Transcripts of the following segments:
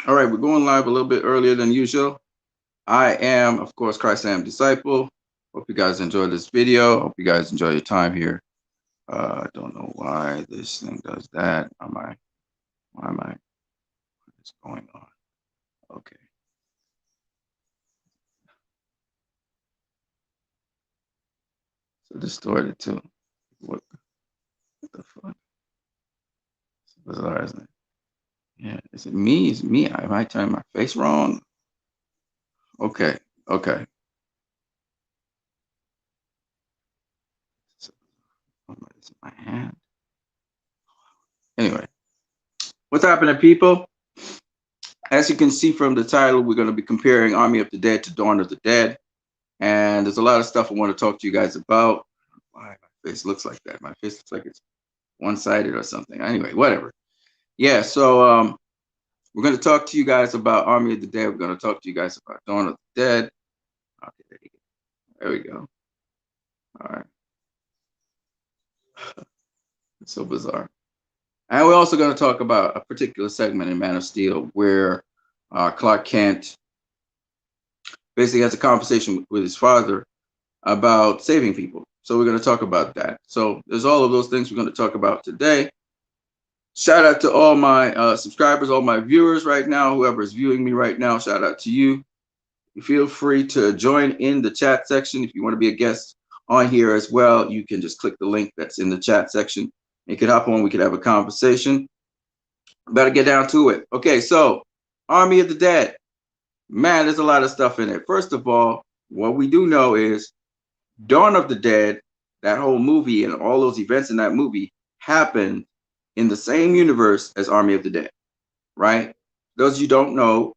All right, we're going live a little bit earlier than usual. I am, of course, Christ I am disciple. Hope you guys enjoy this video. Hope you guys enjoy your time here. I don't know why this thing does that. Why am I, what is going on? Okay. So distorted too. What the fuck? It's bizarre, isn't it? Yeah, is it me? Is it me? Am I turning my face wrong? Okay, okay. So, it's in my hand. Anyway, what's happening, people? As you can see from the title, we're going to be comparing Army of the Dead to Dawn of the Dead. And there's a lot of stuff I want to talk to you guys about. Why my face looks like that? My face looks like it's one-sided or something. Anyway, whatever. Yeah, so we're going to talk to you guys about Army of the Dead. We're going to talk to you guys about Dawn of the Dead. Okay, there we go. All right. It's so bizarre. And we're also going to talk about a particular segment in Man of Steel where Clark Kent basically has a conversation with his father about saving people. So we're going to talk about that. So there's all of those things we're going to talk about today. Shout out to all my subscribers, all my viewers right now, whoever is viewing me right now, shout out to you. Feel free to join in the chat section. If you want to be a guest on here as well, you can just click the link that's in the chat section. You can hop on, we could have a conversation. Better get down to it. Okay, so Army of the Dead. Man, there's a lot of stuff in it. First of all, what we do know is Dawn of the Dead, that whole movie and all those events in that movie happened in the same universe as Army of the Dead, right? Those of you don't know,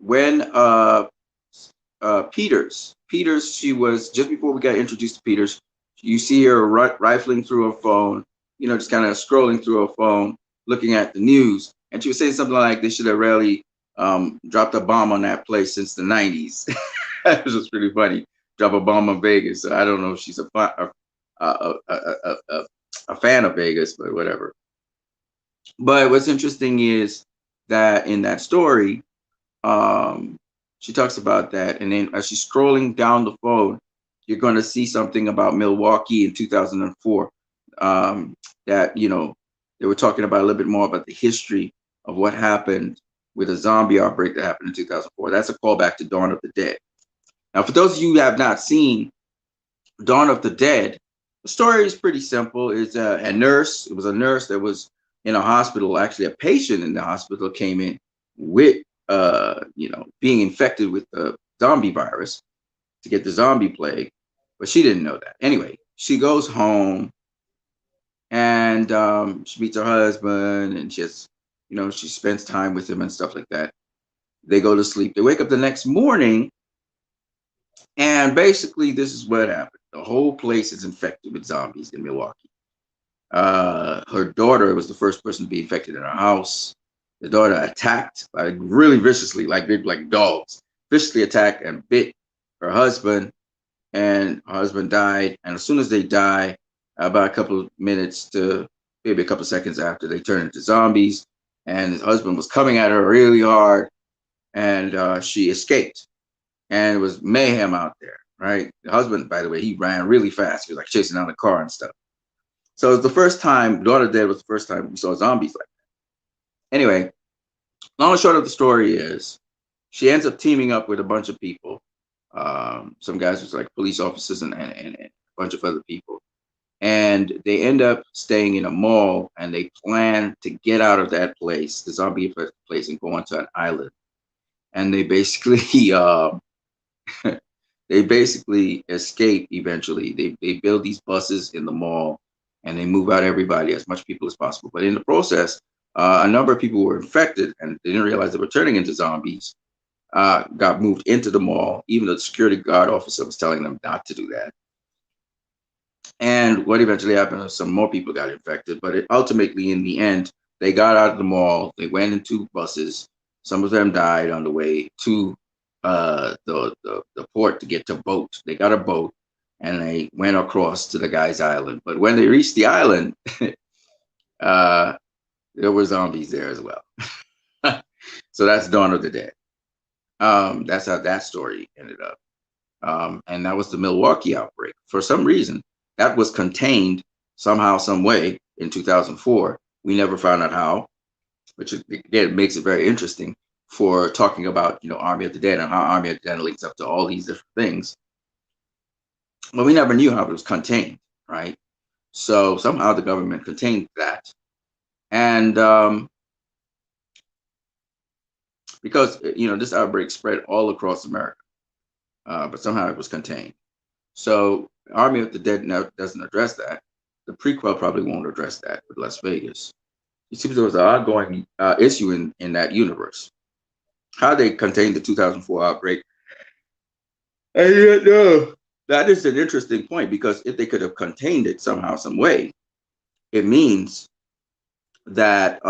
when Peters, she was just before we got introduced to Peters. You see her rifling through her phone, just kind of scrolling through her phone, looking at the news, and she was saying something like, "They should have really dropped a bomb on that place since the '90s." It was just pretty funny. Drop a bomb on Vegas. So I don't know if she's a fan of Vegas, but whatever. But what's interesting is that in that story, um, she talks about that, and then as she's scrolling down the phone, you're going to see something about Milwaukee in 2004. That they were talking about a little bit more about the history of what happened with a zombie outbreak that happened in 2004. That's a callback to Dawn of the Dead. Now, for those of you who have not seen Dawn of the Dead, the story is pretty simple. It's a nurse. It was a nurse that was in a hospital. Actually, a patient in the hospital came in with, being infected with the zombie virus to get the zombie plague, but she didn't know that. Anyway, she goes home and she meets her husband, and she spends time with him and stuff like that. They go to sleep. They wake up the next morning, and basically, this is what happened. The whole place is infected with zombies in Milwaukee. Her daughter was the first person to be infected in her house. The daughter attacked really viciously, like dogs, viciously attacked and bit her husband, and her husband died. And as soon as they die, about a couple of minutes to maybe a couple of seconds after, they turn into zombies. And his husband was coming at her really hard, and she escaped. And it was mayhem out there, right? The husband, by the way, he ran really fast. He was like chasing down the car and stuff. So it was the first time, Dawn of the Dead was the first time we saw zombies like that. Anyway, long and short of the story is she ends up teaming up with a bunch of people. Some guys was like police officers and a bunch of other people. And they end up staying in a mall, and they plan to get out of that place, the zombie place, and go onto an island. And they basically they basically escape eventually. They build these buses in the mall, and they move out everybody, as much people as possible. But in the process, a number of people were infected, and they didn't realize they were turning into zombies. Got moved into the mall. Even the security guard officer was telling them not to do that. And what eventually happened is some more people got infected, but ultimately, in the end, they got out of the mall. They went into buses. Some of them died on the way to the port to get to boat. They got a boat, and they went across to the guy's island. But when they reached the island, uh, There were zombies there as well. So that's Dawn of the Dead. That's how that story ended up. And that was the Milwaukee outbreak. For some reason, that was contained somehow, some way in 2004. We never found out how, which again makes it very interesting for talking about Army of the Dead and how Army of the Dead links up to all these different things. But we never knew how it was contained, right? So somehow the government contained that, and because this outbreak spread all across America, but somehow it was contained. So Army of the Dead now doesn't address that. The prequel probably won't address that with Las Vegas. It seems there was an ongoing issue in that universe. How they contained the 2004 outbreak. And yet, no, that is an interesting point, because if they could have contained it somehow, some way, it means that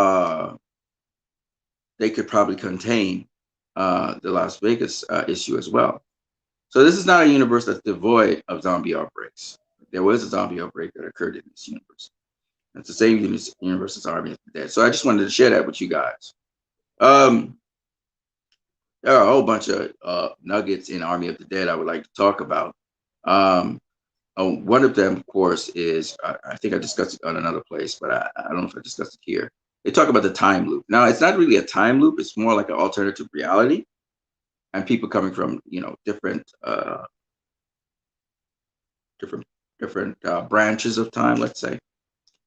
they could probably contain the Las Vegas issue as well. So this is not a universe that's devoid of zombie outbreaks. There was a zombie outbreak that occurred in this universe. It's the same universe as Army of the Dead. So I just wanted to share that with you guys. There are a whole bunch of nuggets in Army of the Dead I would like to talk about. One of them, of course, is I think I discussed it on another place, but I don't know if I discussed it here. They talk about the time loop. Now, it's not really a time loop. It's more like an alternative reality, and people coming from different branches of time, let's say.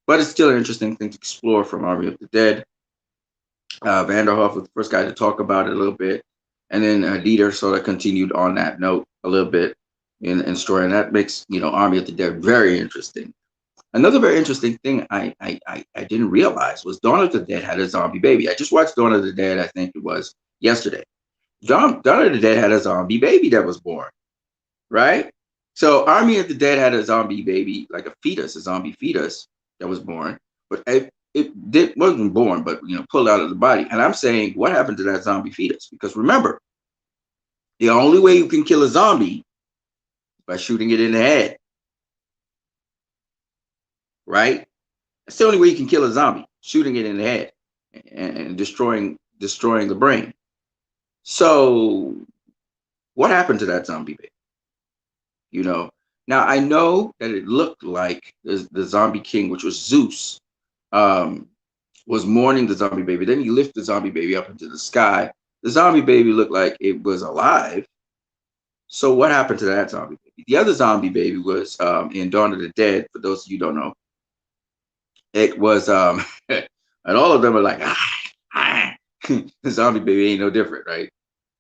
But it's still an interesting thing to explore from Army of the Dead. Vanderhoff was the first guy to talk about it a little bit, and then Dieter sort of continued on that note a little bit in story, and that makes Army of the Dead very interesting. Another very interesting thing I didn't realize was Dawn of the Dead had a zombie baby. I just watched Dawn of the Dead, I think it was yesterday. Dawn of the Dead had a zombie baby that was born, right? So Army of the Dead had a zombie baby, like a zombie fetus that was born, but wasn't born, but pulled out of the body. And I'm saying, what happened to that zombie fetus? Because remember, the only way you can kill a zombie is by shooting it in the head, right? That's the only way you can kill a zombie, shooting it in the head and destroying the brain. So what happened to that zombie baby? Now I know that it looked like the zombie king, which was Zeus, was mourning the zombie baby. Then he lifted the zombie baby up into the sky. The zombie baby looked like it was alive. So what happened to that zombie baby? The other zombie baby was in Dawn of the Dead. For those of you who don't know, it was and all of them are like, the zombie baby ain't no different, right?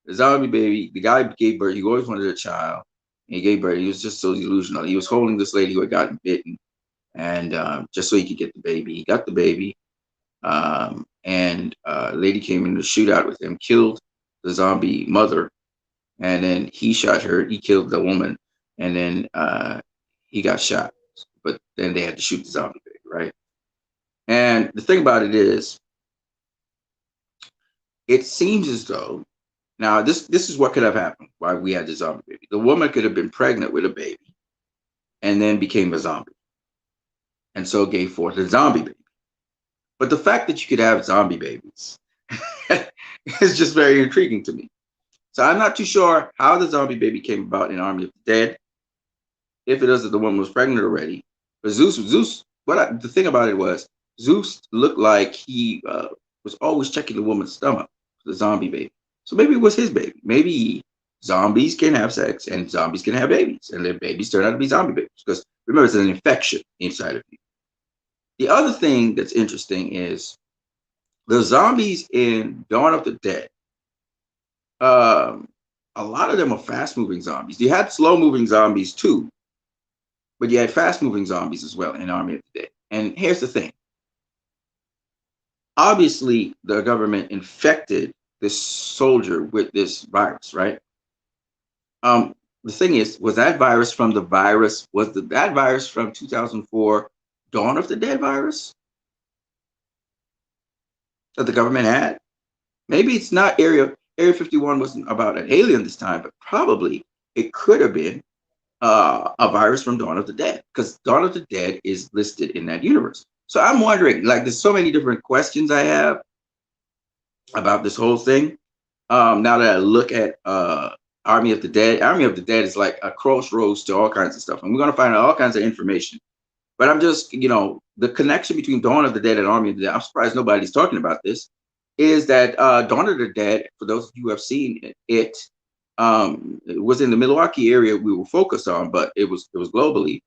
The zombie baby, the guy gave birth. He always wanted a child. He gave birth. He was just so delusional. He was holding this lady who had gotten bitten, and just so he could get the baby. He got the baby, and a lady came in to shoot out with him, killed the zombie mother, and then he shot her. He killed the woman, and then he got shot. But then they had to shoot the zombie baby, right? And the thing about it is, it seems as though now this is what could have happened. Why we had the zombie baby? The woman could have been pregnant with a baby, and then became a zombie, and so gave forth a zombie baby. But the fact that you could have zombie babies is just very intriguing to me. So I'm not too sure how the zombie baby came about in Army of the Dead. If it is that the woman was pregnant already, but Zeus. The thing about it was Zeus looked like he was always checking the woman's stomach for the zombie baby. So maybe it was his baby. Maybe zombies can have sex and zombies can have babies, and their babies turn out to be zombie babies. Because remember, it's an infection inside of you. The other thing that's interesting is the zombies in Dawn of the Dead. A lot of them are fast-moving zombies. You had slow-moving zombies too, but you had fast-moving zombies as well in Army of the Dead. And here's the thing. Obviously, the government infected this soldier with this virus, right? The thing is, was that virus from the virus? Was that virus from 2004 Dawn of the Dead virus that the government had? Maybe it's not Area 51 wasn't about an alien this time, but probably it could have been a virus from Dawn of the Dead, because Dawn of the Dead is listed in that universe. So I'm wondering, like, there's so many different questions I have about this whole thing. Now that I look at Army of the Dead, Army of the Dead is like a crossroads to all kinds of stuff, and we're gonna find out all kinds of information. But I'm just, the connection between Dawn of the Dead and Army of the Dead. I'm surprised nobody's talking about this. Is that Dawn of the Dead? For those of you who have seen it, it was in the Milwaukee area we were focused on, but it was globally,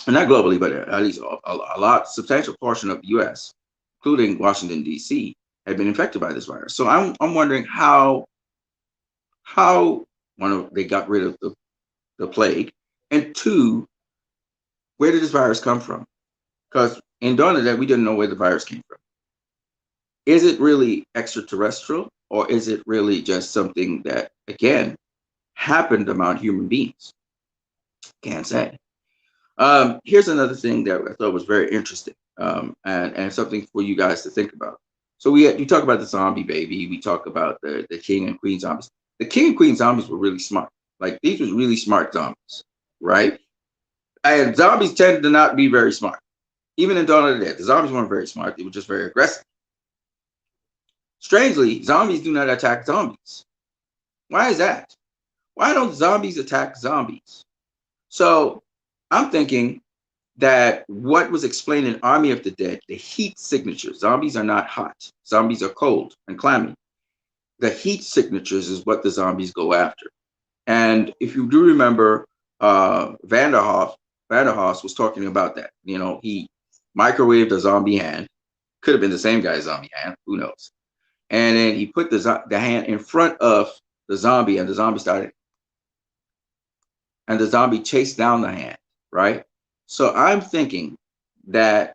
not globally, but at least a lot substantial portion of the U.S., including Washington D.C., had been infected by this virus. So I'm wondering how one of they got rid of the plague, and two, where did this virus come from? Because in Dawn of the Dead, we didn't know where the virus came from. Is it really extraterrestrial, or is it really just something that, again, happened among human beings? Can't say. Here's another thing that I thought was very interesting, and something for you guys to think about. So you talk about the zombie baby, we talk about the king and queen zombies. The king and queen zombies were really smart. Like, these were really smart zombies, right? And zombies tend to not be very smart. Even in Dawn of the Dead, the zombies weren't very smart. They were just very aggressive. Strangely, zombies do not attack zombies. Why is that? Why don't zombies attack zombies? So I'm thinking that what was explained in Army of the Dead, the heat signatures, zombies are not hot. Zombies are cold and clammy. The heat signatures is what the zombies go after. And if you do remember, Vanderhoff was talking about that. He microwaved a zombie hand. Could have been the same guy's zombie hand. Who knows? And then he put the hand in front of the zombie, and the zombie chased down the hand, right? So I'm thinking that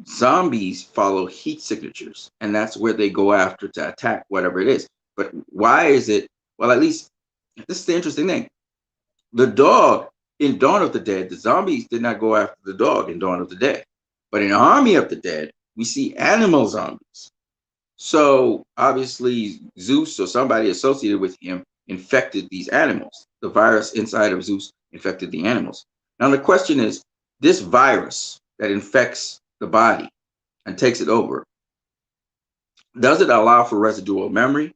zombies follow heat signatures, and that's where they go after to attack whatever it is. But why is it? Well, at least this is the interesting thing. The dog in Dawn of the Dead, the zombies did not go after the dog in Dawn of the Dead. But in Army of the Dead, we see animal zombies. So obviously Zeus or somebody associated with him infected these animals. The virus inside of Zeus infected the animals. Now the question is, this virus that infects the body and takes it over, does it allow for residual memory?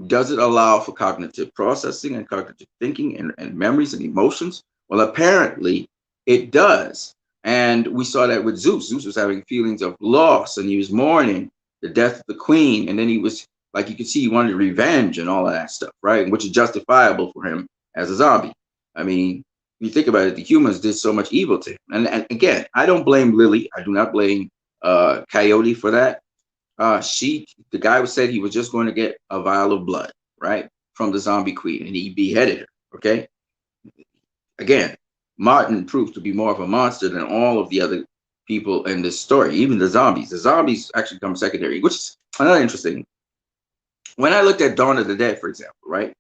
Does it allow for cognitive processing and cognitive thinking and memories and emotions? Well, apparently it does. And we saw that with Zeus. Zeus was having feelings of loss, and he was mourning the death of the queen. And then he was, like, you could see he wanted revenge and all of that stuff, right? Which is justifiable for him as a zombie. I mean, if you think about it, the humans did so much evil to him. And again, I don't blame Lily. I do not blame Coyote for that. The guy was said he was just going to get a vial of blood, right, from the zombie queen, and he beheaded her. Okay. Again, Martin proved to be more of a monster than all of the other people in this story, even the zombies. The zombies actually come secondary, which is another interesting. When I looked at Dawn of the Dead, for example, right?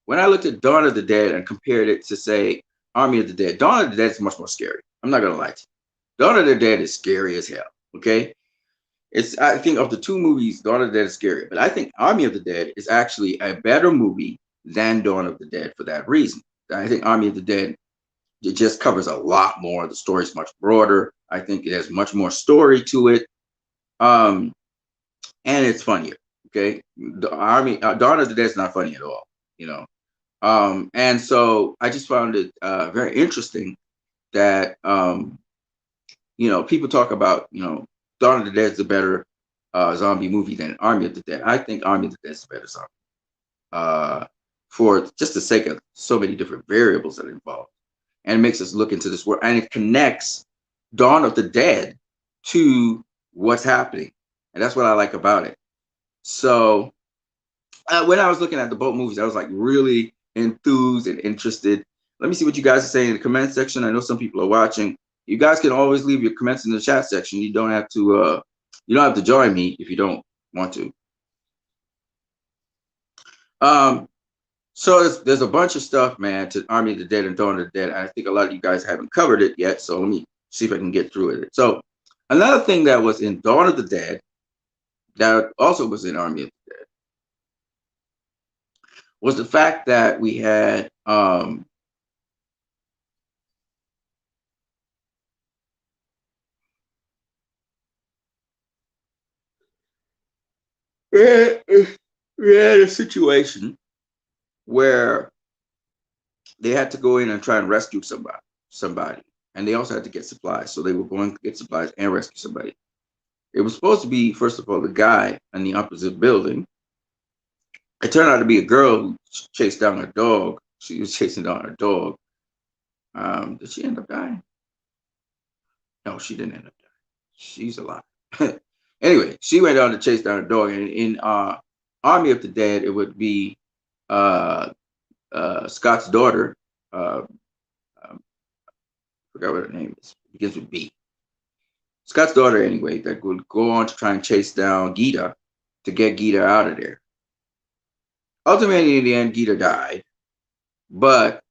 When I looked at Dawn of the Dead and compared it to, say, Army of the Dead, Dawn of the Dead is much more scary. I'm not gonna lie to you. Dawn of the Dead is scary as hell. Okay. I think of the two movies, Dawn of the Dead is scarier, but I think Army of the Dead is actually a better movie than Dawn of the Dead for that reason. I think Army of the Dead, it just covers a lot more. The story is much broader. I think it has much more story to it, and it's funnier. Okay, Dawn of the Dead is not funny at all. And so I just found it very interesting that people talk about Dawn of the Dead is a better zombie movie than Army of the Dead. I think Army of the Dead is a better zombie for just the sake of so many different variables that are involved, and it makes us look into this world, and it connects Dawn of the Dead to what's happening, and that's what I like about it. So when I was looking at the boat movies, I was like really enthused and interested. Let me see what you guys are saying in the comment section. I know some people are watching. You guys can always leave your comments in the chat section. You don't have to join me if you don't want to. So there's a bunch of stuff, man, to Army of the Dead and Dawn of the Dead. I think a lot of you guys haven't covered it yet, so let me see if I can get through it. So another thing that was in Dawn of the Dead that also was in Army of the Dead was the fact that we had we had a situation where they had to go in and try and rescue somebody, and they also had to get supplies. So they were going to get supplies and rescue somebody. It was supposed to be, first of all, the guy in the opposite building. It turned out to be a girl who chased down a dog. She was chasing down her dog. Did she end up dying? No, she didn't end up dying. She's alive. Anyway, she went on to chase down a dog. And in Army of the Dead, it would be Scott's daughter. Forgot what her name is. It begins with B. Scott's daughter, anyway, that would go on to try and chase down Gita to get Gita out of there. Ultimately, in the end, Gita died, but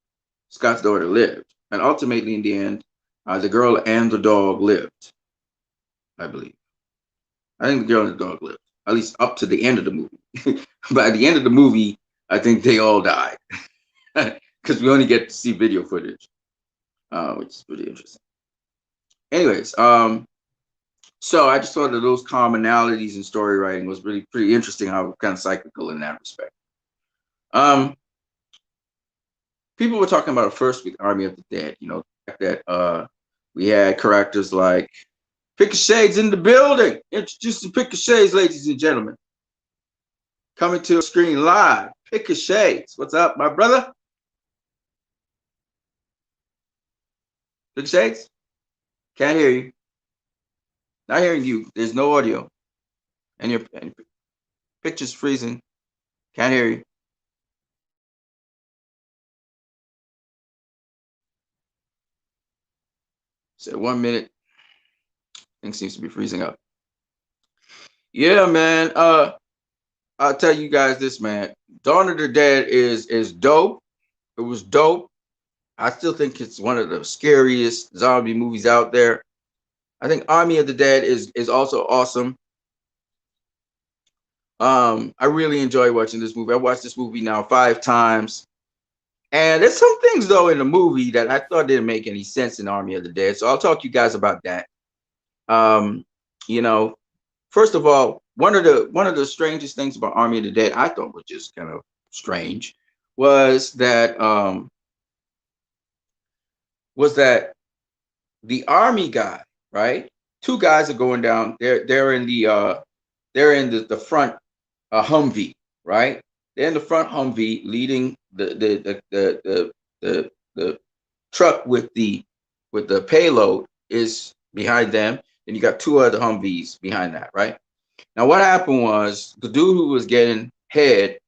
Scott's daughter lived. And ultimately, in the end, the girl and the dog lived, I believe. I think the girl and the dog lived, at least up to the end of the movie. But at the end of the movie, I think they all died because we only get to see video footage, which is pretty interesting. Anyways, so I just thought that those commonalities in story writing was really pretty interesting, how kind of cyclical in that respect. People were talking about it first with Army of the Dead, you know, that we had characters like Pick-a-Shades in the building. Introducing Pick-a-Shades, ladies and gentlemen. Coming to a screen live. Pick-a-Shades. What's up, my brother? Pick-a-Shades? Can't hear you. Not hearing you. There's no audio. And your picture's freezing. Can't hear you. So 1 minute. Thing seems to be freezing up. Yeah, man. I'll tell you guys this, man. Dawn of the Dead is dope. It was dope. I still think it's one of the scariest zombie movies out there. I think Army of the Dead is also awesome. I really enjoy watching this movie. I watched this movie now 5 times. And there's some things though in the movie that I thought didn't make any sense in Army of the Dead. So I'll talk to you guys about that. You know, first of all, one of the strangest things about Army of the Dead, I thought was just kind of strange, was that the army guy, right? 2 guys are going down. They're in the front Humvee, right? They're in the front Humvee leading the truck with the payload is behind them. And you got 2 other Humvees behind that, right? Now, what happened was the dude who was getting head,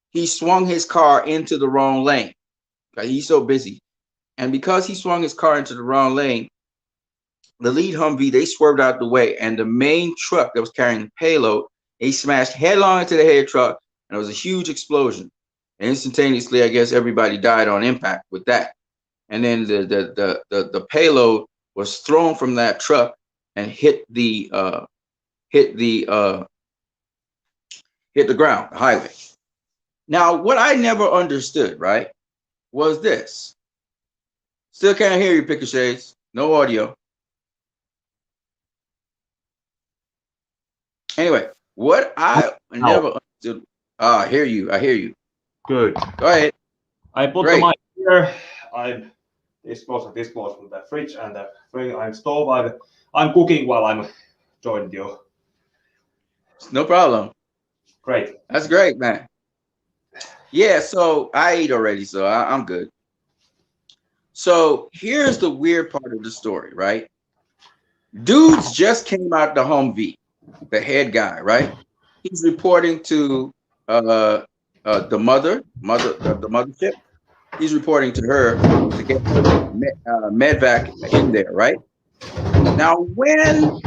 he swung his car into the wrong lane. Okay? He's so busy. And because he swung his car into the wrong lane, the lead Humvee, they swerved out the way. And the main truck that was carrying the payload, they smashed headlong into the head truck. And it was a huge explosion. And instantaneously, I guess everybody died on impact with that. And then the payload was thrown from that truck and hit the ground, the highway. Now, what I never understood, right, was this. Still can't hear you, Pick-a-Shades. No audio. Anyway, what I never understood. I hear you. Good. Go ahead. I put the mic here. This goes with the fridge and the I'm stove. I'm cooking while I'm joining you. No problem. Great. That's great, man. Yeah, so I ate already, so I'm good. So here's the weird part of the story, right? Dudes just came out the Humvee, the head guy, right? He's reporting to the mothership. He's reporting to her to get medvac in there, right? Now, when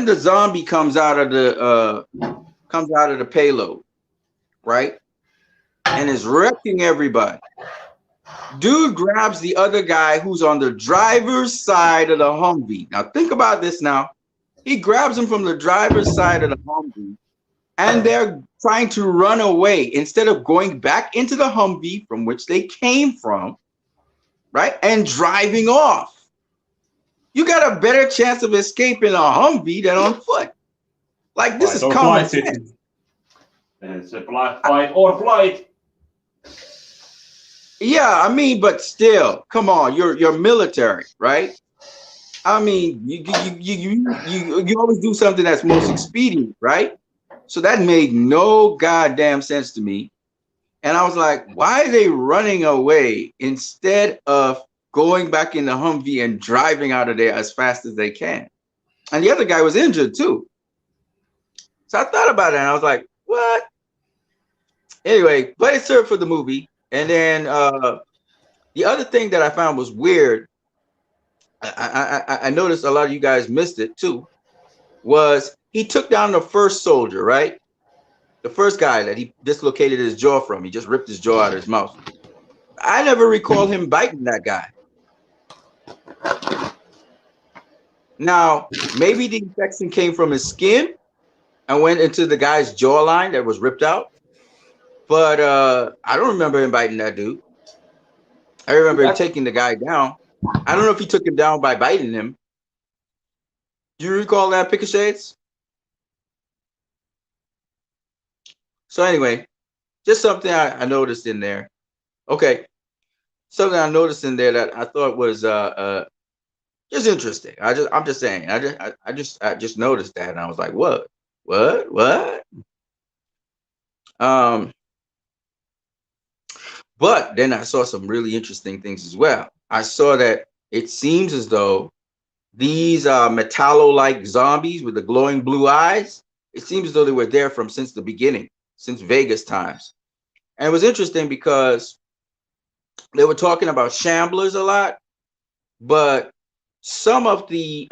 the zombie comes out of the payload, right, and is wrecking everybody, dude grabs the other guy who's on the driver's side of the Humvee. Now think about this. Now he grabs him from the driver's side of the Humvee, and they're trying to run away instead of going back into the Humvee from which they came from. right? And driving off. You got a better chance of escaping a Humvee than on foot. Like, this Fight is or common flight sense. system. It's a fight or flight. Yeah, I mean, but still, come on, you're military, right? I mean, you always do something that's most expedient, right? So that made no goddamn sense to me. And I was like, why are they running away instead of going back in the Humvee and driving out of there as fast as they can? And the other guy was injured too. So I thought about it and I was like, what? Anyway, but it served for the movie. And then the other thing that I found was weird, I noticed a lot of you guys missed it too, was he took down the first soldier, right? The first guy that he dislocated his jaw from. He just ripped his jaw out of his mouth. I never recall him biting that guy. Now, maybe the infection came from his skin and went into the guy's jawline that was ripped out. But I don't remember him biting that dude. I remember him taking the guy down. I don't know if he took him down by biting him. Do you recall that, Pick of Shades? So anyway, just something I noticed in there. Okay, something I noticed in there that I thought was just interesting. I'm just saying. I just noticed that, and I was like, what? Um, but then I saw some really interesting things as well. I saw that it seems as though these metallo-like zombies with the glowing blue eyes, it seems as though they were there from since the beginning, since Vegas times. And it was interesting because they were talking about shamblers a lot, but some of the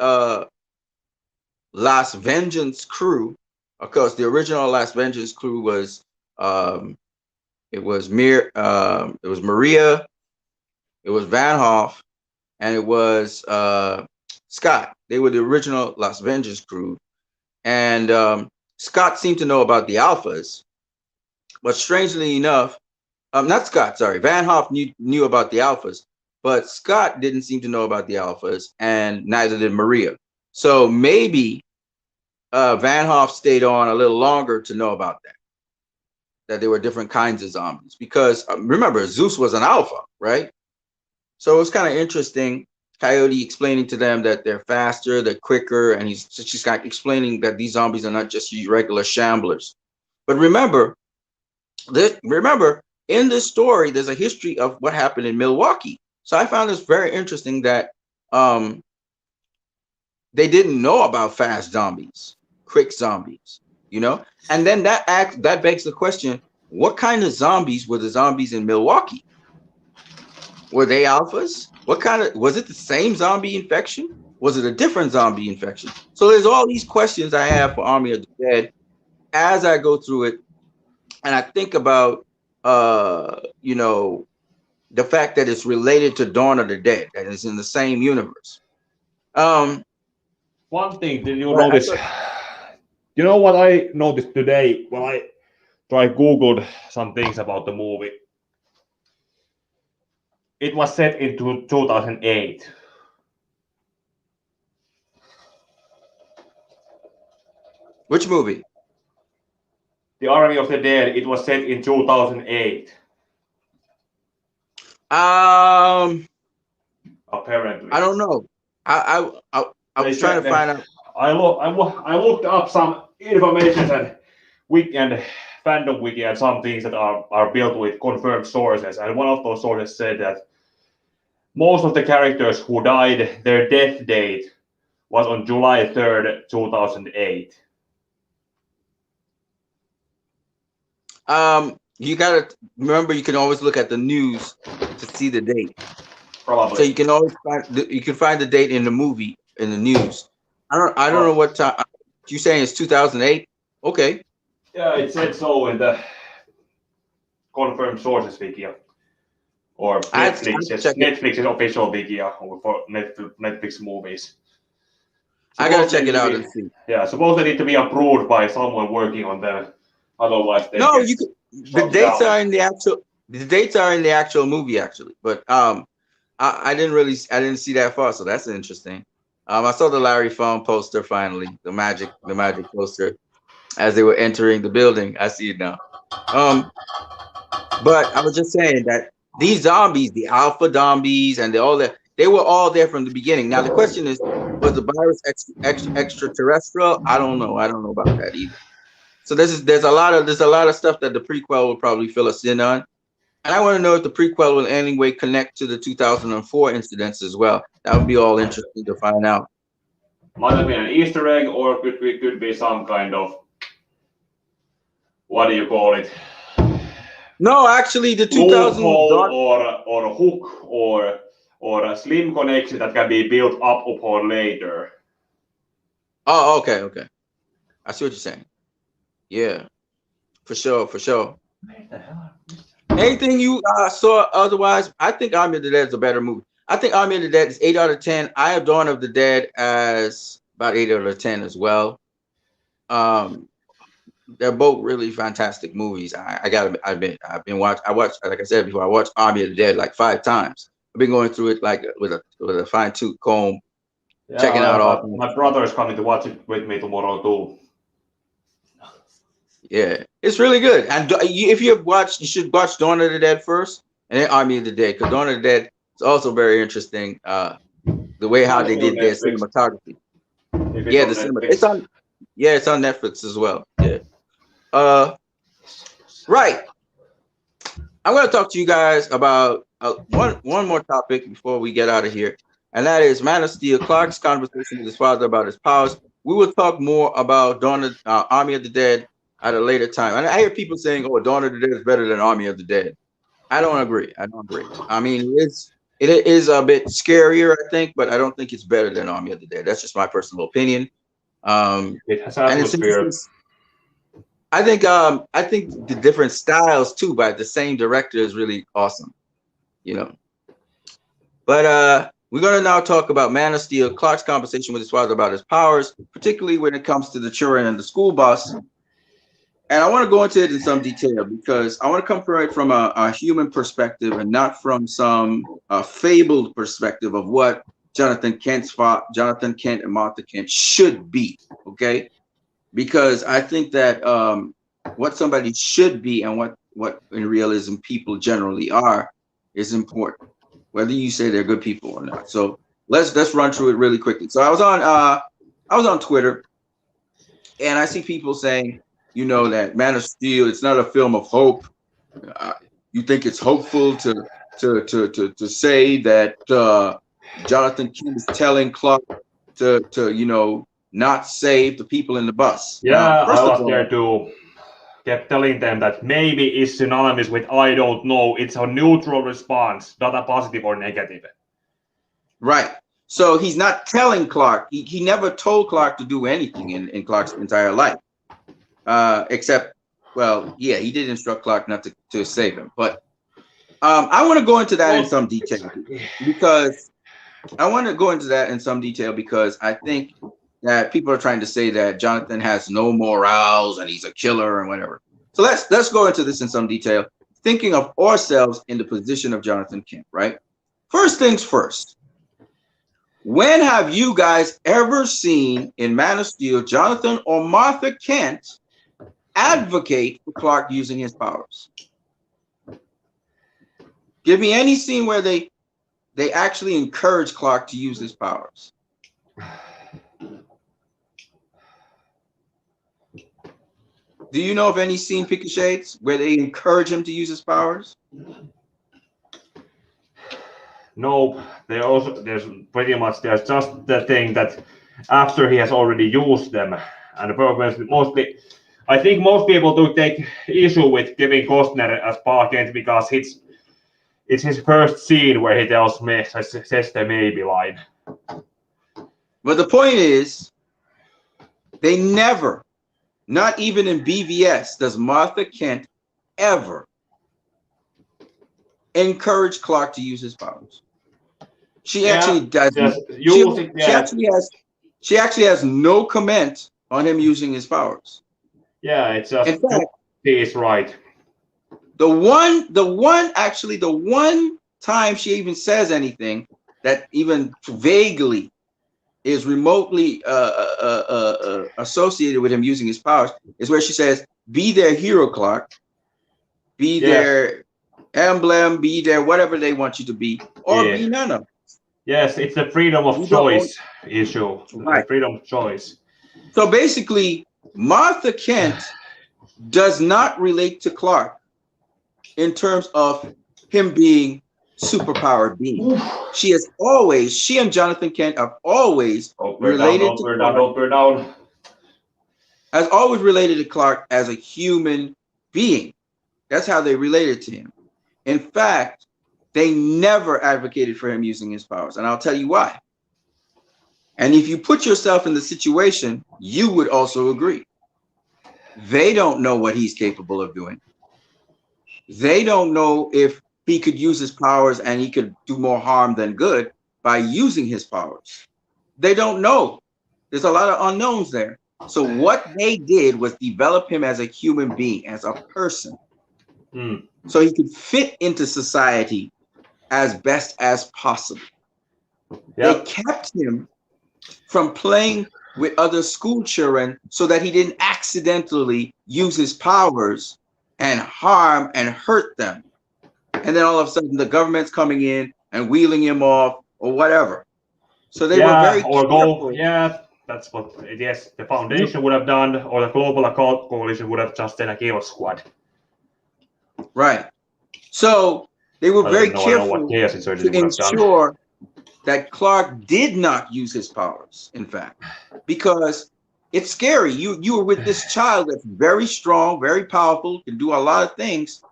Las Vengeance crew, of course, the original Las Vengeance crew was it was Maria, it was Van Hoff, and it was Scott. They were the original Las Vengeance crew, and Scott seemed to know about the alphas, but strangely enough, not Scott, sorry, Van Hoff knew about the alphas, but Scott didn't seem to know about the alphas, and neither did Maria. So maybe Van Hoff stayed on a little longer to know about that there were different kinds of zombies. Because remember, Zeus was an alpha, right? So it was kind of interesting. Coyote explaining to them that they're faster, they're quicker, and she's kind of explaining that these zombies are not just regular shamblers. But remember, in this story, there's a history of what happened in Milwaukee. So I found this very interesting that they didn't know about fast zombies, quick zombies, and then that begs the question: what kind of zombies were the zombies in Milwaukee? Were they alphas? What kind of, was it the same zombie infection? Was it a different zombie infection? So there's all these questions I have for Army of the Dead as I go through it, and I think about the fact that it's related to Dawn of the Dead, that it's in the same universe. One thing, did you notice? You know what I noticed today when I Googled some things about the movie? It was set in 2008. Which movie? The Army of the Dead. It was set in 2008. Apparently. I don't know. I was trying to find out. I looked up some information and fandom wiki and some things that are built with confirmed sources. And one of those sources said that most of the characters who died, their death date was on July 3rd, 2008. You gotta remember, you can always look at the news to see the date. Probably. So you can always find the date in the movie, in the news. I don't know what time. You saying it's 2008? Okay. Yeah, it said so in the confirmed sources wiki, or Netflix's official wiki for Netflix movies. I gotta check it out and see. Yeah, suppose they need to be approved by someone working on them. Otherwise, they the dates are in the actual movie actually. But I didn't see that far, so that's interesting. I saw the Larry Fong poster finally, the magic poster as they were entering the building. I see it now. Um, but I was just saying that these zombies, the alpha zombies, and all that, they were all there from the beginning. Now the question is, was the virus extraterrestrial? I don't know. I don't know about that either. So there's a lot of stuff that the prequel will probably fill us in on. And I want to know if the prequel will in any way connect to the 2004 incidents as well. That would be all interesting to find out. Might have been an Easter egg, or could be some kind of, what do you call it? No, actually, the 2000 loophole or a hook or a slim connection that can be built up upon later. Oh, okay, okay. I see what you're saying. Yeah, for sure, for sure. Anything you saw otherwise? I think Army of the Dead is a better movie. I think Army of the Dead is 8 out of 10. I have Dawn of the Dead as about 8 out of 10 as well. They're both really fantastic movies. I gotta admit, I watched, like I said before, I watched Army of the Dead like 5 times. I've been going through it like with a fine tooth comb, checking out all. My brother is coming to watch it with me tomorrow too. Yeah, it's really good. And if you have watched, you should watch Dawn of the Dead first, and then Army of the Dead, because Dawn of the Dead is also very interesting. The way how they did their cinematography. Yeah, the cinema. It's on. Yeah, it's on Netflix as well. Yeah. Right. I'm going to talk to you guys about one more topic before we get out of here, and that is Man of Steel. Clark's conversation with his father about his powers. We will talk more about Army of the Dead at a later time. And I hear people saying, "Oh, Dawn of the Dead is better than Army of the Dead." I don't agree. I mean, it is a bit scarier, I think, but I don't think it's better than Army of the Dead. That's just my personal opinion. It has atmosphere. I think the different styles too by the same director is really awesome, you know. But we're gonna now talk about Man of Steel, Clark's conversation with his father about his powers, particularly when it comes to the children and the school bus. And I want to go into it in some detail because I want to come from a human perspective and not from some fabled perspective of what Jonathan Kent and Martha Kent should be. Okay. Because I think that what somebody should be and what in realism people generally are is important, whether you say they're good people or not. So let's run through it really quickly. So I was on Twitter, and I see people saying, you know, that Man of Steel, it's not a film of hope. You think it's hopeful to say that Jonathan Kent is telling Clark to not save the people in the bus. Yeah, now, I was there too. Kept telling them that maybe is synonymous with I don't know. It's a neutral response, not a positive or negative. Right. So he's not telling Clark. He never told Clark to do anything in Clark's entire life. Except, well, yeah, he did instruct Clark not to save him. But I want to go into that in some detail because I think that people are trying to say that Jonathan has no morals and he's a killer and whatever. So let's go into this in some detail, thinking of ourselves in the position of Jonathan Kent, right? First things first. When have you guys ever seen in Man of Steel Jonathan or Martha Kent advocate for Clark using his powers? Give me any scene where they actually encourage Clark to use his powers. Do you know of any scene, Pick a Shades, where they encourage him to use his powers? No, there's just the thing that after he has already used them, and the problem is mostly, I think most people do take issue with Kevin Costner as Clark Kent because it's his first scene where he says the maybe line. But the point is, they never, not even in BVS, does Martha Kent ever encourage Clark to use his powers. She actually does. She actually has no comment on him using his powers. Yeah, it's just in fact, he is right. The one time she even says anything that even vaguely is remotely associated with him using his powers is where she says, "Be their hero, Clark. Be Yes. their emblem. Be their whatever they want you to be, or Yeah. be none of them. Yes, it's the freedom of You don't own." choice issue. The Right. freedom of choice. So basically, Martha Kent does not relate to Clark in terms of him being superpowered being. She and Jonathan Kent have always Don't burn down, related don't to burn down, Clark, don't burn down. has always related to Clark as a human being. That's how they related to him. In fact, they never advocated for him using his powers, and I'll tell you why. And if you put yourself in the situation, you would also agree. They don't know what he's capable of doing. They don't know if he could use his powers and he could do more harm than good by using his powers. They don't know. There's a lot of unknowns there. So what they did was develop him as a human being, as a person, so he could fit into society as best as possible. Yep. They kept him from playing with other school children so that he didn't accidentally use his powers and harm and hurt them. And then all of a sudden the government's coming in and wheeling him off or whatever. So they were very careful. That's what, yes, the foundation would have done, or the global occult coalition would have just done a chaos squad. Right. So they were very careful to ensure that Clark did not use his powers, in fact, because it's scary. You were with this child that's very strong, very powerful, can do a lot of things.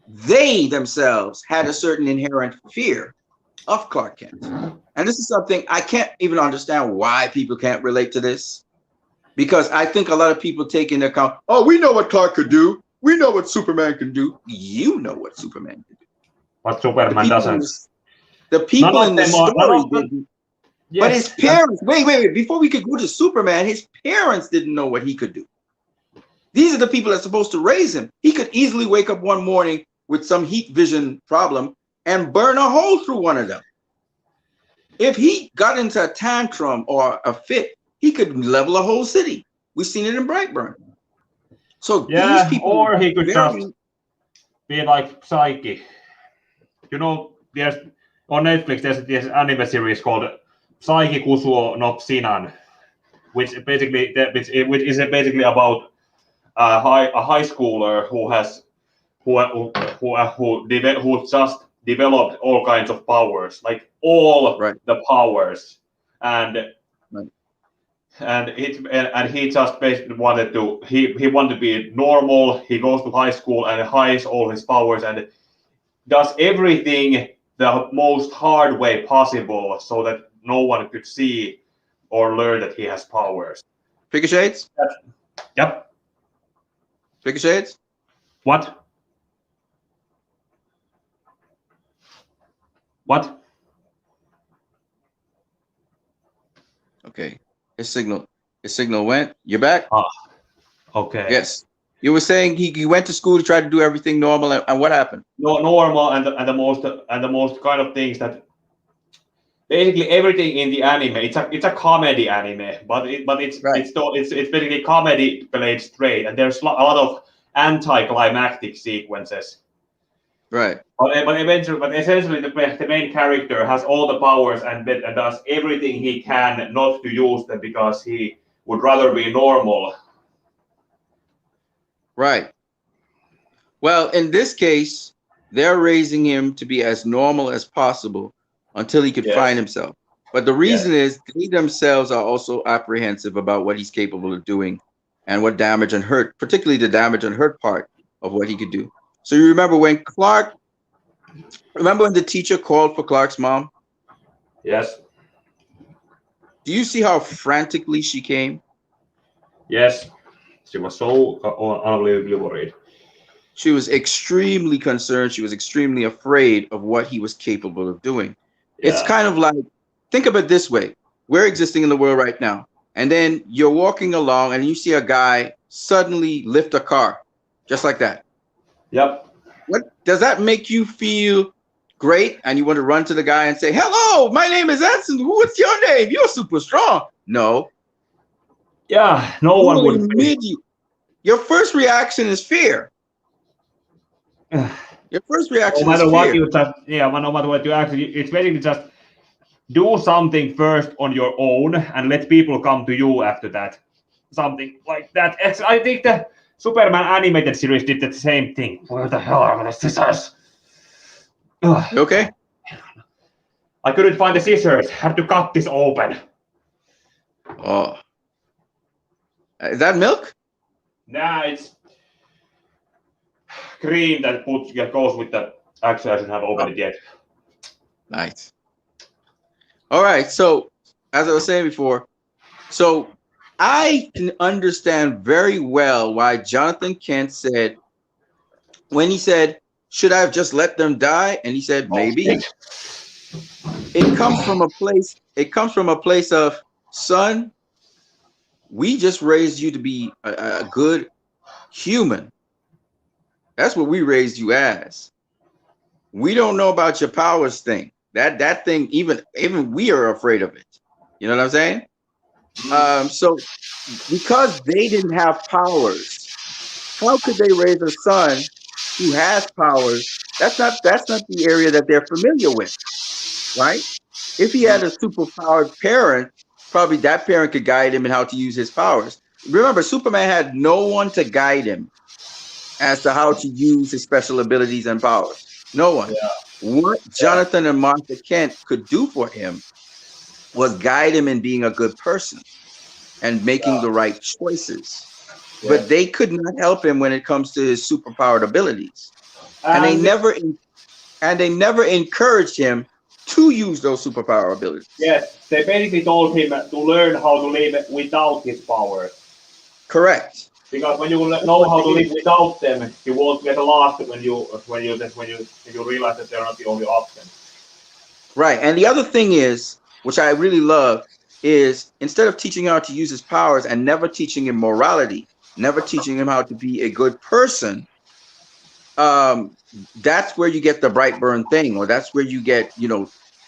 They themselves had a certain inherent fear of Clark Kent. And this is something I can't even understand why people can't relate to this, because I think a lot of people take into account, oh, we know what Clark could do. We know what Superman can do. You know what Superman can do. What Superman doesn't. The people in the story didn't. Yes, but his parents, wait. Before we could go to Superman, his parents didn't know what he could do. These are the people that's supposed to raise him. He could easily wake up one morning with some heat vision problem and burn a hole through one of them. If he got into a tantrum or a fit, he could level a whole city. We've seen it in Brightburn. So these people, or he could just be like Psyche. You know, there's on Netflix there's this anime series called Psyche Kusuo no Sinan, which is basically about a high schooler who just developed all kinds of powers, like all the powers, and he just basically wanted to be normal. He goes to high school and hides all his powers and does everything the most hard way possible so that no one could see or learn that he has powers. Figure Shades? Yep. Figure Shades? What? Okay. His signal went. You're back? Okay. Yes. You were saying he went to school to try to do everything normal, and what happened? No, normal and the most kind of things that basically everything in the anime. It's a comedy anime, but it's basically comedy played straight, and there's a lot of anticlimactic sequences. Right. But essentially, the main character has all the powers and does everything he can not to use them because he would rather be normal. Right. Well, in this case, they're raising him to be as normal as possible until he could find himself. But the reason is they themselves are also apprehensive about what he's capable of doing and what damage and hurt, particularly the damage and hurt part of what he could do. So you remember when the teacher called for Clark's mom? Yes. Do you see how frantically she came? Yes. She was so unbelievably worried. She was extremely concerned. She was extremely afraid of what he was capable of doing. Yeah. It's kind of like, think of it this way. We're existing in the world right now. And then you're walking along and you see a guy suddenly lift a car, just like that. Yep. What does that make you feel great, and you want to run to the guy and say, "Hello, my name is Edson. What's your name? You're super strong." No, Yeah, no you one will would be. immediately. Your first reaction is fear. Your first No reaction is matter what fear. you just, yeah, no matter what you actually, it's basically just do something first on your own and let people come to you after that. Something like that. I think the Superman animated series did the same thing. Where the hell are my scissors? You okay? I couldn't find the scissors. Had to cut this open. Oh, is that milk? Nah, it's cream that goes with the. Actually, I shouldn't have Oh, opened it yet. nice. All right. So, as I was saying before, so I can understand very well why Jonathan Kent said, when he said, "Should I have just let them die?" And he said, Oh "Maybe." shit! It comes from a place. It comes from a place of, son, we just raised you to be a good human. That's what we raised you as. We don't know about your powers thing. That thing, even we are afraid of it. You know what I'm saying? So because they didn't have powers, how could they raise a son who has powers? That's not the area that they're familiar with, right? If he had a superpowered parent, probably that parent could guide him in how to use his powers. Remember, Superman had no one to guide him as to how to use his special abilities and powers. No one. Yeah, What yeah, Jonathan and Martha Kent could do for him was guide him in being a good person and making the right choices. yeah. But they could not help him when it comes to his superpowered abilities. And they And never encouraged him to use those superpower abilities. yes, they basically told him to learn how to live without his powers. Correct. Because when you That's know what how they to did. live without them, you won't get lost when you realize that they're not the only option. Right. And the other thing is, which I really love, is instead of teaching him how to use his powers and never teaching him morality, never teaching him how to be a good person, um, that's where you get the Brightburn thing, or that's where you get,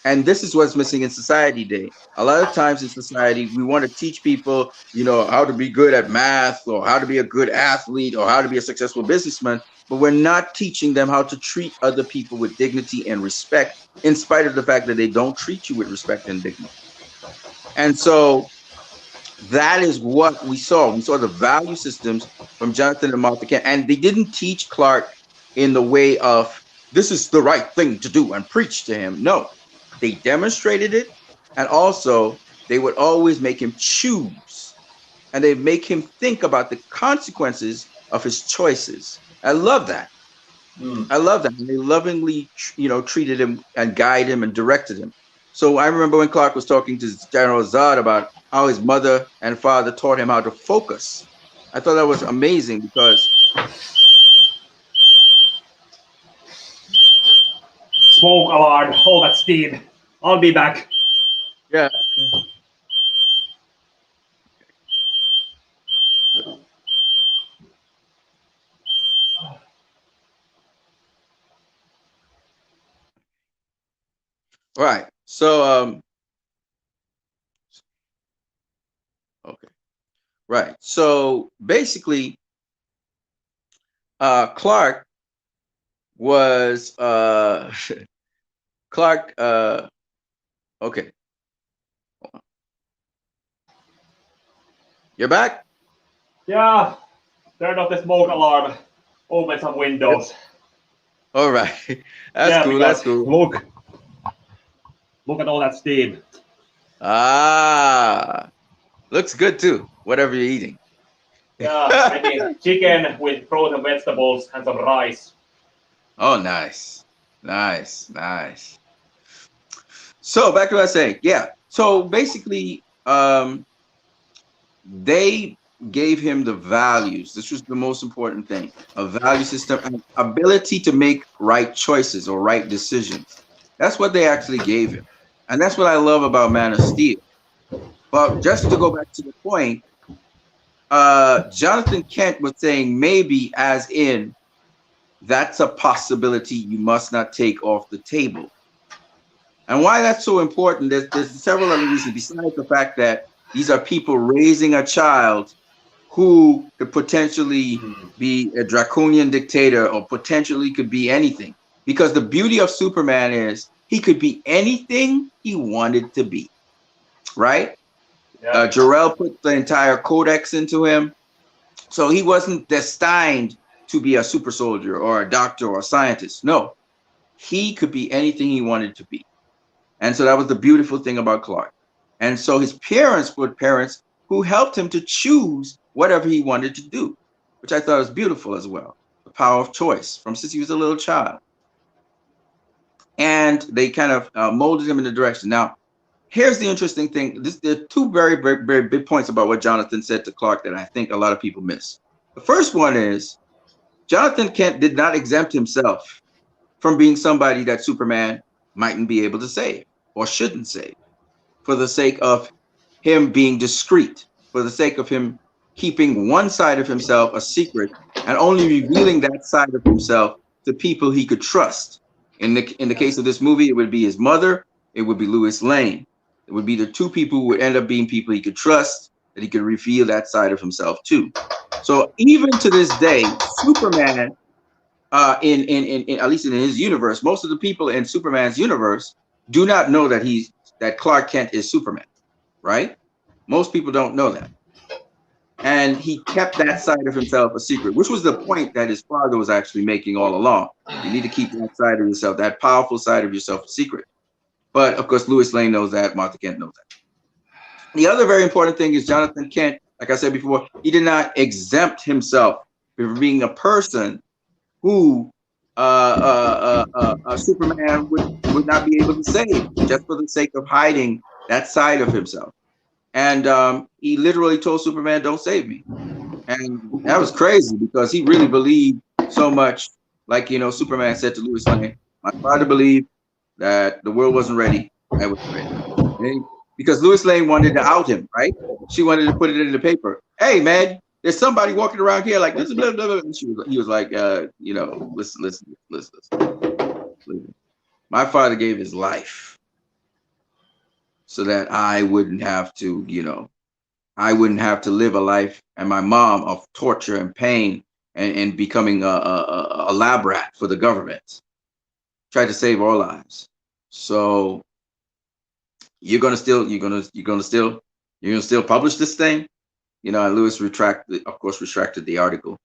and this is what's missing in society today. A lot of times in society, we want to teach people, how to be good at math, or how to be a good athlete, or how to be a successful businessman, but we're not teaching them how to treat other people with dignity and respect, in spite of the fact that they don't treat you with respect and dignity. And so that is what we saw. We saw the value systems from Jonathan and Martha Kent, and they didn't teach Clark in the way of this is the right thing to do and preach to him. No, they demonstrated it, and also they would always make him choose, and they make him think about the consequences of his choices. I love that. Mm. I love that. And they lovingly, treated him and guided him and directed him. So I remember when Clark was talking to General Zod about how his mother and father taught him how to focus. I thought that was amazing because, Smoke alarm, all that steam. I'll be back. yeah. Right. So, okay. Right. So basically, Clark was, Clark, okay. You're back? Yeah, turn off the smoke alarm. Open some Yep. windows. All right. That's Yeah, cool. That's because cool. look at all that steam. Ah, looks good too, whatever you're eating. Yeah, making chicken with frozen vegetables and some rice. Oh, nice. Nice. Nice. So back to what I was saying. Yeah. So basically, they gave him the values. This was the most important thing: a value system and ability to make right choices or right decisions. That's what they actually gave him. And that's what I love about Man of Steel. But just to go back to the point, Jonathan Kent was saying maybe as in that's a possibility you must not take off the table. And why that's so important, there's several other reasons besides the fact that these are people raising a child who could potentially Mhm. be a draconian dictator or potentially could be anything. Because the beauty of Superman is he could be anything he wanted to be, right? Yeah. Jor-El put the entire codex into him. So he wasn't destined to be a super soldier or a doctor or a scientist. No, he could be anything he wanted to be. And so that was the beautiful thing about Clark. And so his parents were parents who helped him to choose whatever he wanted to do, which I thought was beautiful as well. The power of choice from since he was a little child. And they kind of molded him in the direction. Now, here's the interesting thing. There are two very, very, very big points about what Jonathan said to Clark that I think a lot of people miss. The first one is Jonathan Kent did not exempt himself from being somebody that Superman mightn't be able to save or shouldn't save for the sake of him being discreet, for the sake of him keeping one side of himself a secret and only revealing that side of himself to people he could trust. In the case of this movie, it would be his mother, it would be Lois Lane. It would be the two people who would end up being people he could trust, that he could reveal that side of himself to. So even to this day, Superman, in at least in his universe, most of the people in Superman's universe do not know that Clark Kent is Superman, right? Most people don't know that. And he kept that side of himself a secret, which was the point that his father was actually making all along. You need to keep that side of yourself, that powerful side of yourself, a secret. But of course, Lois Lane knows that, Martha Kent knows that. The other very important thing is Jonathan Kent, like I said before, he did not exempt himself from being a person who Superman would not be able to save just for the sake of hiding that side of himself. And he literally told Superman, "Don't save me." And that was crazy because he really believed so much. Like, Superman said to Lois Lane, "My father believed that the world wasn't ready. I was ready." Because Lois Lane wanted to out him, right? She wanted to put it in the paper. "Hey, man, there's somebody walking around here like this, blah, blah, blah." And he was like, listen. My father gave his life so that I wouldn't have to, I wouldn't have to live a life and my mom of torture and pain and becoming a lab rat for the government. Tried to save our lives. So you're gonna still publish this thing, And Lewis retracted the article.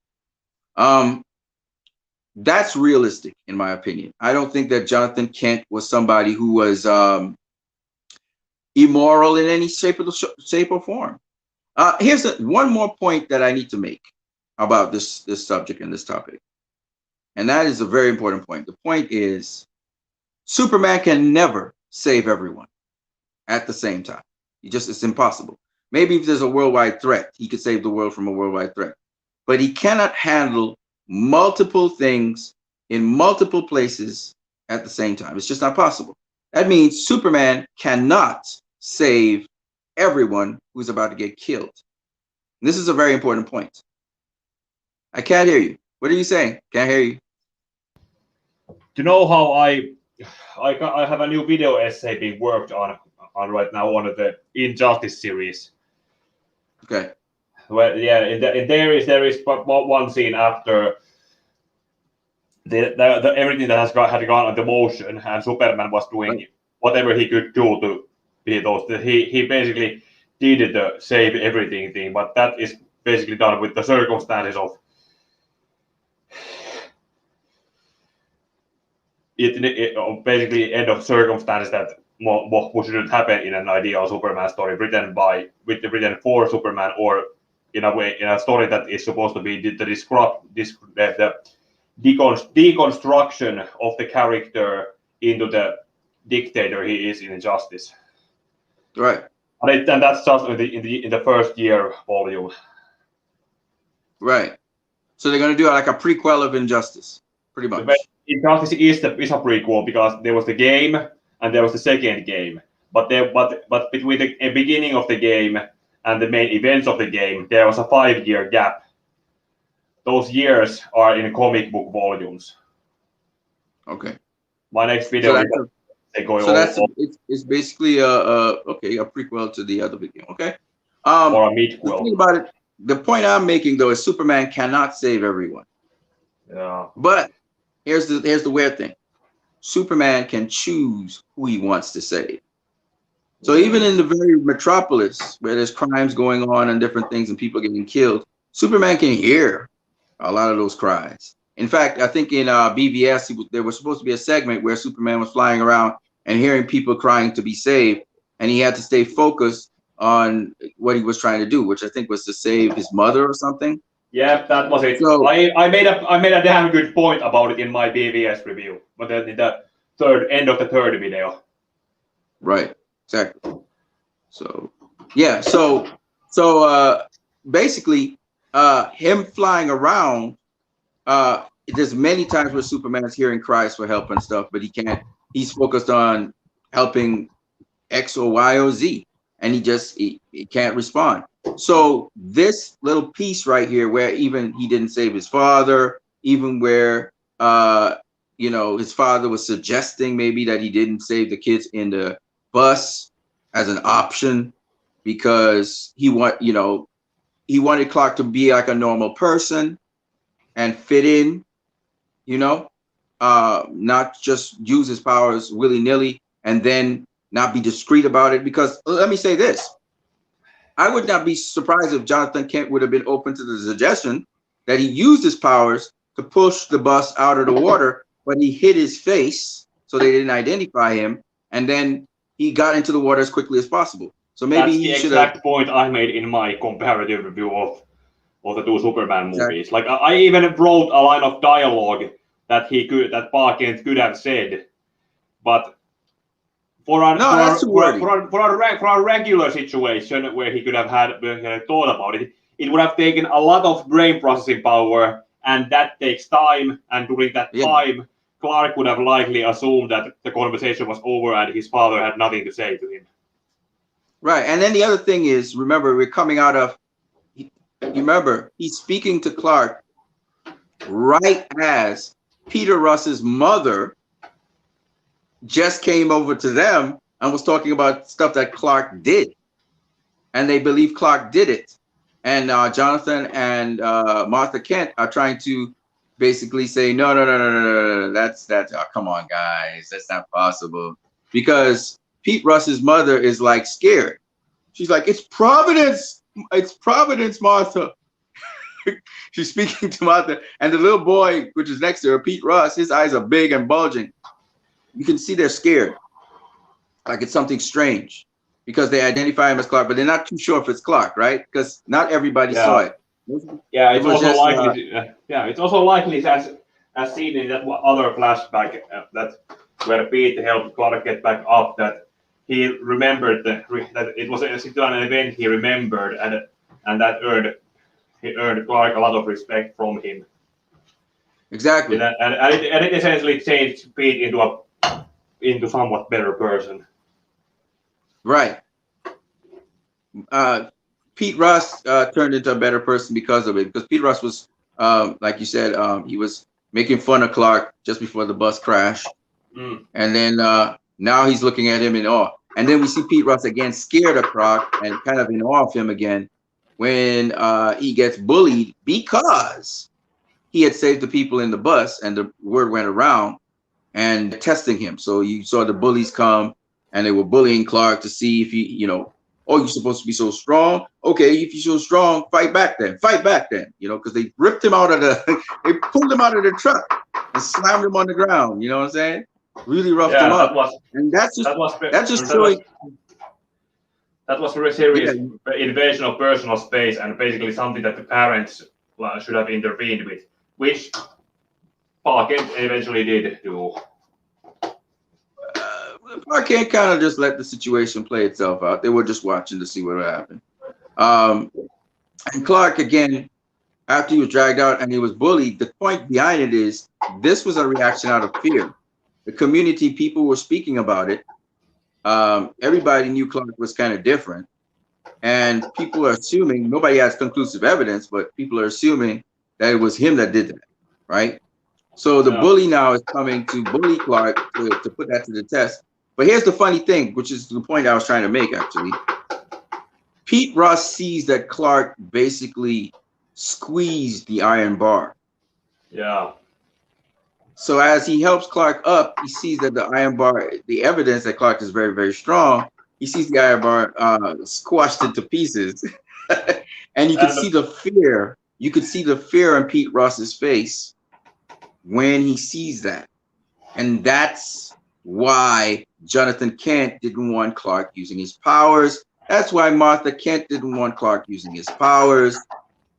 That's realistic in my opinion. I don't think that Jonathan Kent was somebody who was immoral in any shape or form. Here's one more point that I need to make about this subject and this topic, and that is a very important point. The point is, Superman can never save everyone at the same time. It's impossible. Maybe if there's a worldwide threat, he could save the world from a worldwide threat, but he cannot handle multiple things in multiple places at the same time. It's just not possible. That means Superman cannot save everyone who's about to get killed. And this is a very important point. I can't hear you. What are you saying? Can't hear you. You know how I have a new video essay being worked on right now on the Injustice series. Okay. Well, yeah, there is one scene after the everything that had gone into motion, and Superman was doing whatever he could do to be those. He basically did the save everything thing, but that is basically done with the circumstances of basically end of circumstances that what shouldn't happen in an ideal Superman story written for Superman, or in a story that is supposed to be the deconstruction of the character into the dictator he is in Injustice. Right. And that's just in the first year volume. Right. So they're going to do like a prequel of Injustice, pretty much. Injustice is a prequel because there was the game and there was the second game, but between the beginning of the game and the main events of the game, there was a 5-year gap. those years are in comic book volumes. Okay. My next So video is that's a, they go so that's a, all it's basically a prequel to the other video. Okay. or a The thing midquel. about it, the point I'm making though is Superman cannot save everyone. Yeah. But here's the weird thing. Superman can choose who he wants to save. So even in the very metropolis where there's crimes going on and different things and people getting killed, Superman can hear a lot of those cries. In fact, I think in BVS, there was supposed to be a segment where Superman was flying around and hearing people crying to be saved, and he had to stay focused on what he was trying to do, which I think was to save his mother or something. Yeah, that was it. So, I made a damn good point about it in my BVS review, but then in the end of the third video. right, exactly. So, yeah, so basically, him flying around, there's many times where Superman's hearing cries for help and stuff, but he can't. He's focused on helping X or Y or Z, and he can't respond. So this little piece right here, where even he didn't save his father, even where his father was suggesting maybe that he didn't save the kids in the bus as an option because he wanted Clark to be like a normal person and fit in, not just use his powers willy-nilly and then not be discreet about it. Because let me say this, I would not be surprised if Jonathan Kent would have been open to the suggestion that he used his powers to push the bus out of the water, but he hid his face so they didn't identify him, and then he got into the water as quickly as possible. So maybe That's he the should have. exact point I made in my comparative review of the two Superman Exactly. movies. Like I even wrote a line of dialogue that Clark Kent could have said, but for a regular situation where he could have thought about it, it would have taken a lot of brain processing power, and that takes time. And during that time, Clark would have likely assumed that the conversation was over and his father had nothing to say to him. Right, and then the other thing is, remember, we're coming out of. Remember, he's speaking to Clark right as Peter Russ's mother just came over to them and was talking about stuff that Clark did, and they believe Clark did it. And Jonathan and Martha Kent are trying to basically say, no, that's come on, guys, that's not possible, because Pete Russ's mother is like scared. She's like, it's Providence, Martha. She's speaking to Martha, and the little boy, which is next to her, Pete Russ, his eyes are big and bulging. You can see they're scared, like it's something strange, because they identify him as Clark, but they're not too sure if it's Clark, right? Because not everybody saw it. Yeah, it's also likely. It's also likely as seen in that other flashback that where Pete helped Clark get back up, that he remembered that it was an event he remembered, and that earned Clark a lot of respect from him. Exactly. And it essentially changed Pete into somewhat better person. Right. Pete Russ turned into a better person because of it. Because Pete Russ was, like you said, he was making fun of Clark just before the bus crashed, and then now he's looking at him in awe. And then we see Pete Russ again scared of Clark and kind of in awe of him again when he gets bullied because he had saved the people in the bus, and the word went around and testing him. So you saw the bullies come and they were bullying Clark to see if he, oh, you're supposed to be so strong. Okay, if you're so strong, fight back then, because they ripped him out of they pulled him out of the truck and slammed him on the ground. You know what I'm saying? Really roughed him up. That was very serious invasion of personal space, and basically something that the parents should have intervened with, which Clark Kent eventually did do. Clark Kent kind of just let the situation play itself out. They were just watching to see what would happen. And Clark, again, after he was dragged out and he was bullied, the point behind it is this was a reaction out of fear. The community, people were speaking about it. Everybody knew Clark was kind of different. And people are assuming, nobody has conclusive evidence, but people are assuming that it was him that did that, right? So the bully now is coming to bully Clark to put that to the test. But here's the funny thing, which is the point I was trying to make, actually. Pete Ross sees that Clark basically squeezed the iron bar. Yeah. So as he helps Clark up, he sees that the iron bar, the evidence that Clark is very, very strong, he sees the iron bar squashed into pieces. And you could see the fear. You could see the fear in Pete Ross's face when he sees that. And that's why Jonathan Kent didn't want Clark using his powers. That's why Martha Kent didn't want Clark using his powers,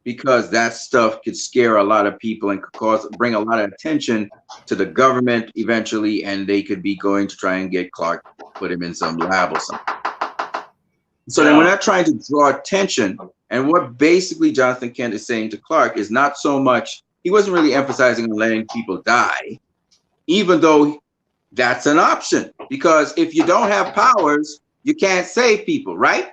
because that stuff could scare a lot of people and could bring a lot of attention to the government eventually, and they could be going to try and get Clark, put him in some lab or something. So then we're not trying to draw attention. And what basically Jonathan Kent is saying to Clark is not so much, he wasn't really emphasizing on letting people die, even though that's an option, because if you don't have powers, you can't save people, right?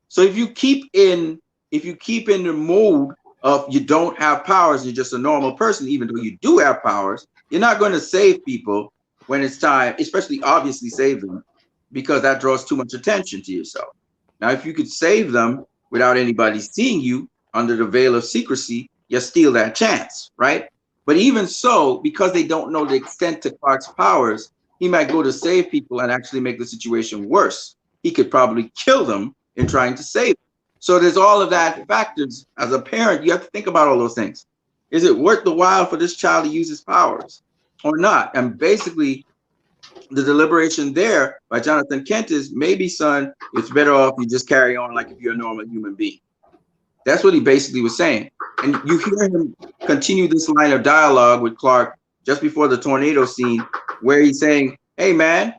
So if you keep in the mode of you don't have powers, you're just a normal person, even though you do have powers, you're not going to save people when it's time, especially obviously save them, because that draws too much attention to yourself. Now, if you could save them without anybody seeing you under the veil of secrecy, you steal that chance, right? But even so, because they don't know the extent to Clark's powers, he might go to save people and actually make the situation worse. He could probably kill them in trying to save them. So there's all of that factors. As a parent, you have to think about all those things. Is it worth the while for this child to use his powers or not? And basically, the deliberation there by Jonathan Kent is, maybe, son, it's better off you just carry on like if you're a normal human being. That's what he basically was saying. And you hear him continue this line of dialogue with Clark just before the tornado scene, where he's saying, hey, man,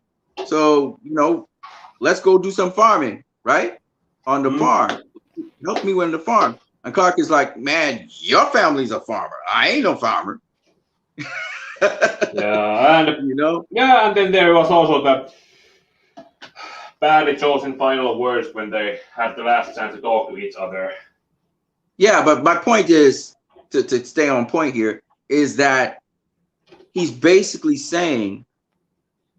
so, let's go do some farming, right? On the farm. Help me with the farm. And Clark is like, man, your family's a farmer. I ain't no farmer. Yeah, and yeah, and then there was also the badly chosen final words when they had the last chance to talk to each other. Yeah, but my point is, to stay on point here, is that he's basically saying,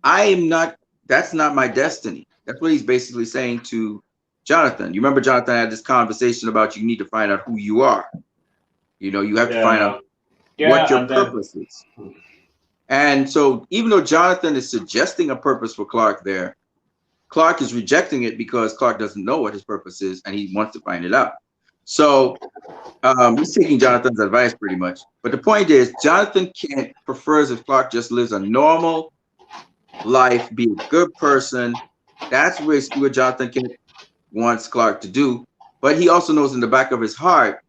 that's not my destiny. That's what he's basically saying to Jonathan. You remember Jonathan had this conversation about you need to find out who you are. You have to find out what your purpose is. And so even though Jonathan is suggesting a purpose for Clark there, Clark is rejecting it because Clark doesn't know what his purpose is and he wants to find it out. So he's taking Jonathan's advice pretty much. But the point is, Jonathan Kent prefers if Clark just lives a normal life, be a good person. That's what Jonathan Kent wants Clark to do. But he also knows in the back of his heart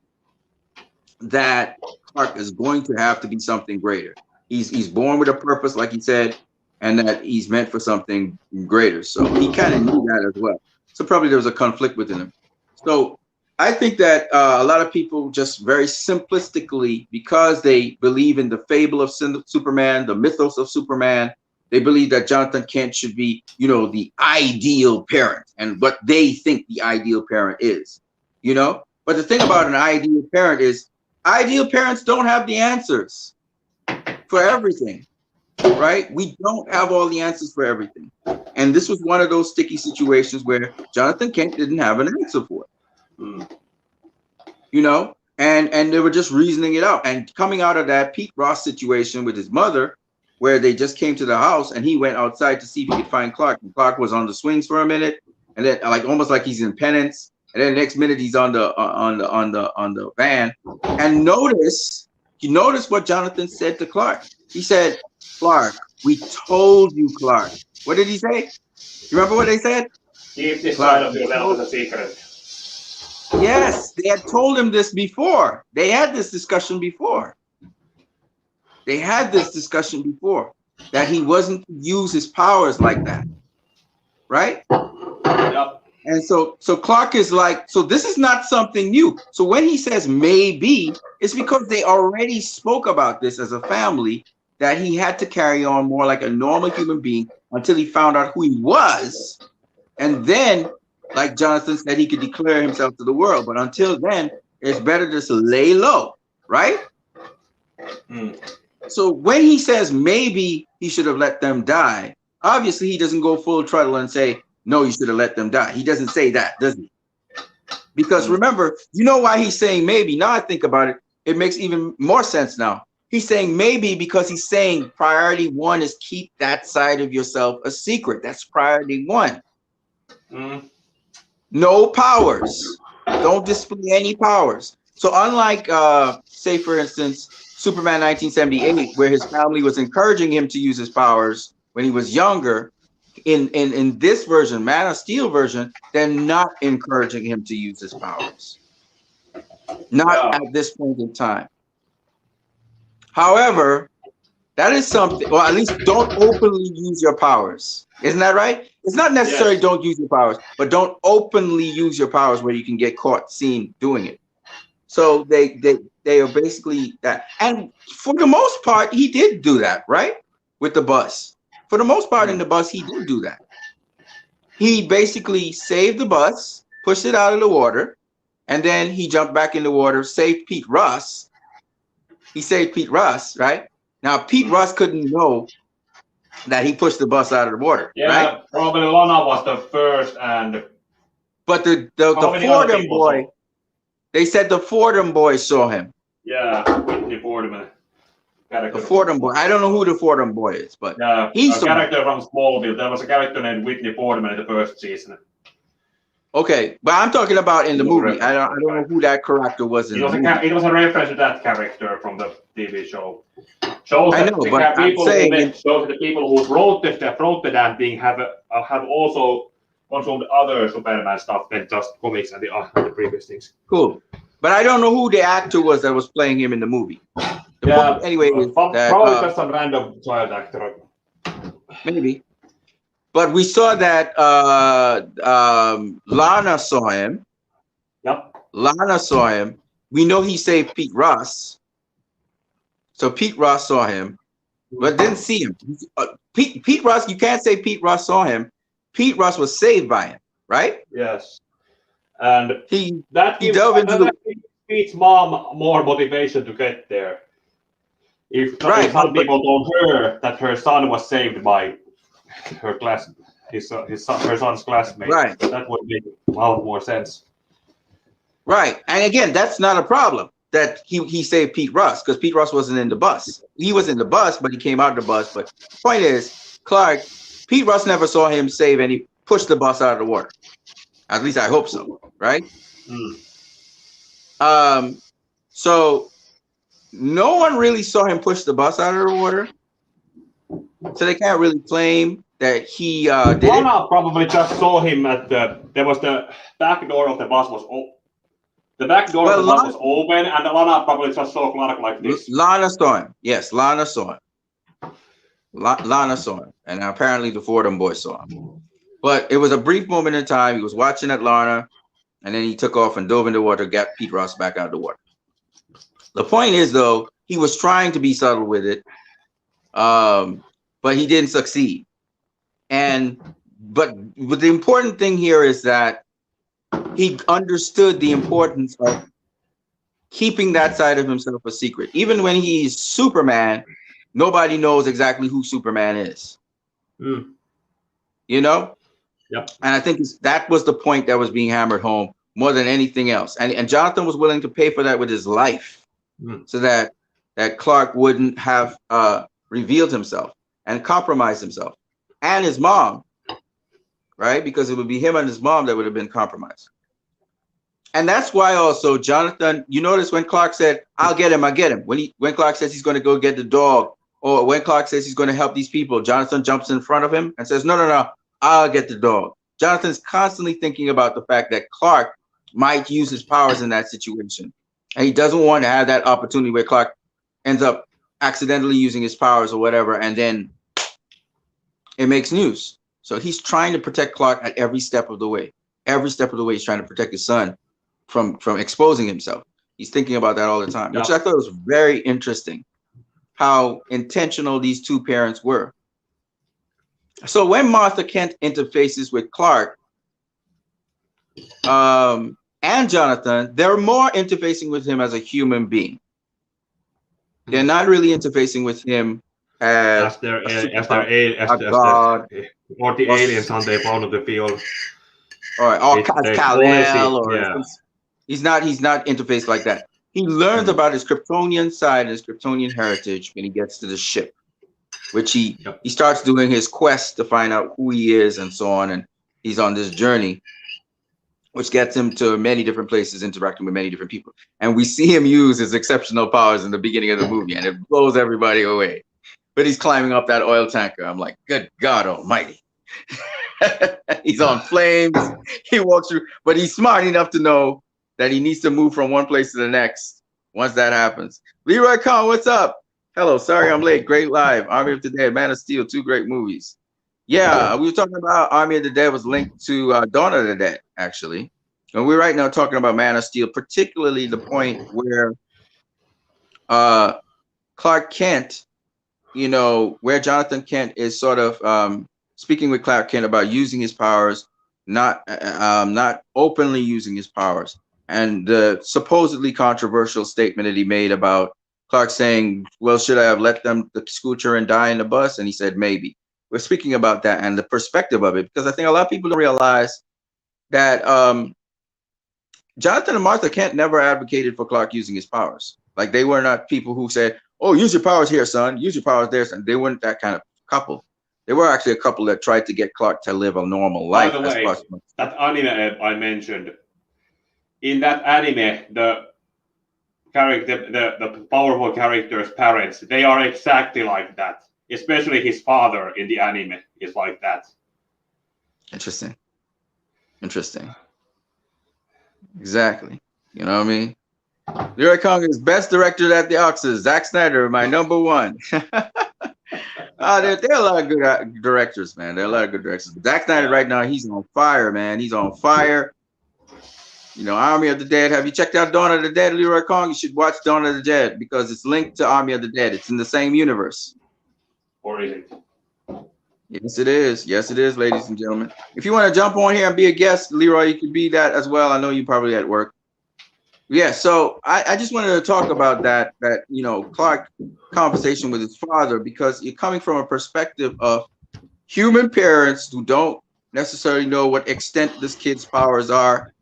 that Clark is going to have to be something greater. He's born with a purpose, like he said, and that he's meant for something greater. So he kind of knew that as well. So probably there was a conflict within him. So I think that a lot of people just very simplistically, because they believe in the fable of Superman, the mythos of Superman, they believe that Jonathan Kent should be, the ideal parent and what they think the ideal parent is, But the thing about an ideal parent is ideal parents don't have the answers for everything, right? We don't have all the answers for everything. And this was one of those sticky situations where Jonathan Kent didn't have an answer for it. And they were just reasoning it out. And coming out of that Pete Ross situation with his mother, where they just came to the house and he went outside to see if he could find Clark. And Clark was on the swings for a minute, and then almost like he's in penance. And then the next minute he's on the van. And you notice what Jonathan said to Clark. He said, Clark, we told you, Clark. What did he say? You remember what they said? Keep this side of yourself as a secret. Yes, they had told him this before. They had this discussion before. That he wasn't to use his powers like that. Right? Yep. And so Clark is like, so this is not something new. So when he says maybe, it's because they already spoke about this as a family, that he had to carry on more like a normal human being until he found out who he was. And then, like Jonathan said, he could declare himself to the world. But until then, it's better just lay low, right? Mm. So when he says maybe he should have let them die, obviously he doesn't go full throttle and say, no, you should have let them die. He doesn't say that, does he? Because remember, you know why he's saying maybe. Now I think about it, it makes even more sense now. He's saying maybe because he's saying priority one is keep that side of yourself a secret. That's priority one. Mm. No powers. Don't display any powers. So unlike, say, for instance, Superman 1978, where his family was encouraging him to use his powers when he was younger, in this version, Man of Steel version, they're not encouraging him to use his powers. Not Yeah. at this point in time. However, that is something, or at least don't openly use your powers. Isn't that right? It's not necessarily Yes. don't use your powers, but don't openly use your powers where you can get caught seen doing it. So they are basically that. And for the most part, he did do that, right? With the bus. For the most part in the bus, he did do that. He basically saved the bus, pushed it out of the water, and then he jumped back in the water, saved Pete Russ. He saved Pete Russ, right? Now, Pete Russ couldn't know that he pushed the bus out of the water, right? Yeah, probably Lana was the first, and But the how many other Fordham people boy, saw? they said the Fordham boy saw him. Yeah, Whitney Fordham The character. Fordham boy. I don't know who the Fordham boy is, but Yeah, he a saw him. character from Smallville. There was a character named Whitney Fordham in the first season. Okay, but I'm talking about in the movie. I don't know who that character was in It the was movie. it was a reference to that character from the TV show. Shows I that know, the but I'm people saying shows that the people who wrote the damn thing have also consumed other Superman stuff than just comics and the previous things. cool. But I don't know who the actor was that was playing him in the movie. The Yeah, point, anyway, is that probably just some random child actor. maybe. But we saw that Lana saw him. Yep. Lana saw him. We know he saved Pete Ross. So Pete Ross saw him, but didn't see him. Pete Ross, you can't say Pete Ross saw him. Pete Ross was saved by him, right? Yes. And He gives delved into the Pete's mom more motivation to get there. If right, some people told her that her son was saved by her class, her son's classmate, right, that would make a lot more sense. right. And again, that's not a problem that he saved Pete Ross because Pete Ross wasn't in the bus. He was in the bus, but he came out of the bus. But the point is, Pete Ross never saw him save and he pushed the bus out of the water. At least I hope so, right? So no one really saw him push the bus out of the water. So they can't really claim that he did it. Lana probably just saw him at there was the back door of the bus was open. The back door of the bus was open, and Lana probably just saw Clark like this. Lana saw him. Yes, Lana saw him. Lana saw him. And apparently the Fordham boy saw him. But it was a brief moment in time. He was watching at Lana, and then he took off and dove in the water, got Pete Ross back out of the water. The point is, though, he was trying to be subtle with it, but he didn't succeed. But the important thing here is that he understood the importance of keeping that side of himself a secret. Even when he's Superman, nobody knows exactly who Superman is. You know? Yep. And I think that was the point that was being hammered home more than anything else. And Jonathan was willing to pay for that with his life so that Clark wouldn't have revealed himself and compromised himself and his mom, right? Because it would be him and his mom that would have been compromised. And that's why also Jonathan, you notice when Clark said, I'll get him. When Clark says he's going to go get the dog, or when Clark says he's going to help these people, Jonathan jumps in front of him and says, no, I'll get the dog. Jonathan's constantly thinking about the fact that Clark might use his powers in that situation. And he doesn't want to have that opportunity where Clark ends up accidentally using his powers or whatever, and then it makes news. So he's trying to protect Clark at every step of the way. Every step of the way, he's trying to protect his son from exposing himself. He's thinking about that all the time, which I thought was very interesting, how intentional these two parents were. So when Martha Kent interfaces with Clark and Jonathan, they're more interfacing with him as a human being. They're not really interfacing with him as a superpower, a god, or the or aliens on the out of the field. as They only Kal-El, see, or yeah. he's not interfaced like that. He learns Mm. about his Kryptonian side, his Kryptonian heritage when he gets to the ship, which Yep. he starts doing his quest to find out who he is and so on, and he's on this journey, which gets him to many different places, interacting with many different people. And we see him use his exceptional powers in the beginning of the movie, and it blows everybody away. But he's climbing up that oil tanker. I'm like, good God Almighty! He's on flames. He walks through, but he's smart enough to know that he needs to move from one place to the next once that happens. Leroy Khan, what's up? Hello, sorry I'm late. Great live. Army of the Dead, Man of Steel, 2 great movies. Yeah, we were talking about Army of the Dead was linked to Dawn of the Dead, actually. And we're right now talking about Man of Steel, particularly the point where Clark Kent, where Jonathan Kent is sort of speaking with Clark Kent about using his powers, not openly using his powers, and the supposedly controversial statement that he made about Clark saying, "Well, should I have let them the scooter and die in the bus?" And he said, "Maybe." We're speaking about that and the perspective of it, because I think a lot of people don't realize that Jonathan and Martha Kent never advocated for Clark using his powers. Like, they were not people who said, "Oh, use your powers here, son. Use your powers there, son." They weren't that kind of couple. They were actually a couple that tried to get Clark to live a normal life. By the way, that anime I mentioned, in that anime, the powerful character's parents, they are exactly like that. Especially his father in the anime is like that. Interesting. Exactly. You know what I mean? Leroy Kong is best director at the Oxes. Zack Snyder, my number one. There are a lot of good directors, man. There are a lot of good directors. Zack Snyder right now, he's on fire, man. He's on fire. Army of the Dead. Have you checked out Dawn of the Dead, Leroy Kong? You should watch Dawn of the Dead because it's linked to Army of the Dead. It's in the same universe. Or is it? Yes, it is. Yes, it is, ladies and gentlemen. If you want to jump on here and be a guest, Leroy, you can be that as well. I know you're probably at work. Yeah, so I just wanted to talk about that Clark conversation with his father, because you're coming from a perspective of human parents who don't necessarily know what extent this kid's powers are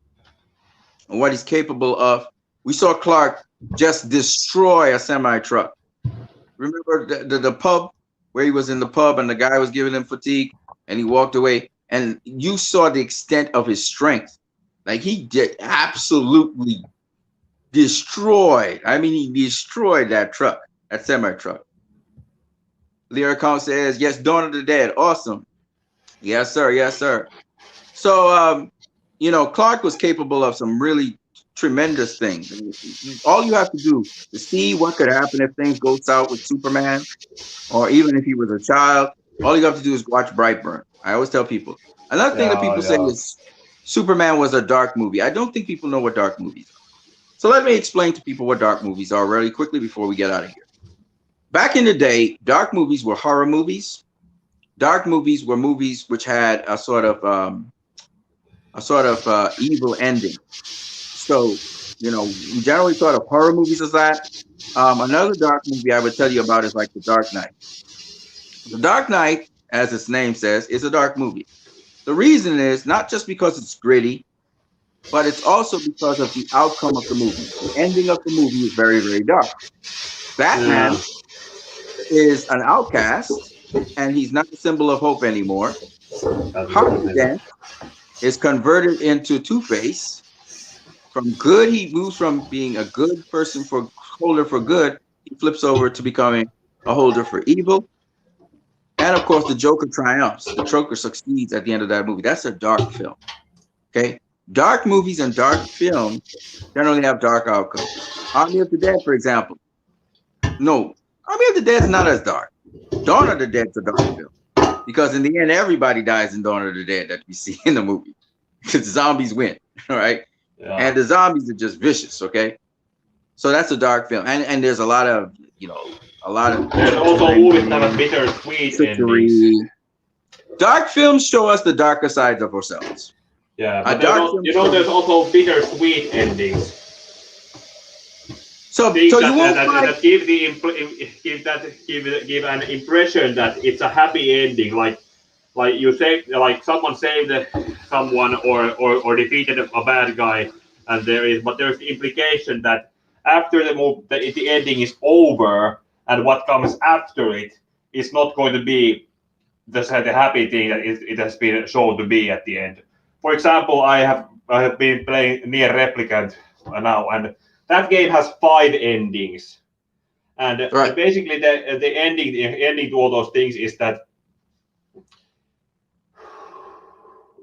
and what he's capable of. We saw Clark just destroy a semi-truck. Remember the pub, where he was in the pub and the guy was giving him fatigue and he walked away, and you saw the extent of his strength. Like, he did absolutely destroyed. I mean, he destroyed that truck, that semi-truck. Leroy Kong says, yes, Dawn of the Dead. Awesome. Yes, sir. Yes, sir. So, Clark was capable of some really tremendous things. All you have to do to see what could happen if things go south with Superman, or even if he was a child, all you have to do is watch Brightburn. I always tell people. Another thing that people say is Superman was a dark movie. I don't think people know what dark movies are. So let me explain to people what dark movies are really quickly before we get out of here. Back in the day, dark movies were horror movies. Dark movies were movies which had a sort of evil ending. So, we generally thought of horror movies as that. Another dark movie I would tell you about is like The Dark Knight. The Dark Knight, as its name says, is a dark movie. The reason is not just because it's gritty, but it's also because of the outcome of the movie. The ending of the movie is very, very dark. Batman is an outcast, and he's not a symbol of hope anymore. Harvey Dent is converted into Two-Face. From good, he moves from being a good person holder for good, he flips over to becoming a holder for evil. And of course, the Joker triumphs. The Joker succeeds at the end of that movie. That's a dark film. Okay? Dark movies and dark films generally have dark outcomes. Army of the Dead, for example. No, Army of the Dead is not as dark. Dawn of the Dead is a dark film. Because in the end, everybody dies in Dawn of the Dead that we see in the movie. Because zombies win, all right? Yeah. And the zombies are just vicious, okay? So that's a dark film. And there's a lot of, There's also movies that have bittersweet endings. Dark films show us the darker sides of ourselves. Yeah, but there's also bittersweet endings. things So you won't find. that give an impression that it's a happy ending, like you say, like someone saved someone or defeated a bad guy, and there's the implication that after the ending is over, and what comes after it is not going to be the happy thing that it has been shown to be at the end. For example, I have been playing Near Replicant now, and that game has 5 endings, and Right. basically the ending to all those things is that,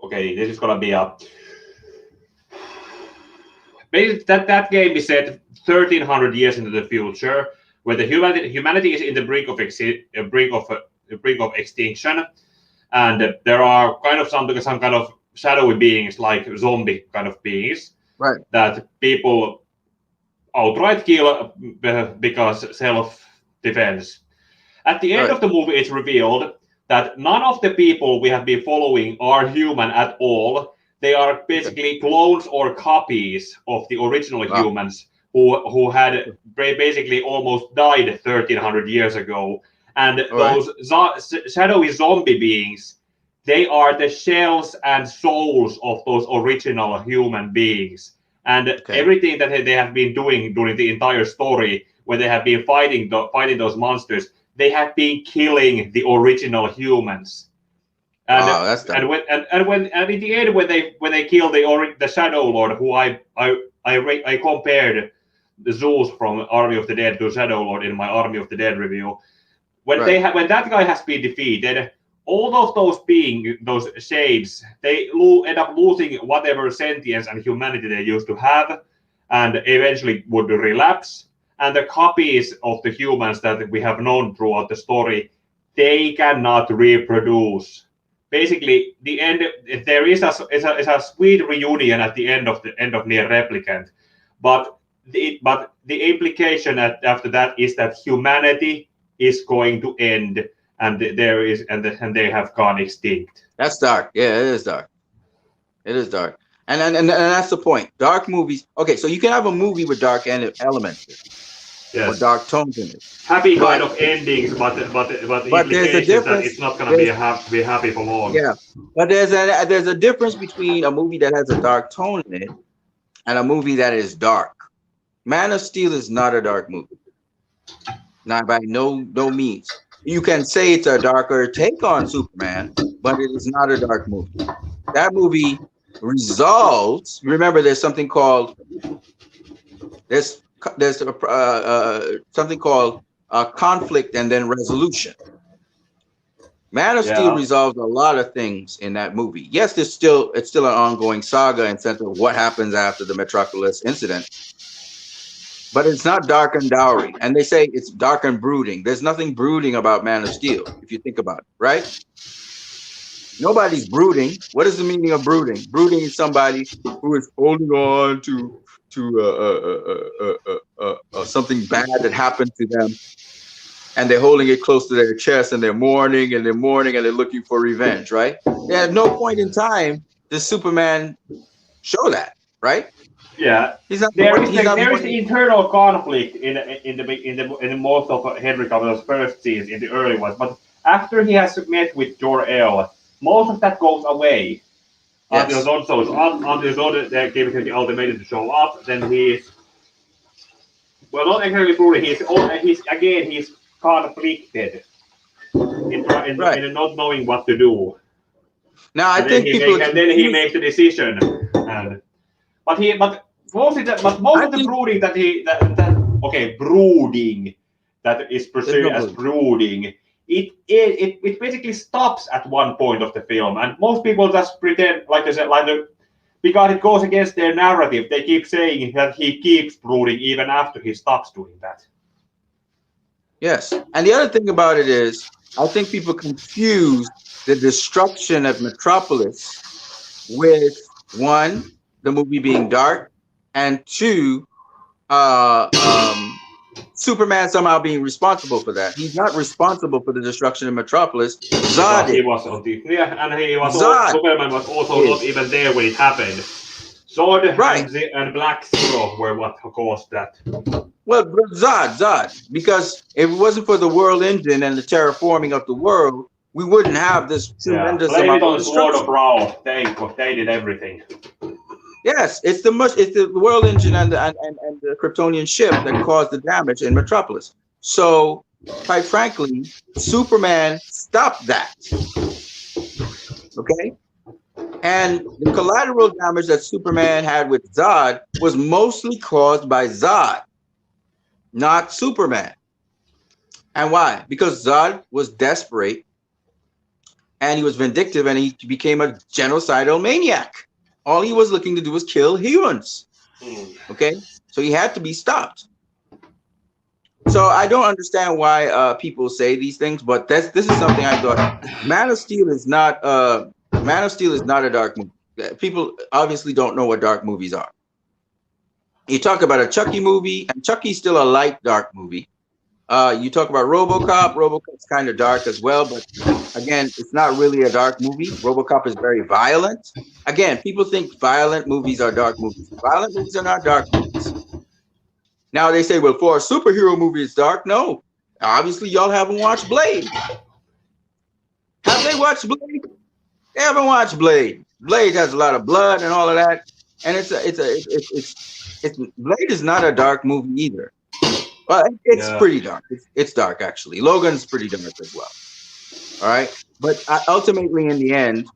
okay, this is gonna be a basically that game is set 1,300 years into the future, where the humanity is in the brink of extinction, and there are kind of some kind of shadowy beings like zombie kind of beings Right. that people outright kill because self-defense. At the end Right. of the movie, it's revealed that none of the people we have been following are human at all. They are Okay. basically clones or copies of the original Wow. humans who had basically almost died 1,300 years ago. And All right. those shadowy zombie beings, they are the shells and souls of those original human beings. And Okay. everything that they have been doing during the entire story, when they have been fighting those monsters, they have been killing the original humans. And Wow. That's and dark. when in the end when they kill the Shadow Lord, who I compared the Zeus from Army of the Dead to Shadow Lord in my Army of the Dead review. Right. When that guy has been defeated, all of those shades, they end up losing whatever sentience and humanity they used to have, and eventually would relapse. And the copies of the humans that we have known throughout the story, they cannot reproduce. Basically, the end there is a sweet reunion at the end of Near Replicant, but the implication after that is that humanity is going to end, and they have gone extinct. That's dark. Yeah, it is dark. It is dark. And that's the point. Dark movies. Okay, so you can have a movie with dark elements or Yes, dark tones in it, happy kind but of endings, but there's a implications that difference. it's not gonna There's be happy for long. Yeah, but there's a difference between a movie that has a dark tone in it and a movie that is dark. Man of Steel is not a dark movie, not by no means. You can say it's a darker take on Superman, but it is not a dark movie. That movie resolves. Remember, there's something called there's something called conflict and then resolution. Man of Steel Yeah, resolves a lot of things in that movie. Yes, it's still an ongoing saga in sense of what happens after the Metropolis incident, but it's not dark and dowry. And they say it's dark and brooding. There's nothing brooding about Man of Steel if you think about it, right? Nobody's brooding. What is the meaning of brooding? Brooding is somebody who is holding on to something bad that happened to them, and they're holding it close to their chest, and they're mourning and they're mourning and they're looking for revenge, right? At no point in time does Superman show that, right? yeah. He's not he's not There is the mourning. internal conflict in most of Henry Cavill's first scenes in the early ones, but after he has met with Jor-El, most of that goes away. Until Yes, Zod shows up, until Zod gives him the ultimatum to show up, then he's, well, not exactly brooding. He's conflicted right. in not knowing what to do, Now I and then think people are he confused. makes the decision. And but most I of the think brooding that okay, brooding that is there's perceived no as brooding. brooding, it basically stops at one point of the film, and most people just pretend, like I said, because it goes against their narrative. They keep saying that he keeps brooding even after he stops doing that. Yes, and the other thing about it is, I think people confuse the destruction of Metropolis with one, the movie being dark, and two, uh, um, Superman somehow being responsible for that. He's not responsible for the destruction of Metropolis. Zod Because he is. was on the, yeah, and he was Zod Superman was also not is. even there when it happened. Zod Right. and Black Zero were what caused that. Well, but Zod, because if it wasn't for the world engine and the terraforming of the world, we wouldn't have this Yeah, tremendous blame it amount of on Sword of destruction. Ra. They did everything. Yes, it's the world engine and the Kryptonian ship that caused the damage in Metropolis. So, quite frankly, Superman stopped that. Okay, and the collateral damage that Superman had with Zod was mostly caused by Zod, not Superman. And why? Because Zod was desperate and he was vindictive and he became a genocidal maniac. All he was looking to do was kill humans. Okay, so he had to be stopped. So I don't understand why people say these things, but this is something I thought. Man of Steel is not Man of Steel is not a dark movie. People obviously don't know what dark movies are. You talk about a Chucky movie, and Chucky's still a light dark movie. You talk about RoboCop. RoboCop's kind of dark as well, but again, it's not really a dark movie. RoboCop is very violent. Again, people think violent movies are dark movies. Violent movies are not dark movies. Now they say, well, for a superhero movie, it's dark. No, obviously y'all haven't watched Blade. Have they watched Blade? They haven't watched Blade. Blade has a lot of blood and all of that, and it's Blade is not a dark movie either. Well, it's pretty dark. It's dark actually. Logan's pretty dark as well. All right, but ultimately, in the end,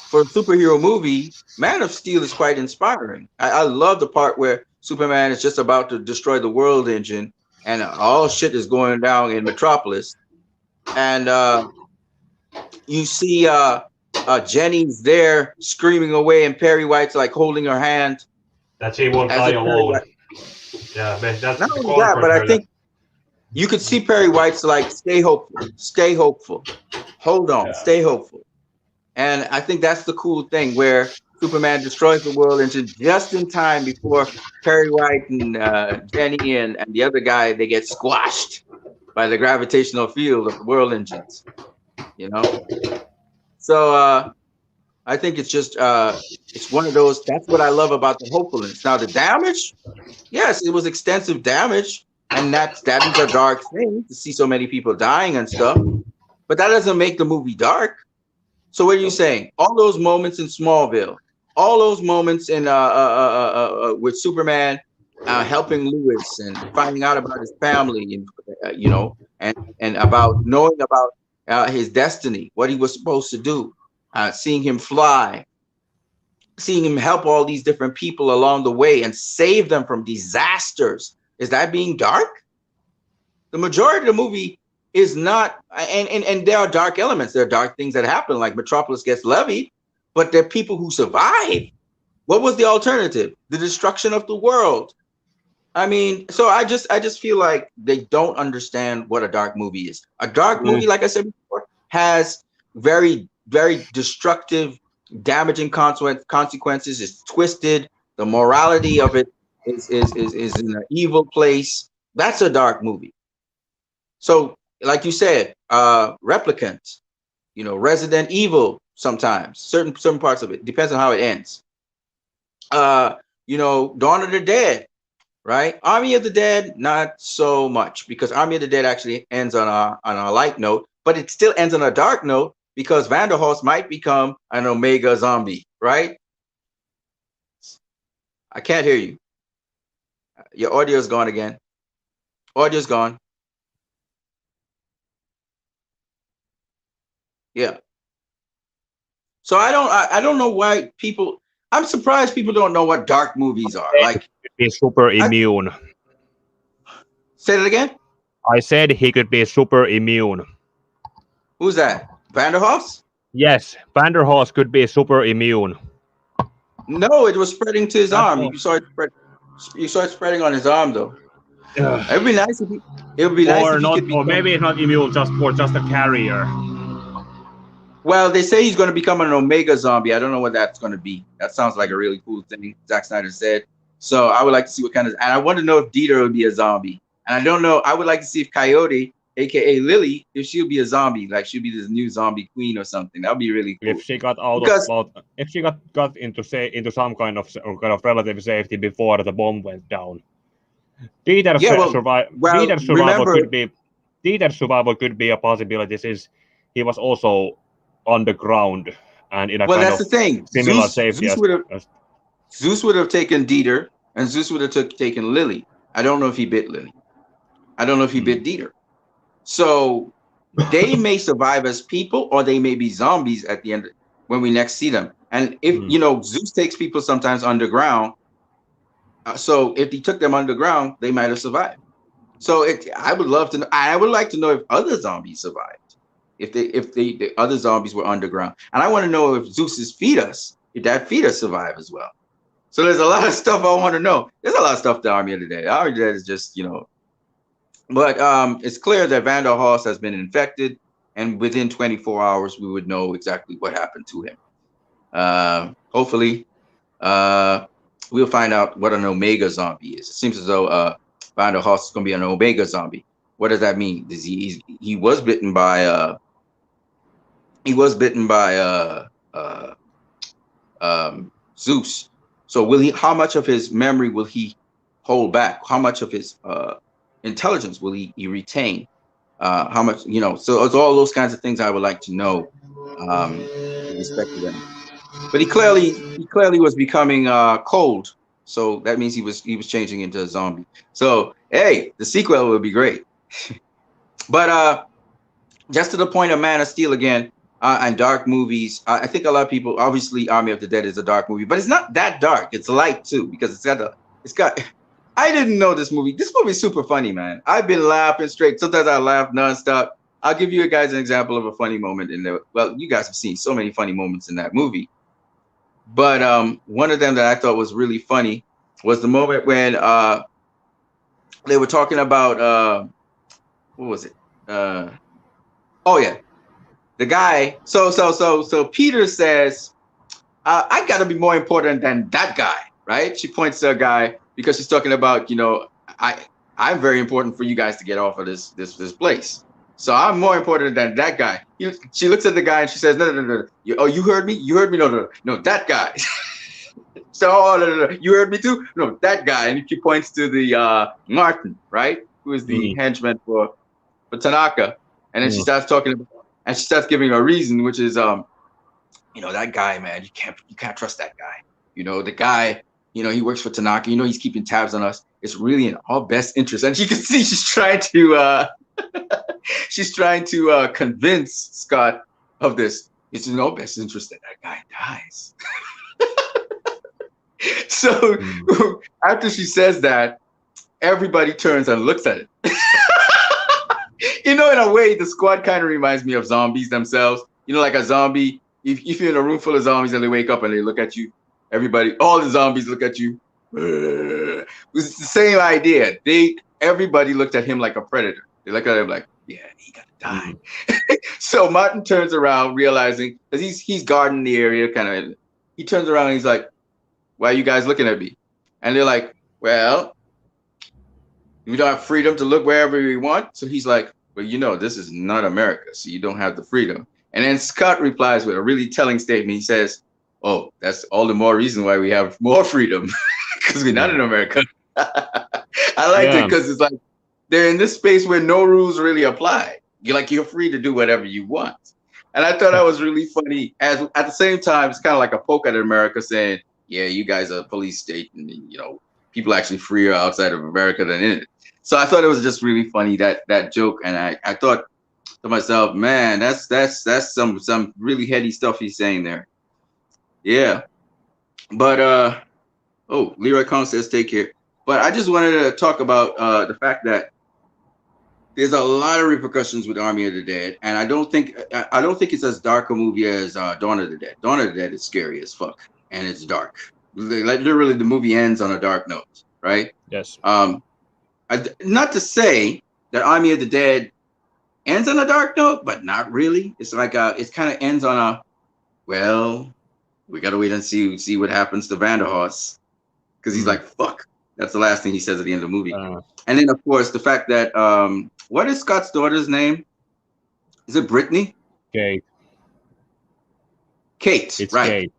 for a superhero movie, Man of Steel is quite inspiring. I love the part where Superman is just about to destroy the world engine, and all shit is going down in Metropolis, and you see Jenny's there screaming away, and Perry White's like holding her hand. That she won't die alone. Yeah, that's not only that, but I think you could see Perry White's like, stay hopeful, hold on, stay hopeful. And I think that's the cool thing where Superman destroys the world engine just in time before Perry White and Jenny and the other guy, they get squashed by the gravitational field of the world engines, you know? So I think it's just, it's one of those, that's what I love about the hopefulness. Now the damage, yes, it was extensive damage, and that is a dark thing to see so many people dying and stuff, but that doesn't make the movie dark. So what are you saying? All those moments in Smallville, all those moments in with Superman helping Lewis and finding out about his family, and you know, and about knowing about his destiny, what he was supposed to do, seeing him fly, seeing him help all these different people along the way and save them from disasters. Is that being dark? The majority of the movie is not, and there are dark elements. There are dark things that happen, like Metropolis gets levied, but there are people who survive. What was the alternative? The destruction of the world. I mean, so I just feel like they don't understand what a dark movie is. A dark movie, like I said before, has very, very destructive, damaging consequences. It's twisted. The morality of it is in an evil place. That's a dark movie. So, like you said, Replicant, you know, Resident Evil. Sometimes certain parts of it depends on how it ends. You know, Dawn of the Dead, right? Army of the Dead, not so much, because Army of the Dead actually ends on a light note, but it still ends on a dark note because Vanderhorst might become an Omega zombie, right? I can't hear you. Your audio's gone again. Audio's gone. Yeah. So I don't know why people. I'm surprised people don't know what dark movies are. Like, be super immune. Say it again. I said he could be super immune. Who's that? Vanderhoff? Yes, Vanderhorst could be super immune. No, it was spreading to his arm. You saw it spread. You saw it spreading on his arm, though. It would be nice if he. It would be nice if he could or maybe it's not immune, just a carrier. Well, they say he's going to become an Omega zombie. I don't know what that's going to be. That sounds like a really cool thing Zack Snyder said. So I would like to see what kind of. And I want to know if Dieter would be a zombie. And I don't know. I would like to see if Coyote aka Lily, if she'll be a zombie, like she'll be this new zombie queen or something. That'd be really cool. If she got out Because of, if she got into some kind of relative safety before the bomb went down, Dieter's yeah, well, survive. well, Dieter's survival remember, could be. Dieter's survival could be a possibility since he was also on the ground and in a well, kind that's of the thing. similar safety as Zeus would have taken Dieter, and Zeus would have taken Lily. I don't know if he bit Lily. I don't know if he bit Dieter. So they may survive as people, or they may be zombies at the end when we next see them. And if Zeus takes people sometimes underground, so if he took them underground, they might have survived. So I would love to know. I would like to know if other zombies survived, if the other zombies were underground, and I want to know if Zeus's fetus, if that fetus survived as well. So there's a lot of stuff I want to know. There's a lot of stuff the Army of the Dead. Army of the Dead is just but it's clear that Vander Haas has been infected, and within 24 hours we would know exactly what happened to him. Hopefully, we'll find out what an Omega zombie is. It seems as though Vander Haas is going to be an Omega zombie. What does that mean? He was bitten by Zeus. So will he? How much of his memory will he hold back? How much of his intelligence will he retain? How much? So it's all those kinds of things I would like to know with respect to them. But he clearly was becoming cold. So that means he was changing into a zombie. So hey, the sequel will be great. But just to the point of Man of Steel again, and dark movies. I think a lot of people, obviously Army of the Dead is a dark movie, but it's not that dark. It's light too, because it's got I didn't know this movie. This movie is super funny, man. I've been laughing straight. Sometimes I laugh nonstop. I'll give you guys an example of a funny moment in there. Well, you guys have seen so many funny moments in that movie. But one of them that I thought was really funny was the moment when they were talking about what was it? Oh yeah, the guy. So Peter says, "I got to be more important than that guy," right? She points to a guy because she's talking about, I'm very important for you guys to get off of this place. So I'm more important than that guy. She looks at the guy and she says, no. You heard me? You heard me? No, that guy. So, no. You heard me too? No, that guy. And she points to the Martin, right? Who is the henchman for Tanaka. And then she starts talking, and she starts giving a reason, which is, that guy, man, you can't trust that guy. The guy, he works for Tanaka. He's keeping tabs on us. It's really in our best interest. And you can see she's trying to convince Scott of this. It's in our best interest that guy dies. So after she says that, everybody turns and looks at it. In a way, the squad kind of reminds me of zombies themselves. Like a zombie, if you're in a room full of zombies and they wake up and they look at you, all the zombies look at you. It's the same idea. Everybody looked at him like a predator. They look at him like, yeah, he gotta die. So Martin turns around, realizing, because he's guarding the area, he turns around and he's like, why are you guys looking at me? And they're like, well, we don't have freedom to look wherever we want. So he's like, well, this is not America, so you don't have the freedom. And then Scott replies with a really telling statement. He says, oh, that's all the more reason why we have more freedom, because we're not in America. I like it because it's like they're in this space where no rules really apply. You're free to do whatever you want. And I thought that was really funny. As at the same time, it's kind of like a poke at America saying, yeah, you guys are a police state, and people actually freer outside of America than in it. So I thought it was just really funny, that joke. And I thought to myself, man, that's some really heady stuff he's saying there. Yeah. But Leroy Kong says take care. But I just wanted to talk about the fact that there's a lot of repercussions with Army of the Dead, and I don't think it's as dark a movie as Dawn of the Dead. Dawn of the Dead is scary as fuck, and it's dark. Like literally, the movie ends on a dark note, right? Yes. Not to say that Army of the Dead ends on a dark note, but not really. It's like it kind of ends on a, well, we gotta wait and see what happens to Vanderhaus, because he's like, fuck. That's the last thing he says at the end of the movie. And then, of course, the fact that what is Scott's daughter's name? Is it Brittany? Kate. Kate, It's right? Kate.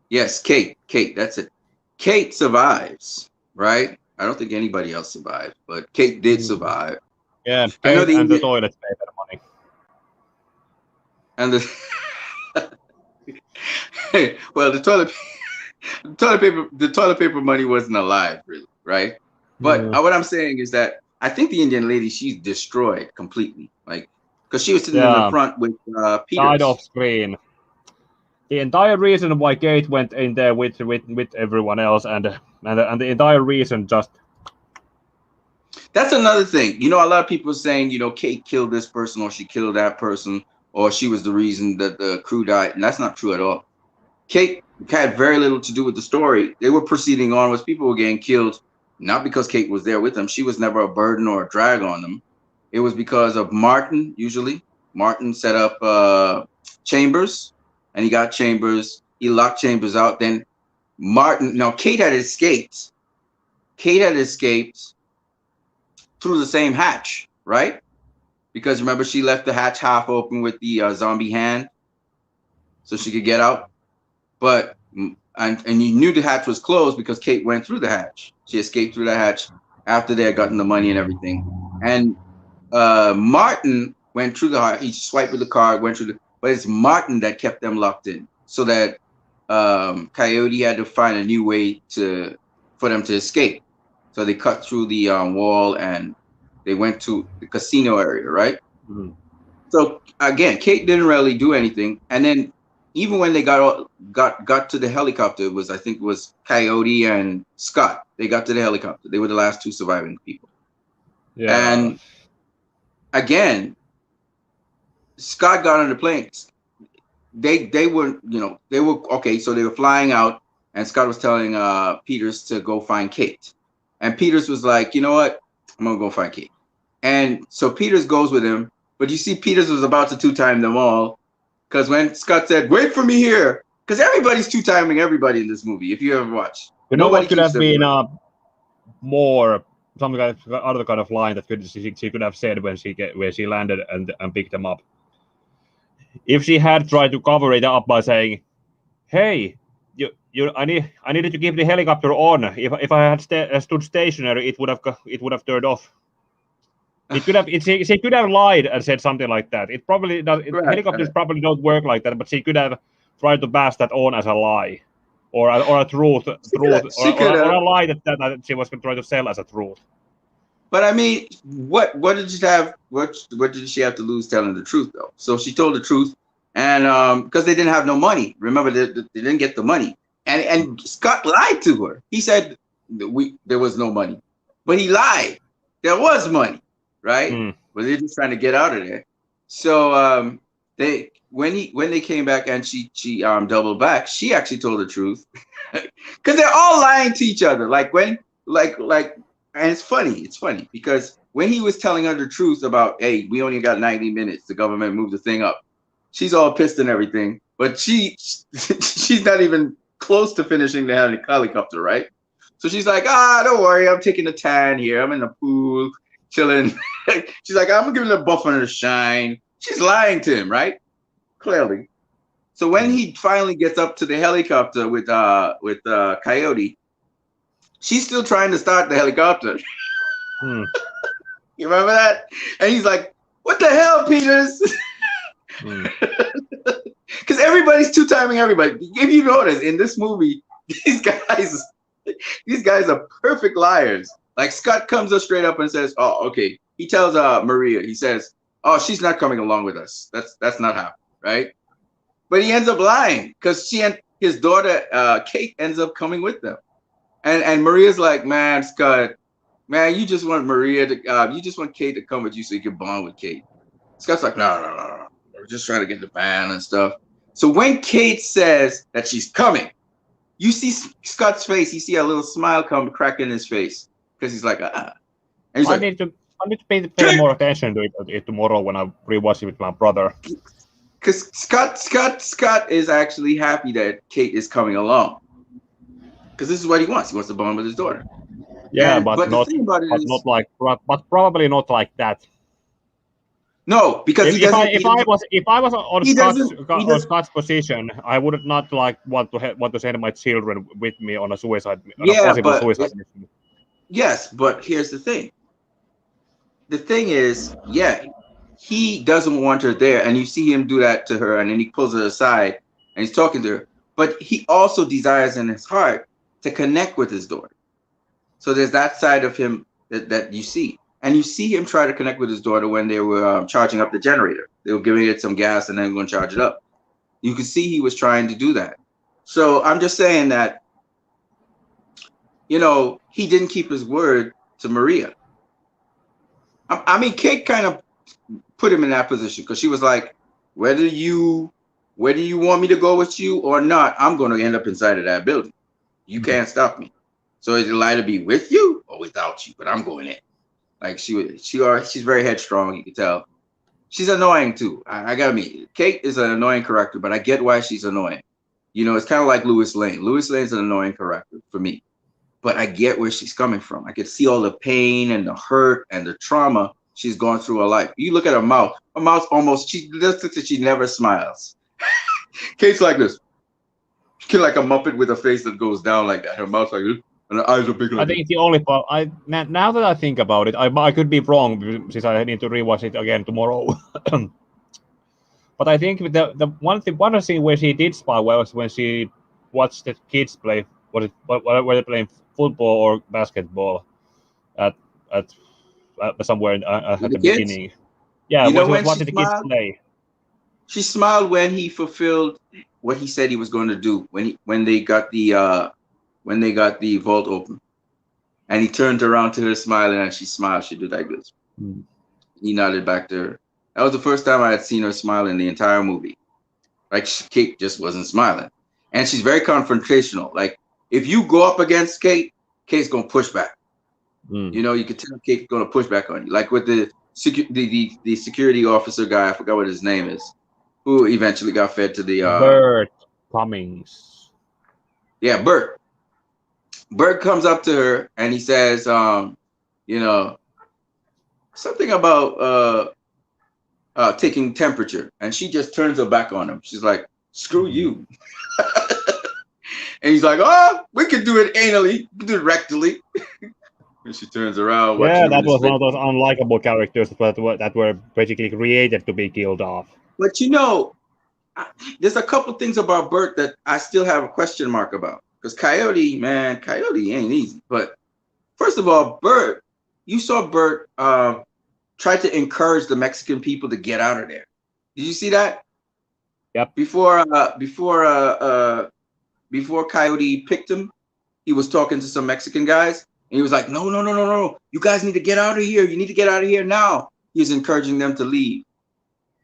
Yes, Kate. Kate, that's it. Kate survives, right? I don't think anybody else survived, but Kate did survive. Yeah, I know Kate the and the Indian toilet paper money. and the well, the toilet paper money wasn't alive, really, right? But Mm. what I'm saying is that I think the Indian lady, she's destroyed completely, like because she was sitting in the Yeah, front with died Peters. off screen. The entire reason why Kate went in there with everyone else, and the entire reason just That's another thing. You know, a lot of people are saying, you know, Kate killed this person or she killed that person or she was the reason that the crew died. And that's not true at all. Kate had very little to do with the story. They were proceeding on as people were getting killed, not because Kate was there with them. She was never a burden or a drag on them. It was because of Martin, usually. Martin set up Chambers and he got Chambers. He locked Chambers out. Then now Kate had escaped. Kate had escaped through the same hatch, right? Because remember, she left the hatch half open with the zombie hand so she could get out. But and you knew the hatch was closed because Kate went through the hatch. She escaped through the hatch after they had gotten the money and everything. And Martin went through the hatch. He swiped with the card, went through the. But it's Martin that kept them locked in, so that Coyote had to find a new way for them to escape. So they cut through the wall and they went to the casino area, right? mm, So again, Kate didn't really do anything. And then even when they got to the helicopter, I think it was Coyote and Scott. They got to the helicopter. They were the last two surviving people. yeah. And again, Scott got on the plane. They were, they were okay. So they were flying out, and Scott was telling Peters to go find Kate. And Peters was like, you know what? I'm gonna go find Kate. And so Peters goes with him, but you see Peters was about to two-time them all, because when Scott said, wait for me here, because everybody's two-timing everybody in this movie, if you ever watch. You know Nobody what could keeps have been everybody. more some kind of other kind of line that she could have said when she landed and picked them up. If she had tried to cover it up by saying, "Hey, I needed to keep the helicopter on. If I had stood stationary, it would have turned off." She could have lied and said something like that. It probably does. Right, Helicopters right. probably don't work like that, but she could have tried to pass that on as a lie, or a truth, She could or have. a lie that she was trying to sell as a truth. But I mean, what did she have? What did she have to lose telling the truth though? So she told the truth, and because they didn't have no money. Remember, they didn't get the money, and Scott lied to her. He said there was no money, but he lied. There was money, right? Mm. But they're just trying to get out of there. So they when they came back and she doubled back, she actually told the truth because they're all lying to each other. Like when like. And it's funny because when he was telling her the truth about, hey, we only got 90 minutes, the government moved the thing up. She's all pissed and everything, but she's not even close to finishing the helicopter, right? So she's like, don't worry, I'm taking a tan here. I'm in the pool, chilling. She's like, I'm giving the buff under the shine. She's lying to him, right? Clearly. So when he finally gets up to the helicopter with Coyote, she's still trying to start the helicopter. Mm. You remember that? And he's like, what the hell, Peters? Because everybody's two-timing everybody. If you notice, in this movie, these guys are perfect liars. Like Scott comes up straight up and says, oh, okay. He tells Maria, he says, oh, she's not coming along with us. That's not happening, right? But he ends up lying because his daughter, Kate, ends up coming with them. And Maria's like, man, Scott, man, you just want you just want Kate to come with you so you can bond with Kate. Scott's like, no. We're just trying to get the band and stuff. So when Kate says that she's coming, you see Scott's face. You see a little smile crack in his face because he's like, And he's I need to pay more attention to it tomorrow when I rewatch it with my brother. Because Scott is actually happy that Kate is coming along. Because this is what he wants. He wants to bond with his daughter. Yeah, But the thing about it is, but probably not like that. No, because he doesn't. If I was on He doesn't. He doesn't. Scott's position, I would not want to send my children with me on a Yeah, possible but suicide mission. yes, but here's the thing. The thing is, yeah, he doesn't want her there, and you see him do that to her, and then he pulls her aside and he's talking to her. But he also desires in his heart to connect with his daughter. So there's that side of him that you see, and you see him try to connect with his daughter when they were charging up the generator. They were giving it some gas and then going to charge it up. You could see he was trying to do that. So I'm just saying that, he didn't keep his word to Maria. I mean, Kate kind of put him in that position because she was like, whether you want me to go with you or not, I'm going to end up inside of that building. You can't stop me. So it'll either be with you or without you, but I'm going in. Like she's very headstrong. You can tell. She's annoying too. I gotta admit, Kate is an annoying character, but I get why she's annoying. It's kind of like Lois Lane. Lois Lane's an annoying character for me, but I get where she's coming from. I can see all the pain and the hurt and the trauma she's gone through her life. You look at her mouth. Her mouth almost, she never smiles. Kate's like this. She's like a Muppet with a face that goes down like that. Her mouth's like this, and her eyes are big. I think it's the only part. Now that I think about it, I could be wrong since I need to rewatch it again tomorrow. But I think the one scene where she did smile was when she watched the kids play. Were they playing football or basketball at somewhere at the beginning? Yeah, when she was watching the kids play. She smiled when he fulfilled what he said he was going to do when they got the vault open, and he turned around to her smiling, and she smiled. She did like this. He nodded back to her. That was the first time I had seen her smile in the entire movie. Like Kate just wasn't smiling, and she's very confrontational. Like if you go up against Kate, Kate's gonna push back. You could tell Kate's gonna push back on you. Like with the security officer guy, I forgot what his name is, who eventually got fed to the Bert Cummings. Yeah, Bert. Bert comes up to her and he says, something about taking temperature, and she just turns her back on him. She's like, "Screw you." And he's like, "Oh, we can do it anally, we can do it rectally." And she turns around. Yeah, that was one of those unlikable characters that were basically created to be killed off. But there's a couple things about Bert that I still have a question mark about. Because Coyote ain't easy. But first of all, Bert, you saw Bert try to encourage the Mexican people to get out of there. Did you see that? Yep. Before Coyote picked him, he was talking to some Mexican guys, and he was like, "No, you guys need to get out of here. You need to get out of here now." He was encouraging them to leave,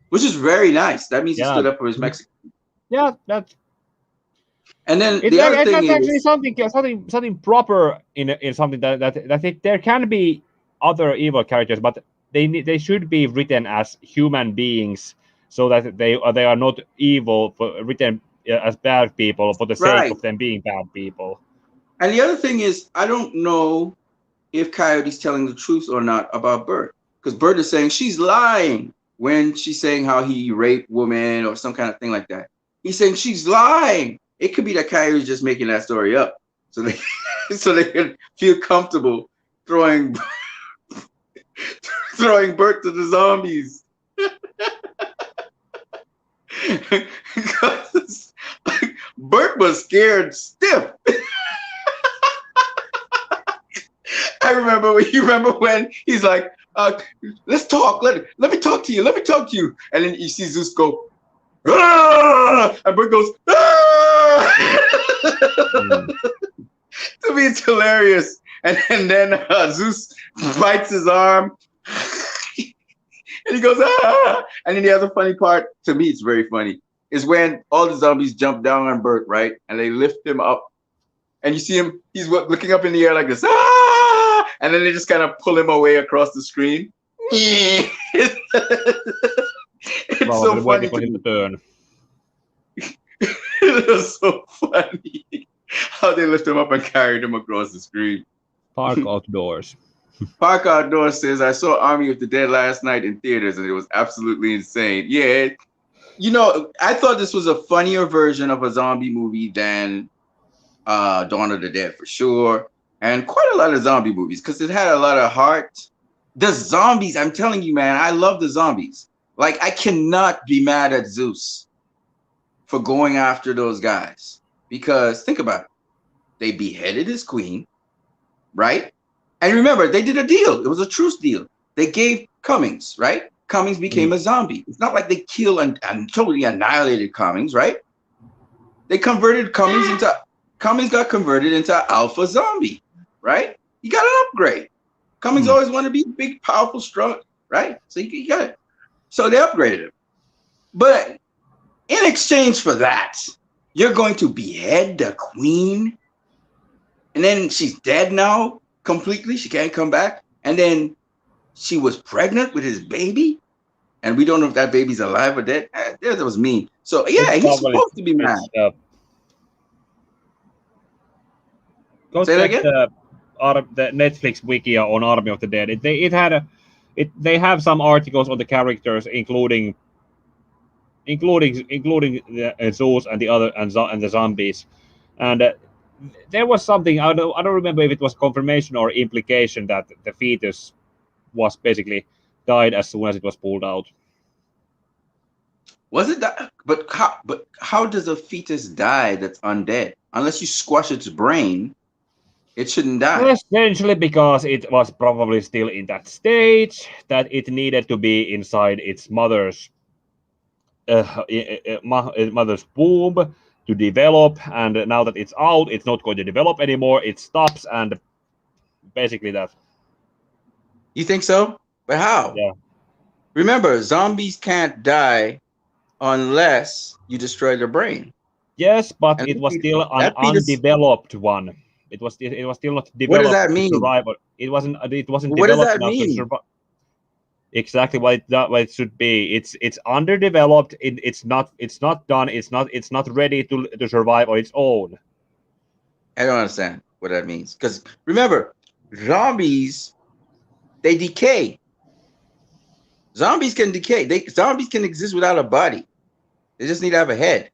which is very nice. That means he stood up for his Mexican. Yeah, that's. And then the other thing is actually something proper in something that there can be other evil characters, but they should be written as human beings, so that they are not evil, written as bad people for the sake of them being bad people. And the other thing is, I don't know if Coyote's telling the truth or not about Bert, because Bert is saying she's lying when she's saying how he raped women or some kind of thing like that. He's saying she's lying. It could be that Coyote's just making that story up, so they can feel comfortable throwing Bert to the zombies. Because Bert was scared stiff. I remember when he's like, let's talk. Let me talk to you. And then you see Zeus go, "Ah!" And Bert goes, "Ah!" To me, it's hilarious. And then Zeus bites his arm. And he goes, "Ah!" And then the other funny part, to me, it's very funny, is when all the zombies jump down on Bert, right? And they lift him up. And you see him, he's looking up in the air like this. "Ah!" And then they just kind of pull him away across the screen. It's so funny for him to turn. It was so funny how they lift him up and carried him across the screen. Park outdoors. Park Outdoors says, I saw Army of the Dead last night in theaters and it was absolutely insane. Yeah, I thought this was a funnier version of a zombie movie than Dawn of the Dead for sure. And quite a lot of zombie movies because it had a lot of heart. The zombies, I'm telling you, man, I love the zombies. Like, I cannot be mad at Zeus for going after those guys because think about it. They beheaded his queen, right? And remember, they did a deal. It was a truce deal. They gave Cummings, right? Cummings became a zombie. It's not like they killed and totally annihilated Cummings, right? They converted Cummings got converted into alpha zombie, right? He got an upgrade. Cummings always wanted to be big, powerful, strong, right? So he got it. So they upgraded him. But in exchange for that, you're going to behead the queen, and then she's dead now completely. She can't come back. And then she was pregnant with his baby, and we don't know if that baby's alive or dead. That was mean. So yeah, he's supposed to be mad. Go Say that check again? the Netflix wiki on Army of the Dead. They have some articles on the characters, including the Zeus and the other and the zombies, and there was something I don't remember if it was confirmation or implication that the fetus was basically died as soon as it was pulled out. Was it that? But how does a fetus die that's undead? Unless you squash its brain, it shouldn't die. Essentially, because it was probably still in that stage that it needed to be inside its mother's womb to develop, and now that it's out, it's not going to develop anymore. It stops, and basically that. You think so? But how? Yeah. Remember, zombies can't die unless you destroy their brain. Yes, but And it was still an undeveloped one. It was still not developed. What does that to mean? survive. It wasn't What does developed that enough to mean? survive. Exactly what it should be. It's underdeveloped. It's not done. It's not ready to survive on its own. I don't understand what that means. Because remember, zombies, they decay. Zombies can decay. Zombies can exist without a body. They just need to have a head.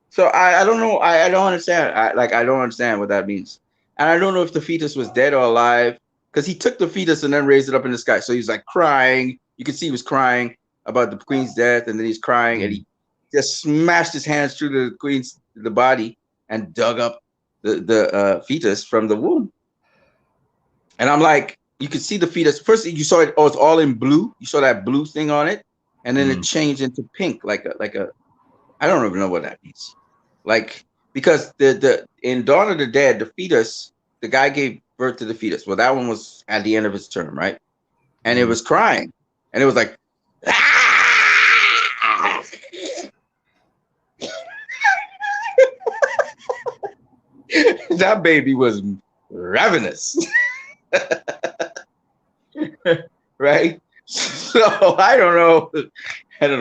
So I don't know. I don't understand. I don't understand what that means. And I don't know if the fetus was dead or alive. Because he took the fetus and then raised it up in the sky. So he's like crying. You can see he was crying about the queen's death, and then he's crying, and he just smashed his hands through the body and dug up the fetus from the womb. And I'm like, you could see the fetus. First, you saw it. Oh, it's all in blue. You saw that blue thing on it, and then it changed into pink, like a. I don't even know what that means. Like, because in Dawn of the Dead, the fetus, the guy gave birth to the fetus. Well, that one was at the end of his term, right? And it was crying, and it was like, ah! That baby was ravenous. Right? So I don't know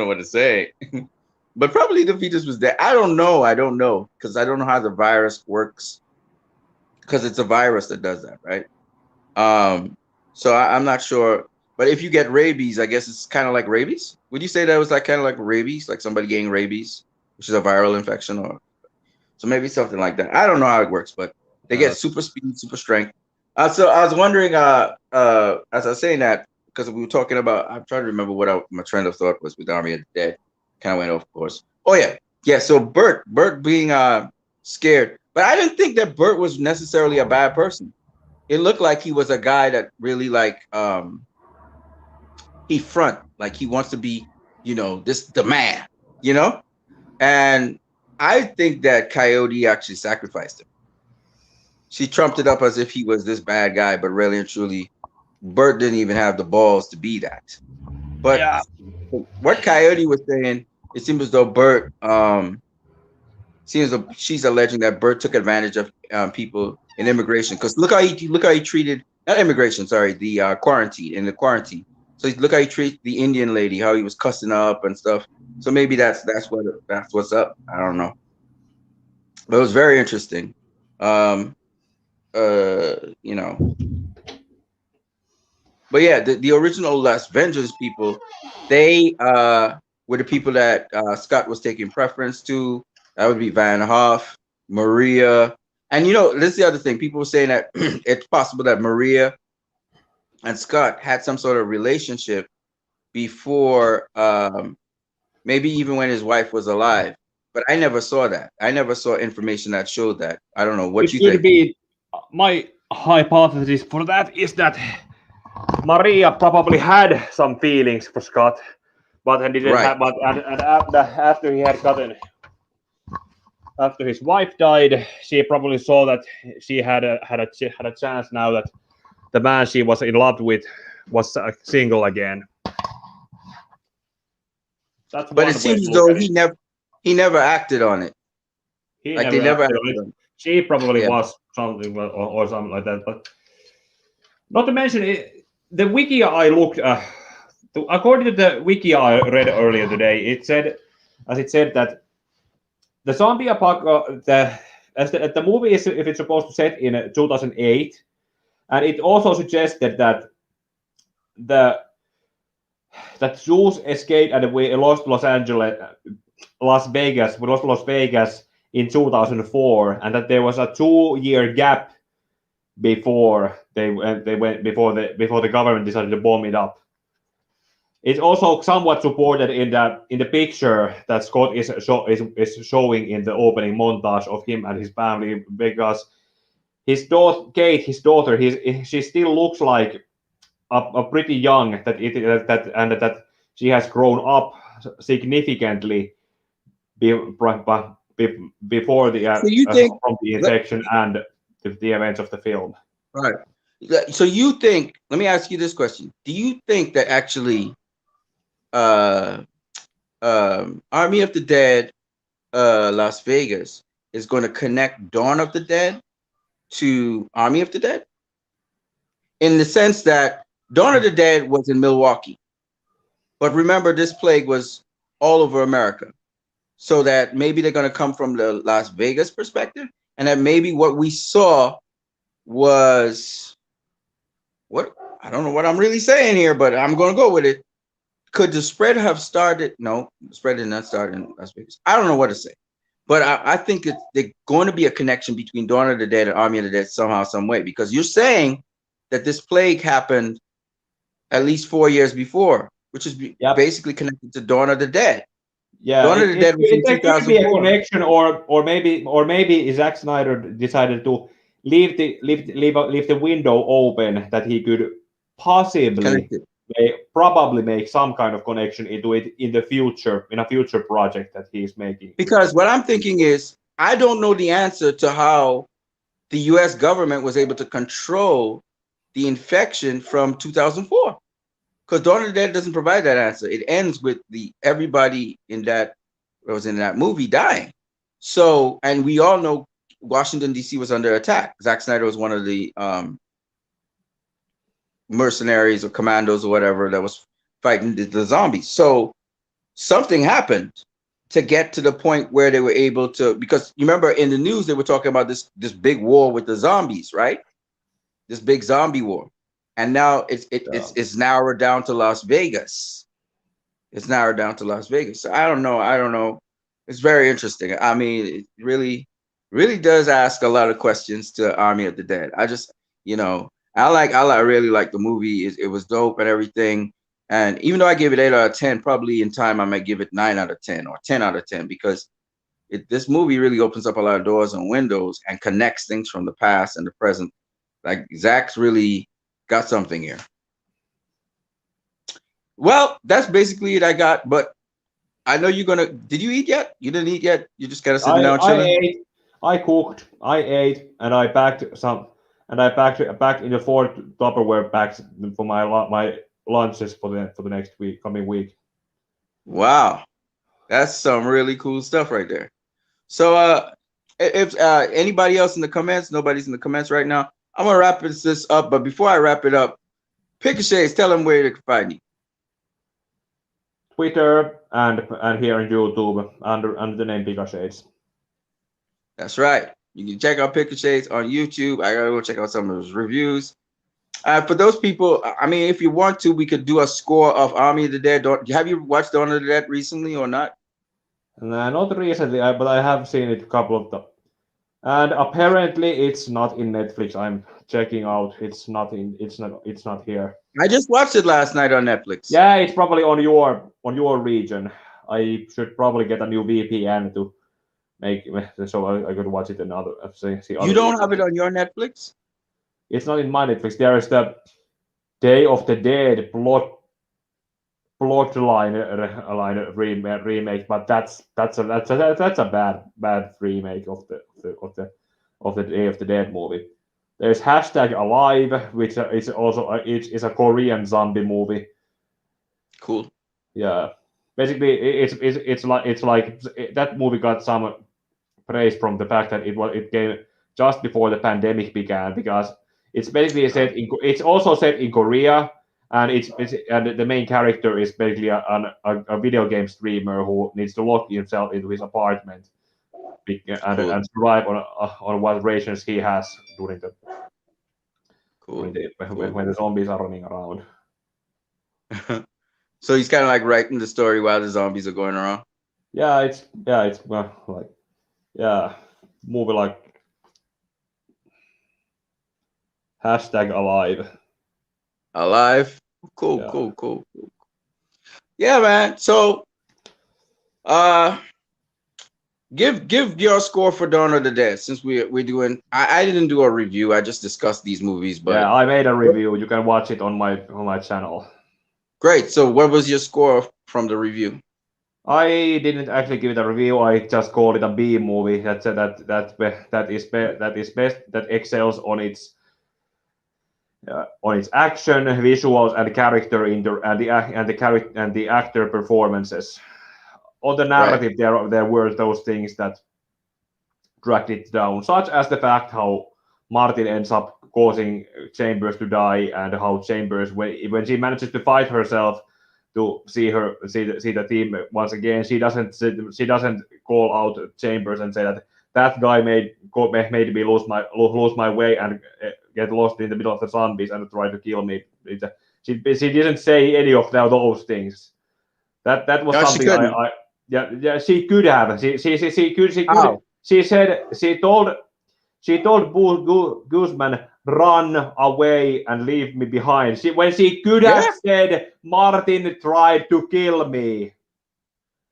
what to say. But probably the fetus was dead. I don't know. Because I don't know how the virus works. Because it's a virus that does that, right? So I'm not sure. But if you get rabies, I guess it's kind of like rabies. Would you say that was like kind of like rabies, like somebody getting rabies, which is a viral infection, or so maybe something like that. I don't know how it works, but they get super speed, super strength. So I was wondering, as I was saying that, because we were talking about, I'm trying to remember what my trend of thought was with Army of the Dead. Kind of went off course. Oh yeah. So Bert being scared, but I didn't think that Bert was necessarily a bad person. It looked like he was a guy that really he front, like he wants to be, the man, and I think that Coyote actually sacrificed him. She trumped it up as if he was this bad guy, but really and truly, Bert didn't even have the balls to be that. But yeah. What Coyote was saying, it seems as though Bert, she's alleging that Bert took advantage of people in immigration. Because look how he treated, not immigration, sorry, the quarantine. So look how he treated the Indian lady, how he was cussing up and stuff. So maybe that's what's up. I don't know. But it was very interesting. But yeah, the original Las Vengeance people, they were the people that Scott was taking preference to. That would be Van Hoff, Maria, and this is the other thing. People were saying that it's possible that Maria and Scott had some sort of relationship before, maybe even when his wife was alive. But I never saw that. I never saw information that showed that. I don't know. What It you could think? be my hypothesis for that is that Maria probably had some feelings for Scott, but he didn't Right. have. But and after he had gotten after his wife died, she probably saw that she had a chance now that the man she was in love with was single again. That's But it one way to seems as look though at it. he never acted on it. He Like they never never acted acted on it. on it. She probably Yeah. was something or something like that. But not to mention the wiki I looked. According to the wiki I read earlier today, it said that the zombie apocalypse, the movie is if it's supposed to set in 2008, and it also suggested the that Zeus escaped and we lost we lost Las Vegas in 2004, and that there was a 2-year gap before they went before the government decided to bomb it up. It's also somewhat supported in the picture that Scott is showing in the opening montage of him and his family, because his daughter Kate, his daughter, she still looks like a pretty young that she has grown up significantly before So you think, from the infection and the events of the film. right? So you think? Let me ask you this question: do you think that actually, uh, Army of the Dead, Las Vegas is going to connect Dawn of the Dead to Army of the Dead, in the sense that Dawn of the Dead was in Milwaukee, but remember this plague was all over America. So that maybe they're going to come from the Las Vegas perspective, and that maybe what we saw was what, I don't know what I'm really saying here, but I'm going to go with it. Could the spread have started? No, the spread did not start in Las Vegas. I don't know what to say, but I think there's going to be a connection between Dawn of the Dead and Army of the Dead somehow, some way, because you're saying that this plague happened at least 4 years before, which is Yep. basically connected to Dawn of the Dead. Yeah, Dawn of the Dead was in there could be a 2004. connection, or maybe Zack Snyder decided to leave the window open that he could possibly Connected. probably make some kind of connection into it in the future, in a future project that he's making. Because what I'm thinking is, I don't know the answer to how the US government was able to control the infection from 2004. Because Dawn of the Dead doesn't provide that answer. It ends with everybody in that was in that movie dying. So, and we all know Washington D.C. was under attack. Zack Snyder was one of the mercenaries or commandos or whatever that was fighting the zombies. So something happened to get to the point where they were able to, because you remember in the news they were talking about this big war with the zombies, right? This big zombie war. And now it's narrowed down to Las Vegas. It's narrowed down to Las Vegas. So I don't know. It's very interesting. I mean, it really does ask a lot of questions to Army of the Dead. I just, I really like the movie. It was dope and everything. And even though I gave it 8 out of 10, probably in time I might give it 9 out of 10 or 10 out of 10, because this movie really opens up a lot of doors and windows and connects things from the past and the present. Like Zach's really got something here. Well, that's basically it I got, but I know you're gonna. Did you eat yet? You didn't eat yet. You just gotta sit down I chilling. ate, I cooked, I ate, and I packed some, and I packed in the 4 Tupperware packs for my lunches for the next week, coming week. Wow, that's some really cool stuff right there. So, if anybody else in the comments, nobody's in the comments right now. I'm gonna wrap this up, but before I wrap it up, Pick a Shades, tell them where they can find you. Twitter and here on YouTube under the name Pika Shades. That's right. You can check out Pick a Shades on YouTube. I gotta go check out some of his reviews. For those people, I mean, if you want to, we could do a score of Army of the Dead. Have you watched Dawn of the Dead recently or not? Nah, not recently, but I have seen it a couple of times. And apparently, it's not in Netflix. I'm checking out. It's not in. It's not. It's not here. I just watched it last night on Netflix. Yeah, it's probably on your region. I should probably get a new VPN to make so I could watch it another. See You other don't have regions. it on your Netflix? It's not in my Netflix. There is the Day of the Dead remake, but that's a bad remake of the Day of the Dead movie. There's #Alive, which is also it's a Korean zombie movie. Cool. Yeah, basically it's like that movie got some praise from the fact that it came just before the pandemic began because it's basically it's also set in Korea, and and the main character is basically a video game streamer who needs to lock himself into his apartment Cool. and survive on what rations he has during the Cool. when the zombies are running around. So he's kind of like writing the story while the zombies are going around. It's like movie like #Alive. Alive. Cool, Yeah. cool. Yeah, man. So give your score for Dawn of the Dead since we're doing I didn't do a review. I just discussed these movies, but Yeah, I made a review. You can watch it on my channel. great. So what was your score from the review? I didn't actually give it a review. I just called it a B movie. That is best. That excels on its action, visuals, and character and the actor performances. On the narrative, there were those things that dragged it down, such as the fact how Martin ends up causing Chambers to die, and how Chambers, when she manages to fight herself to see the team once again, she doesn't call out Chambers and say that guy made me lose my way and get lost in the middle of the zombies and try to kill me. She didn't say any of those things. That was No, she something couldn't. yeah, she could have. She could. How? She told Guzman, run away and leave me behind. When she could Yeah. have said, Martin tried to kill me.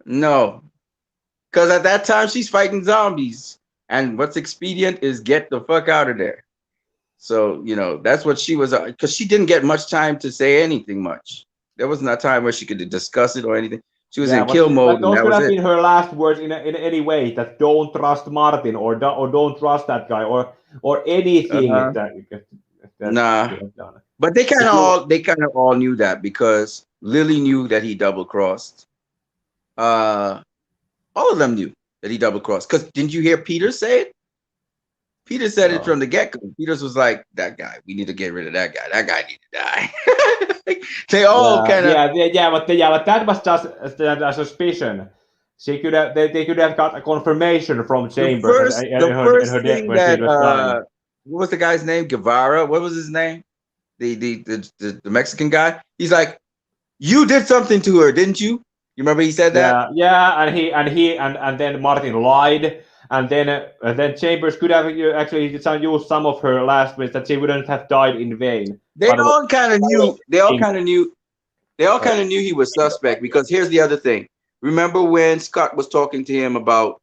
No. Because at that time she's fighting zombies. And what's expedient is get the fuck out of there. So, that's what she was, because she didn't get much time to say anything much. There wasn't a time where she could discuss it or anything. She was in kill mode, But and those that could was have it. been her last words in any way. That don't trust Martin or don't trust that guy or anything that Nah. could have done. But they kind of all knew that because Lily knew that he double crossed. All of them knew that he double crossed. Because didn't you hear Peter say it? Peter said it from the get-go. Peters was like, that guy, we need to get rid of that guy. That guy need to die. They all kind of but that was just a suspicion. She could have they could have got a confirmation from Chambers the in first her thing when she that was dying. what was the guy's name? Guevara. What was his name? The Mexican guy. He's like, you did something to her, didn't you? You remember he said that? Yeah, and then Martin lied, and then Chambers could have actually used some of her last words that she wouldn't have died in vain. They all kind of knew. They all kind of knew. They all kind of knew he was suspect because here's the other thing. Remember when Scott was talking to him about?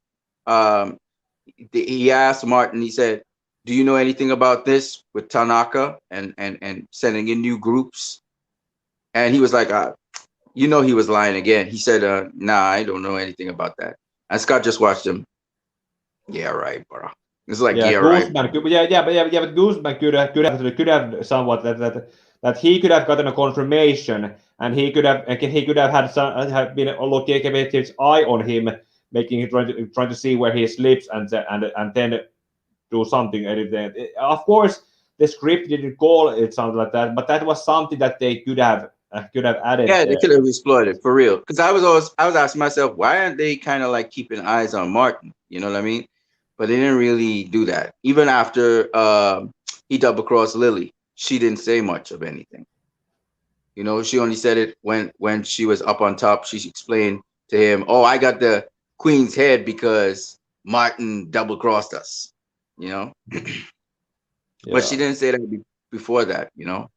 He asked Martin. He said, "Do you know anything about this with Tanaka and sending in new groups?" And he was like, he was lying again. He said, "Nah, I don't know anything about that." And Scott just watched him. Yeah, right, bro. It's like Guzman, right. but Guzman could have somewhat that he could have gotten a confirmation, and he could have had been looking with his eye on him, trying to see where he sleeps, and then do something. Of course, the script didn't call it something like that, but that was something that they could have added. Yeah, they could have exploited for real. Because I was asking myself, why aren't they kind of like keeping eyes on Martin? You know what I mean? But they didn't really do that. Even after he double crossed Lily, she didn't say much of anything. You know, she only said it when she was up on top. She explained to him, "Oh, I got the queen's head because Martin double crossed us." You know, but she didn't say that before that. You know,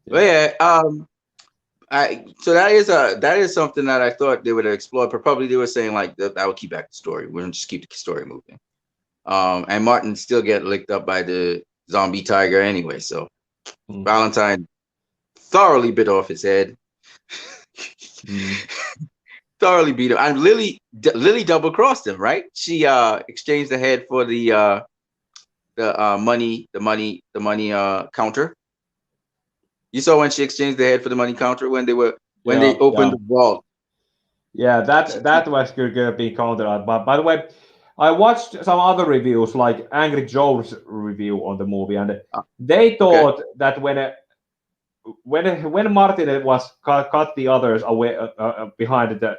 but yeah, that is something that I thought they would explore. But probably they were saying like that would keep back the story. We're gonna just keep the story moving. And Martin still get licked up by the zombie tiger anyway. So Valentine thoroughly bit off his head. Thoroughly beat him. And Lily double crossed him, right? She exchanged the head for the money counter. You saw when she exchanged the head for the money counter when they opened the vault. Yeah, that was gonna be counted out. But by the way, I watched some other reviews, like Angry Joe's review on the movie, and they thought that when Martin was cut the others away behind the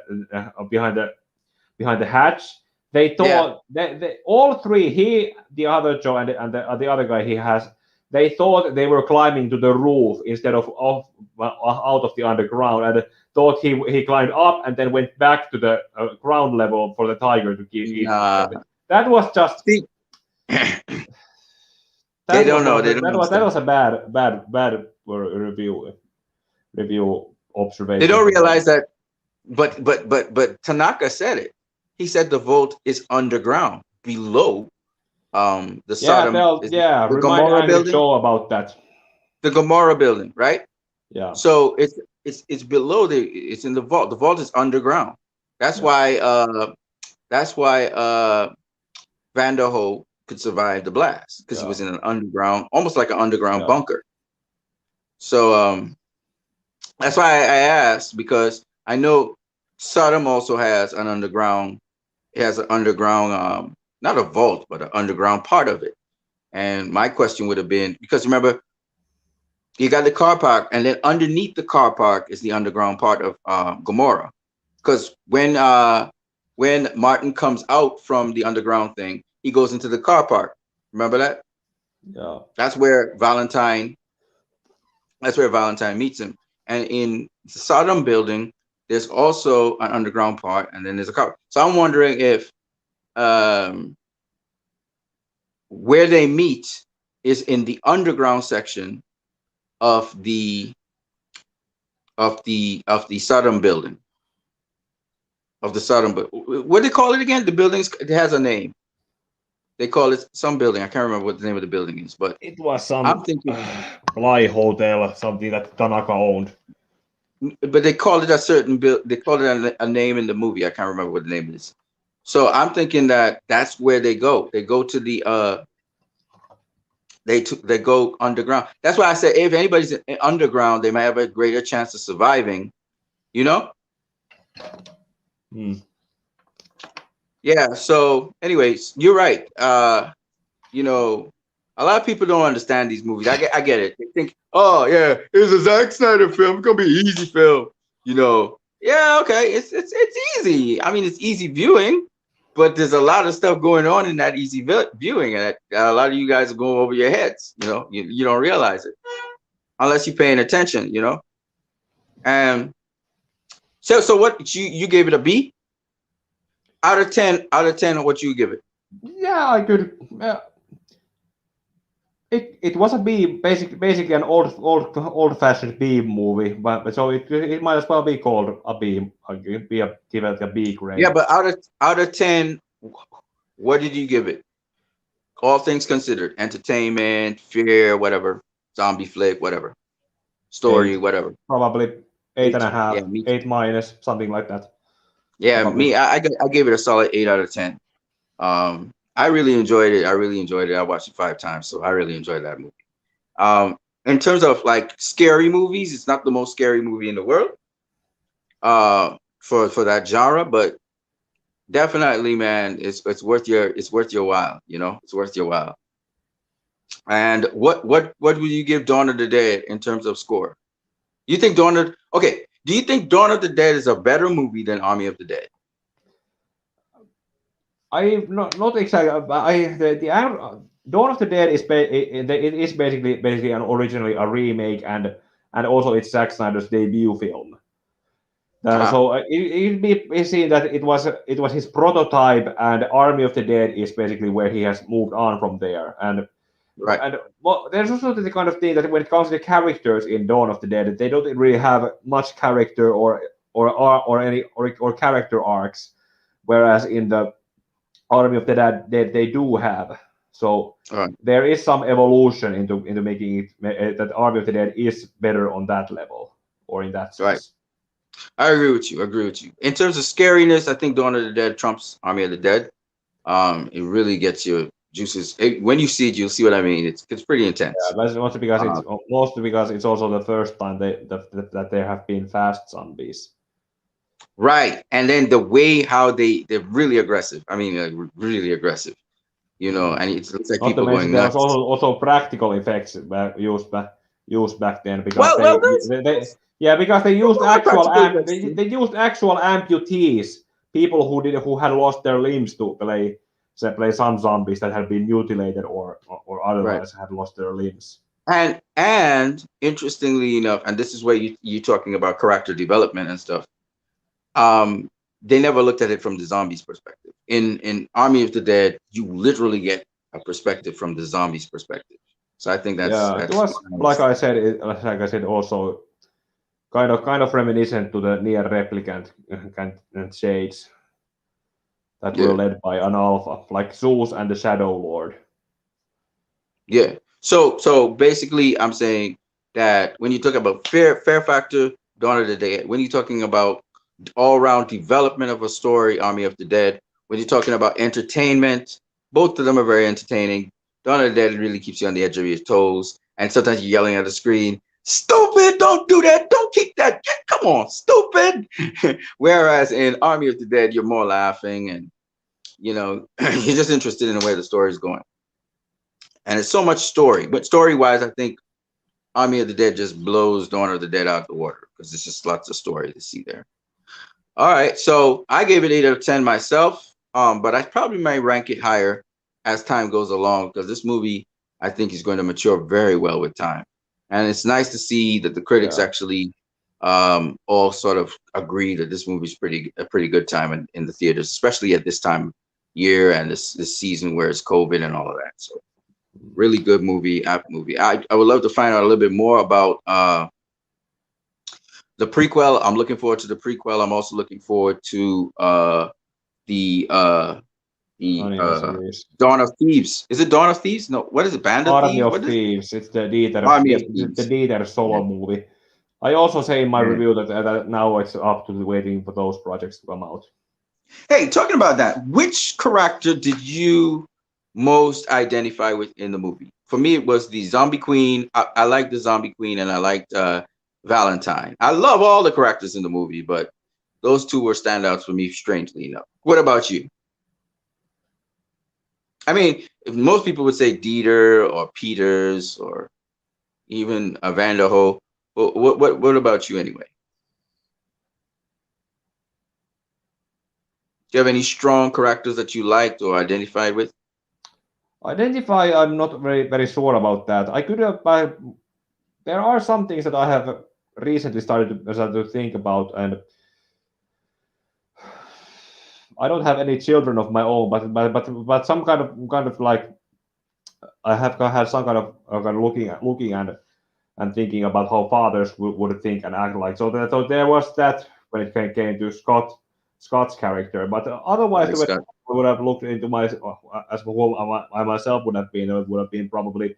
hatch, they thought they all three, he, the other Joe, and the other guy he has, they thought they were climbing to the roof instead of out of the underground, and thought he climbed up and then went back to the ground level for the tiger to eat. That was just. They don't know. That was a bad review observation. They don't realize that. But Tanaka said it. He said the vault is underground, below the Sodom. The Gomorrah building. Show about that. The Gomorrah building, right? Yeah. So it's below it's in the vault. The vault is underground. That's why Vanderhoof could survive the blast, because he was in an underground, almost like an underground bunker. So that's why I asked, because I know Sodom also has an underground. It has an underground, not a vault, but an underground part of it. And my question would have been, because remember, you got the car park, and then underneath the car park is the underground part of Gomorrah. Because when Martin comes out from the underground thing, he goes into the car park. Remember that? Yeah. That's where Valentine meets him. And in the Sodom building, there's also an underground part, and then there's a car. So I'm wondering if where they meet is in the underground section of the Sodom building. Of the Sodom, but what do they call it again? The buildings, it has a name. They call it some building. I can't remember what the name of the building is, but it was some. I'm thinking Fly Hotel, something that Tanaka owned. But they called it a certain they called it a name in the movie. I can't remember what the name is. So I'm thinking that that's where they go. They go to the they go underground. That's why I said if anybody's underground, they might have a greater chance of surviving. You know. Yeah. So, anyways, you're right. You know, a lot of people don't understand these movies. I get it. They think, oh yeah, it's a Zack Snyder film. It's gonna be an easy film. You know. Yeah. Okay. It's easy. I mean, it's easy viewing, but there's a lot of stuff going on in that easy viewing, and a lot of you guys are going over your heads. You know, you don't realize it unless you're paying attention. You know. And so what you gave it a B? Out of 10, what you give it? Yeah, I could. It was a B, basically an old-fashioned B movie, but so it might as well be called a B. I'll give it a B grade. Yeah, but out of 10, what did you give it? All things considered, entertainment, fear, whatever, zombie flick, whatever, story, whatever. Probably 8.5, 8 minus, something like that. Yeah, probably. I gave it a solid 8 out of 10. I really enjoyed it. I watched it 5 times, so I really enjoyed that movie. In terms of like scary movies, it's not the most scary movie in the world. For that genre, but definitely, man, it's worth your while. You know, it's worth your while. And what would you give Dawn of the Dead in terms of score? You think do you think Dawn of the Dead is a better movie than Army of the Dead? I not exactly. Dawn of the Dead is it is basically an originally a remake and also it's Zack Snyder's debut film. Ah, So it be seen that it was his prototype, and Army of the Dead is basically where he has moved on from there. right, And well, there's also the kind of thing that when it comes to the characters in Dawn of the Dead, they don't really have much character or any or character arcs, whereas in the Army of the Dead they do have. So all right, there is some evolution into making it that Army of the Dead is better on that level or in that right. sense. I agree with you. I agree with you. In terms of scariness, I think Dawn of the Dead trumps Army of the Dead. It really gets your juices. When you see it, you'll see what I mean. It's pretty Yeah, intense. that's Uh, mostly because it's also the first time that there have been fast zombies. right, and then the way how they're really aggressive. I mean, really aggressive. You know, and it looks like Not to people mention going there was nuts. also practical effects used back then because Well, because they there's used a lot of practical effects too. they used actual amputees, people who had lost their limbs to play some zombies that had been mutilated or Right. otherwise had lost their limbs. And interestingly enough, and this is where you talking about character development and stuff. Um, they never looked at it from the zombies' perspective. In Army of the Dead, you literally get a perspective from the zombies' perspective. So I think Yeah, it that's was like I said also kind of reminiscent to the near replicant and shades that were yeah, led by an alpha, like Zeus and the Shadow Lord. yeah. So basically, I'm saying that when you talk about fair factor, Dawn of the Dead. When you're talking about all round development of a story, Army of the Dead. When you're talking about entertainment, both of them are very entertaining. Dawn of the Dead really keeps you on the edge of your toes, and sometimes you're yelling at the screen, "Stupid! Don't do that! Don't kick that! Come on, stupid!" Whereas in Army of the Dead, you're more laughing, and you're just interested in the way the story's going. And it's so much story, but story-wise, I think Army of the Dead just blows Dawn of the Dead out of the water because there's just lots of story to see there. All right, so I gave it 8 out of 10 myself, but I probably might rank it higher as time goes along because this movie I think is going to mature very well with time, and it's nice to see that the critics Yeah. actually all sort of agree that this movie is a pretty good time in the theaters, especially at this time year and this season where it's COVID and all of that. So really good movie. I would love to find out a little bit more about the prequel. I'm looking forward to the prequel. I'm also looking forward to the uh the Anime series. Dawn of Thieves. Is it Dawn of Thieves? No, what is it? Band of Army Thieves? of What is it? Thieves. It's the Dieter. Army Yes, of the Thieves. Dieter Yeah. solo movie. I also say in my Yeah. review that now it's up to waiting for those projects to come out. Hey, talking about that, which character did you most identify with in the movie? For me, it was the Zombie Queen. I liked the Zombie Queen, and I liked Valentine. I love all the characters in the movie, but those two were standouts for me, strangely enough. What about you? I mean, if most people would say Dieter or Peters or even Vanderho. What about you anyway? Do you have any strong characters that you liked or identified with? Identify, I'm not very sure about that. I could have. There are some things that I have recently started to think about, and I don't have any children of my own, but some kind of like I have had some kind of looking and thinking about how fathers would think and act like. So there was that when it came to Scott's character, but otherwise Like the way Scott. I would have looked into my as who I myself would have been, it would have been probably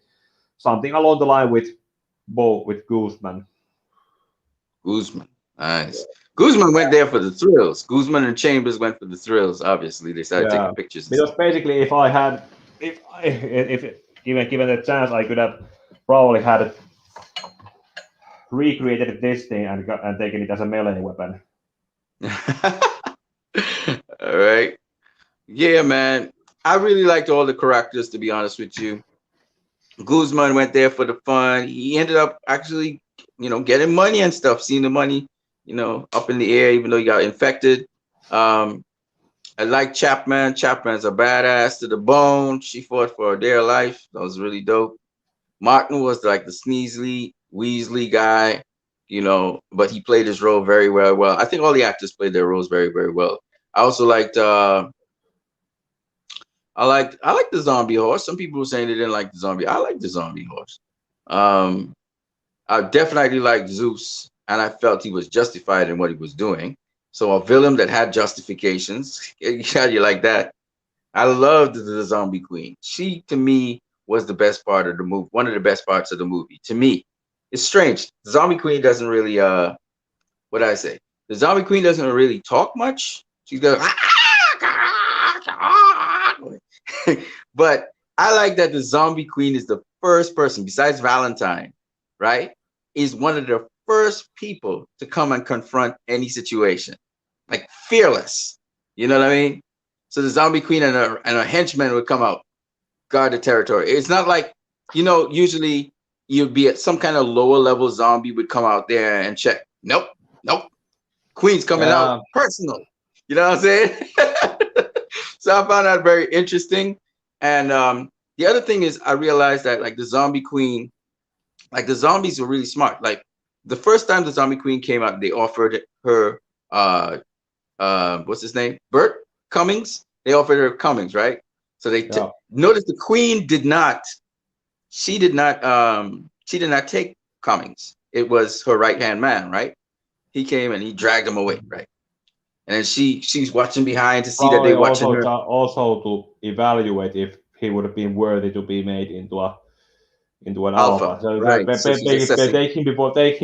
something along the line with with Guzman. Guzman. Nice. Guzman went there for the thrills. Guzman and Chambers went for the thrills. Obviously, they started Yeah, taking pictures and because stuff. basically, if given the chance, I could have probably had recreated this thing and taken it as a melee weapon. All right. Yeah, man. I really liked all the characters, to be honest with you. Guzman went there for the fun. He ended up actually, getting money and stuff, seeing the money, up in the air, even though he got infected. Um, I like Chapman. Chapman's a badass to the bone. She fought for her dear life. That was really dope. Martin was like the sneezely, Weasley guy, but he played his role very well. Well, I think all the actors played their roles very, very well. I also liked I like the zombie horse. Some people were saying they didn't like the zombie. I like the zombie horse. I definitely liked Zeus, and I felt he was justified in what he was doing. So a villain that had justifications, you like that. I loved the zombie queen. She, to me, was the best part of the movie. One of the best parts of the movie. To me, it's strange. The zombie queen doesn't really, what did I say? The zombie queen doesn't really talk much. She's got, but I like that the zombie queen is the first person, besides Valentine, right? Is one of the first people to come and confront any situation, like fearless. You know what I mean? So the zombie queen and her henchmen would come out, guard the territory. It's not like, usually you'd be at some kind of lower level zombie would come out there and check. Nope. Queen's coming out personal. You know what I'm saying? So I found that very interesting. And the other thing is I realized that like the zombie queen, like the zombies were really smart. Like the first time the zombie queen came out, they offered her what's his name? Bert Cummings. They offered her Cummings, right? So they notice the queen did not take Cummings. It was her right-hand man, right? He came and he dragged him away, right? And then she's watching behind to see that they're watching her. Also to evaluate if he would have been worthy to be made into an Alpha. So right. So they take him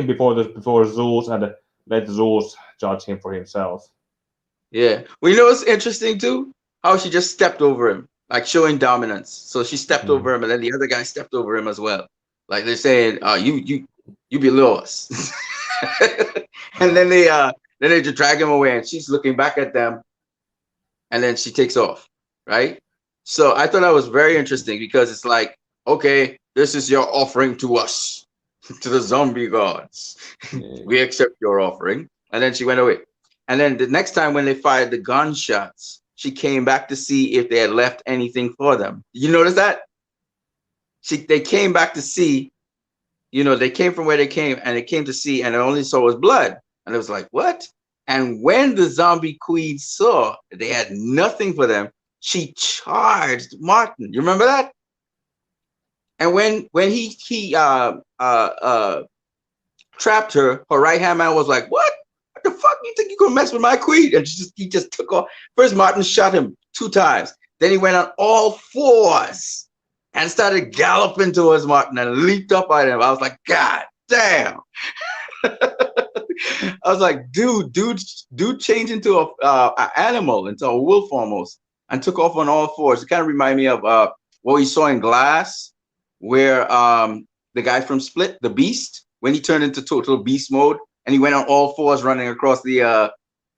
before Zeus and let Zeus judge him for himself. Yeah. Well, you know what's interesting too? How she just stepped over him, like showing dominance. So she stepped over him, and then the other guy stepped over him as well. Like they're saying, you below us. And then they just drag him away, and she's looking back at them, and then she takes off, right? So I thought that was very interesting because it's like, okay, this is your offering to us, to the zombie gods. We accept your offering. And then she went away. And then the next time when they fired the gunshots, she came back to see if they had left anything for them. You notice that? They came back to see, they came from where they came, and they came to see, and they only saw was blood. And it was like, what? And when the zombie queen saw that they had nothing for them, she charged Martin. You remember that? And when he trapped her right-hand man was like, what the fuck? You think you gonna mess with my queen? And he just took off. First, Martin shot him 2 times. Then he went on all 4s and started galloping towards Martin and leaped up at him. I was like, God damn. I was like, dude changed into an animal, into a wolf almost, and took off on all 4s. It kind of reminded me of what we saw in Glass, where the guy from Split, the Beast, when he turned into total beast mode and he went on all 4s running across the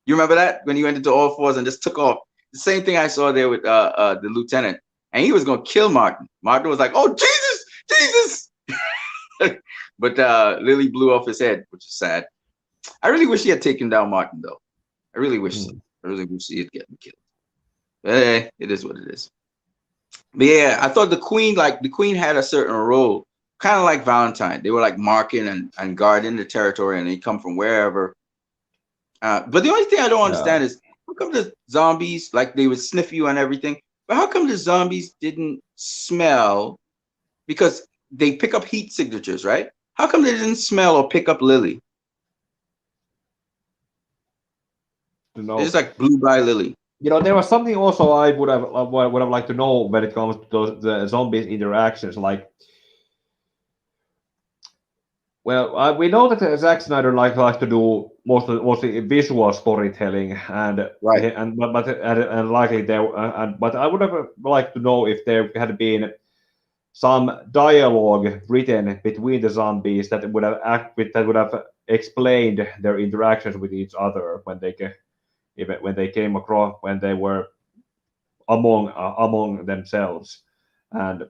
you remember that? When he went into all 4s and just took off. The same thing I saw there with the lieutenant. And he was gonna kill Martin. Martin was like, oh Jesus! But Lily blew off his head, which is sad. I really wish he had taken down Martin though. I really wish he had gotten killed. But it is what it is. But yeah, I thought the queen had a certain role, kind of like Valentine. They were like marking and guarding the territory, and they come from wherever. But the only thing I don't understand is how come the zombies, like they would sniff you and everything, but how come the zombies didn't smell? Because they pick up heat signatures, right? How come they didn't smell or pick up Lily? No. They just like blew by Lily. There was something also I would have liked to know when it comes to the zombies interactions. Like, well, we know that Zack Snyder likes to do mostly visual storytelling, and right, but likely there. But I would have liked to know if there had been some dialogue written between the zombies that would have explained their interactions with each other when they came across, when they were among themselves, and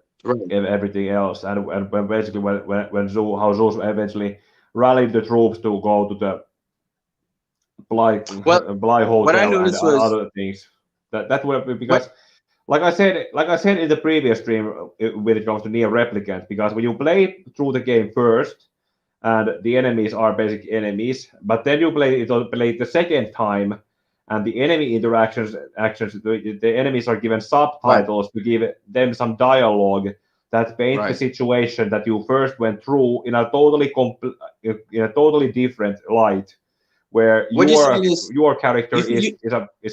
everything else, and basically when Zeus eventually rallied the troops to go to the Bly Hotel and other things. That will be because, like I said in the previous stream, when it comes to Near Replicant, because when you play through the game first, and the enemies are basic enemies, but then you play it the second time, and the enemy actions the enemies are given subtitles to give them some dialogue that paint the Right. situation that you first went through in a totally different light, where What you're saying is your character you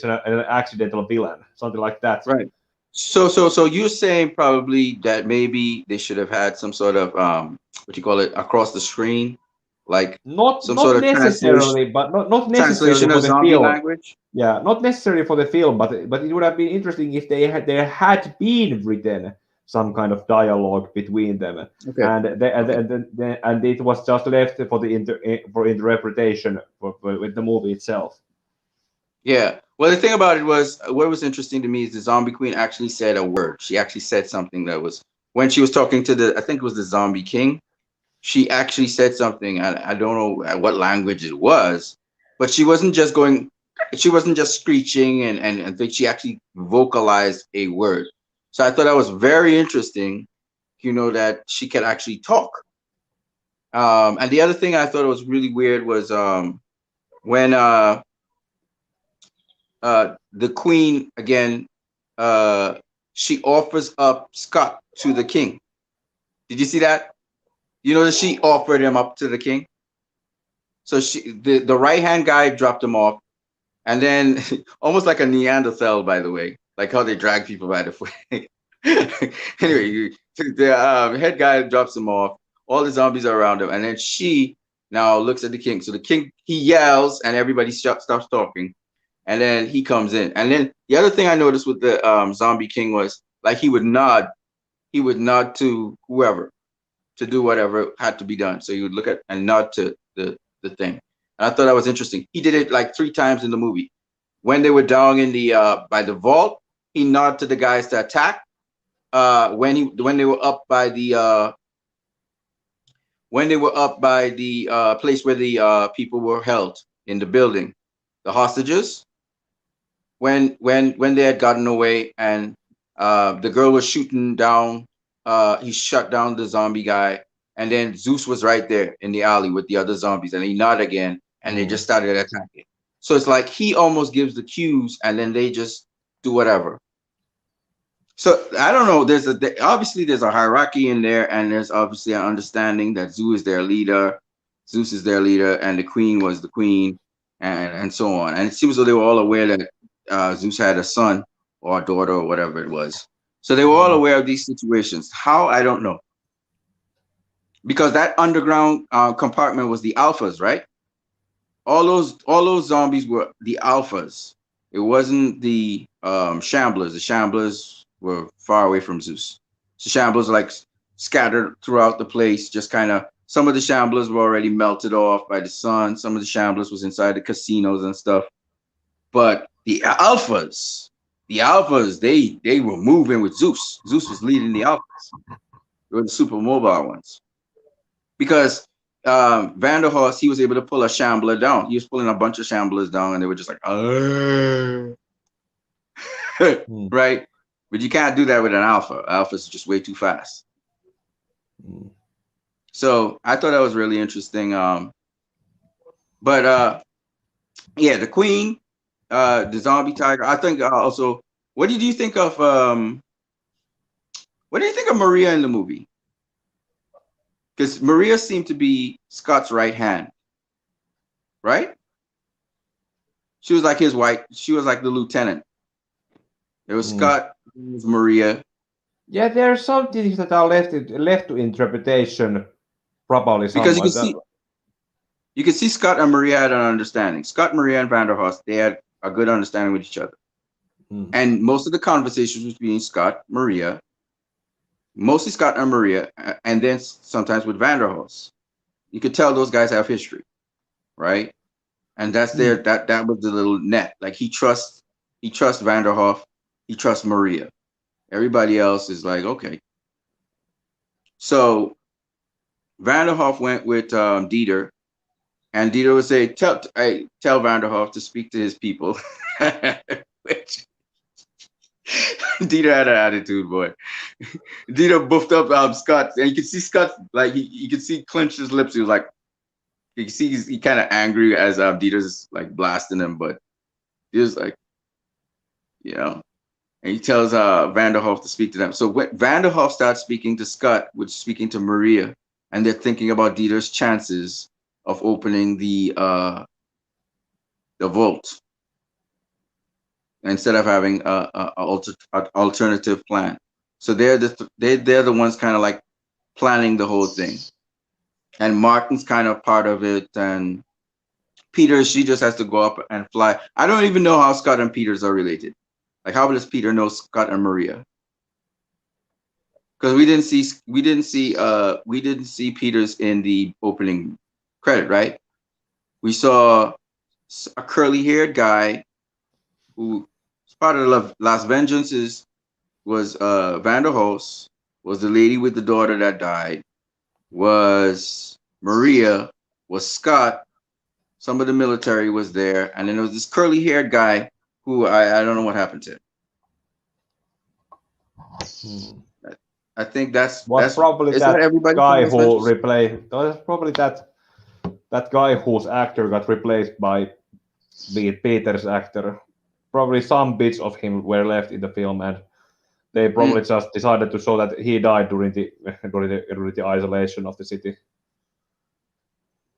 an accidental villain, something like that. right. So you're saying probably that maybe they should have had some sort of what you call it across the screen, like some sort Not of translation necessarily, but not necessarily translation for of the zombie film. language. Yeah, not necessarily for the film, but it would have been interesting if there had been written some kind of dialogue between them, Okay. and Okay. and it was just left for for interpretation with the movie itself. Yeah. Well, the thing about it was, what was interesting to me is the zombie queen actually said a word. She actually said something that was when she was talking to I think it was the zombie king. She actually said something. I don't know what language it was, but she wasn't just screeching and think she actually vocalized a word. So I thought that was very interesting, that she can actually talk. And the other thing I thought was really weird was when the queen again, she offers up Scott to the king. Did you see that? You know that she offered him up to the king. So the right hand guy dropped him off, and then almost like a Neanderthal, by the way, like how they drag people by the foot. Anyway, the head guy drops him off. All the zombies are around him, and then she now looks at the king. So the king, he yells, and everybody stops talking, and then he comes in. And then the other thing I noticed with the zombie king was like he would nod to whoever to do whatever had to be done. So he would look at and nod to the thing. And I thought that was interesting. He did it like 3 times in the movie. When they were down in the by the vault, he nodded to the guys to attack. When they were up by the place where the people were held in the building, the hostages. When they had gotten away and the girl was shooting down, he shut down the zombie guy, and then Zeus was right there in the alley with the other zombies, and he nodded again, and they just started attacking. So it's like he almost gives the cues, and then they just do whatever. So I don't know. Obviously there's a hierarchy in there, and there's obviously an understanding that Zeus is their leader, and the queen was the queen, and so on. And it seems though they were all aware that Zeus had a son or a daughter or whatever it was. So they were all aware of these situations. How, I don't know, because that underground compartment was the alphas, right? All those zombies were the alphas. It wasn't the shamblers. The shamblers were far away from Zeus. The shamblers like scattered throughout the place. Just kind of, some of the shamblers were already melted off by the sun. Some of the shamblers was inside the casinos and stuff. But the alphas, they were moving with Zeus. Zeus was leading the alphas. They were the super mobile ones. Because Vanderhorst, he was able to pull a shambler down. He was pulling a bunch of shamblers down, and they were just like, right? But you can't do that with an alpha. Alpha's just way too fast. So I thought that was really interesting. But yeah, the queen, the zombie tiger. I think also. What did you think of? What do you think of Maria in the movie? Because Maria seemed to be Scott's right hand, right? She was like his wife. She was like the lieutenant. It was Scott, it was Maria. Yeah, there are some things that are left to interpretation, probably Because somewhat. you can see Scott and Maria had an understanding. Scott, Maria, and Vanderhorst, they had a good understanding with each other. And most of the conversations between Scott, Maria, mostly Scott and Maria, and then sometimes with Vanderhorst. You could tell those guys have history, right? And that's that was the little net. Like he trusts Vanderhoff, he trusts Maria. Everybody else is like, okay. So Vanderhoff went with Dieter, and Dieter would say, tell Vanderhoff to speak to his people. Dieter had an attitude, boy. Dieter buffed up Scott, and you could see Scott like you could see clench his lips. He was like, you can see he kind of angry as Dieter's like blasting him, but he was like, you know. And he tells Vanderhoff to speak to them. So when Vanderhoff starts speaking to Scott, which is speaking to Maria, and they're thinking about Dieter's chances of opening the vault instead of having a alternative plan. So they're the ones kind of like planning the whole thing, and Martin's kind of part of it, and Peter, she just has to go up and fly. I don't even know how Scott and Peters are related. Like, how does Peter know Scott and Maria? Because we didn't see Peters in the opening credit, right? We saw a curly-haired guy who was part of the Las Vengeances, was Vanderhoos, was the lady with the daughter that died, was Maria, was Scott, some of the military was there, and then there was this curly-haired guy who I don't know what happened to. I think that's probably that everybody guy who replaced. That's probably that guy whose actor got replaced by Peter's actor. Probably some bits of him were left in the film, and they probably just decided to show that he died during the isolation of the city.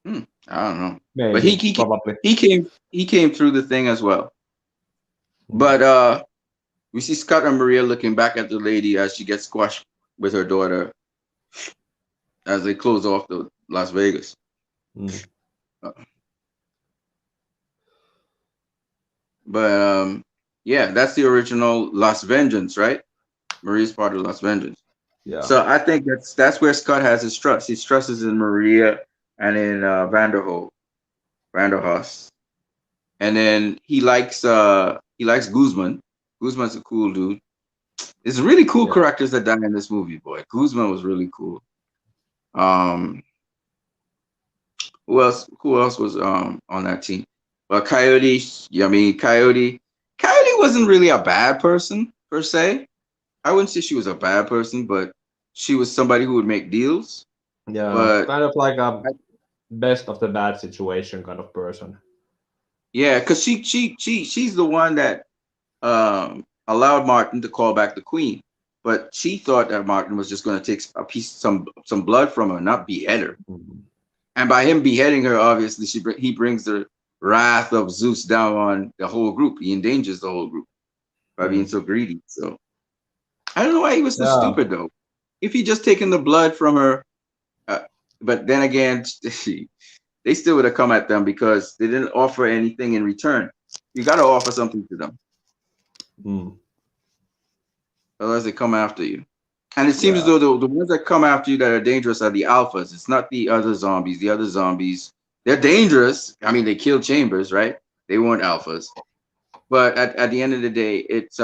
I don't know. Maybe, but he came through the thing as well. But we see Scott and Maria looking back at the lady as she gets squashed with her daughter as they close off the Las Vegas. But yeah, that's the original Las Vengeance, right? Maria's part of Las Vengeance. Yeah. So I think that's where Scott has his trust. His trust is in Maria and in Vanderhoos. And then he likes Guzman. Guzman's a cool dude. It's really cool characters that died in this movie, boy. Guzman was really cool. Who else was on that team? Well, Coyote. Coyote wasn't really a bad person per se. I wouldn't say she was a bad person, but she was somebody who would make deals. Yeah, but kind of like a best of the bad situation kind of person. Yeah, because she's the one that allowed Martin to call back the Queen, but she thought that Martin was just going to take some blood from her, not behead her. And by him beheading her, obviously he brings the wrath of Zeus down on the whole group. He endangers the whole group by being so greedy. So I don't know why he was so stupid though. If he just taken the blood from her, but then again, they still would have come at them because they didn't offer anything in return. You got to offer something to them. Otherwise, they come after you. And it seems as though the ones that come after you that are dangerous are the alphas. It's not the other zombies. The other zombies, they're dangerous. I mean, they killed Chambers, right? They weren't alphas. But at the end of the day, it's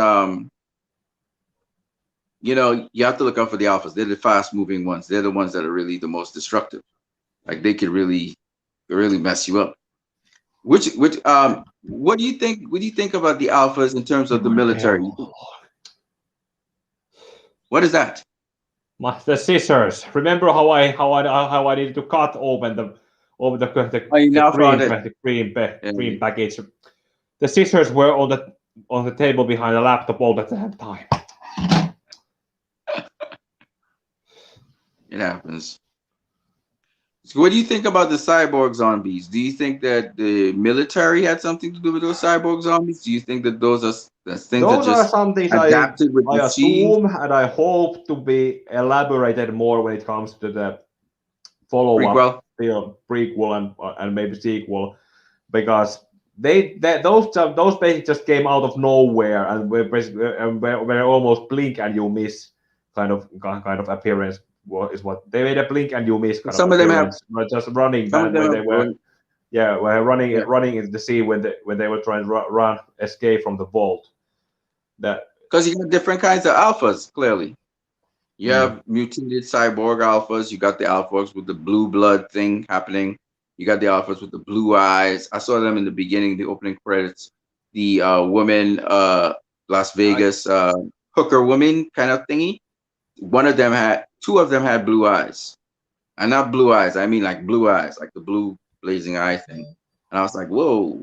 you have to look out for the alphas. They're the fast-moving ones. They're the ones that are really the most destructive. Like they could really mess you up. What do you think? What do you think about the alphas in terms of the military? What is that? The scissors. Remember how I needed to cut open the green package. The scissors were on the table behind the laptop all the time. It happens. So what do you think about the cyborg zombies? Do you think that the military had something to do with those cyborg zombies? Do you think that those are things that just adapted with I assume and I hope to be elaborated more when it comes to the follow-up prequel and maybe sequel, because those basically just came out of nowhere and were almost blink and you miss kind of appearance. Is what they made a blink and you miss kind some of them have just running back when they were running into the sea when they were trying to escape from the vault. That because you got different kinds of alphas. Clearly, you have mutated cyborg alphas. You got the alphas with the blue blood thing happening. You got the alphas with the blue eyes. I saw them in the beginning, the opening credits. The woman, Las Vegas hooker woman kind of thingy. Two of them had blue eyes, and not blue eyes. I mean like blue eyes, like the blue blazing eye thing. And I was like, whoa.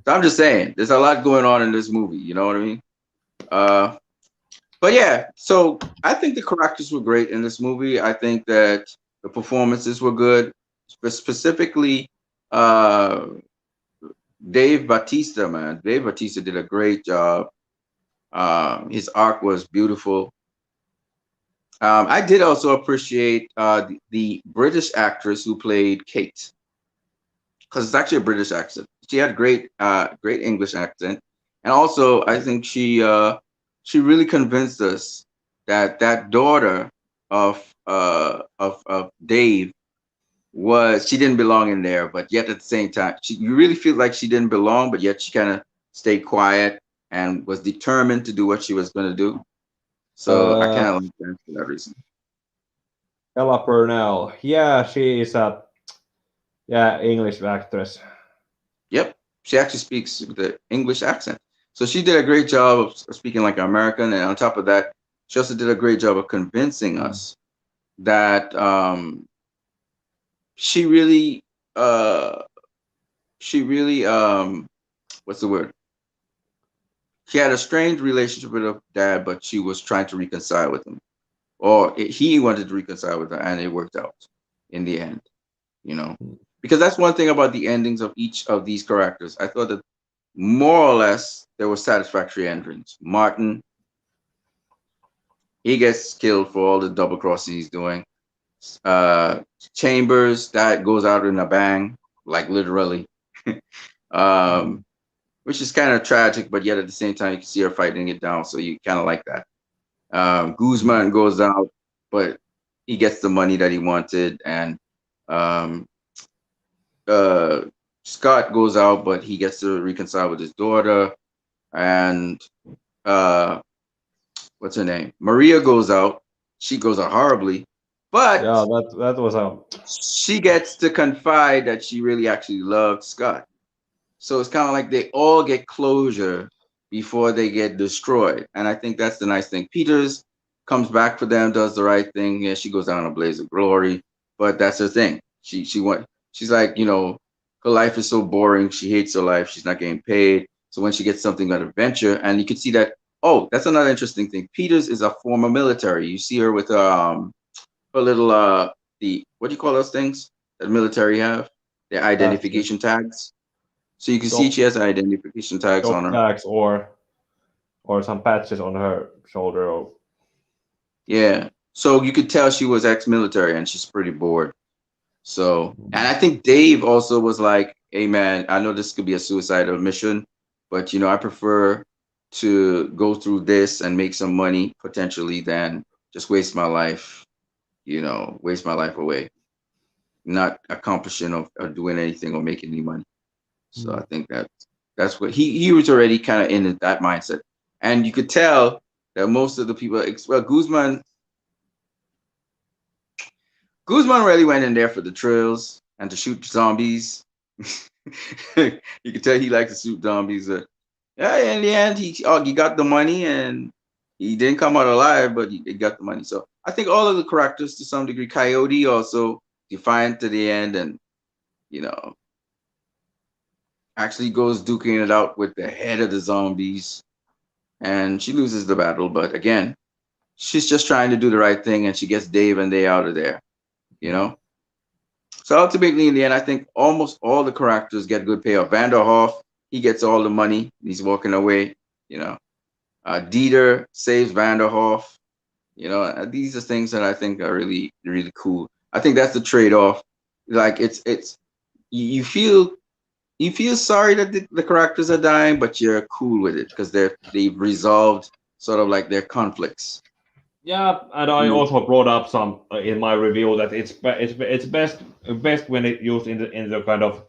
So I'm just saying, there's a lot going on in this movie. You know what I mean? Uh, but yeah, so I think the characters were great in this movie. I think that the performances were good, specifically uh, Dave Bautista. Man, Dave Bautista did a great job. His arc was beautiful. I did also appreciate the British actress who played Kate, because it's actually a British accent. She had great English accent, and also I think she really convinced us that that daughter of Dave she didn't belong in there, but yet at the same time, you really feel like she didn't belong, but yet she kind of stayed quiet and was determined to do what she was going to do. So I kind Uh, of like that for that reason. Ella Purnell. Yeah, she is a English actress. Yep, she actually speaks with the English accent. So she did a great job of speaking like an American, and on top of that, she also did a great job of convincing us that she really, uh, she really, what's the word? She had a strange relationship with her dad, but she was trying to reconcile with him, or he wanted to reconcile with her, and it worked out in the end. You know, because that's one thing about the endings of each of these characters. I thought that more or less there were satisfactory endings. Martin, he gets killed for all the double crossing he's doing. Uh, Chambers, that goes out in a bang, like literally, um, which is kind of tragic, but yet at the same time you can see her fighting it down, so you kind of like that. Guzman goes out, but he gets the money that he wanted, and um, uh, Scott goes out, but he gets to reconcile with his daughter, and uh, what's her name? Maria goes out. She goes out horribly, but Yeah, that was a she gets to confide that she really actually loved Scott. So it's kind of like they all get closure before they get destroyed. And I think that's the nice thing. Peters comes back for them, does the right thing. Yeah, she goes down in a blaze of glory, but that's her thing. She's like, her life is so boring. She hates her life. She's not getting paid. So when she gets something on adventure, and you can see that, oh, that's another interesting thing. Peters is a former military. You see her with her little the what do you call those things that military have? Their patches, identification tags. So you can see dog, she has identification tags on dog her. tags, or some patches on her shoulder. Or Yeah. So you could tell she was ex-military and she's pretty bored. So, and I think Dave also was like, hey man, I know this could be a suicidal mission, but I prefer to go through this and make some money potentially than just waste my life away, not accomplishing or doing anything or making any money. So I think that's what he was already kind of in that mindset, and you could tell that most of the people, well, Guzman really went in there for the thrills and to shoot zombies. You could tell he liked to shoot zombies. Yeah, in the end, he got the money and he didn't come out alive, but he got the money. So I think all of the characters to some degree, Coyote also defiant to the end, and you know actually goes duking it out with the head of the zombies, and she loses the battle. But again, she's just trying to do the right thing, and she gets Dave and they out of there. You know. So ultimately, in the end, I think almost all the characters get good payoff. Vanderhoff, he gets all the money. He's walking away. You know, Dieter saves Vanderhoff. These are things that I think are really, really cool. I think that's the trade-off. Like it's you feel sorry that the characters are dying, but you're cool with it because they've resolved sort of like their conflicts. yeah, and I also brought up some in my review that it's best when it used in the kind of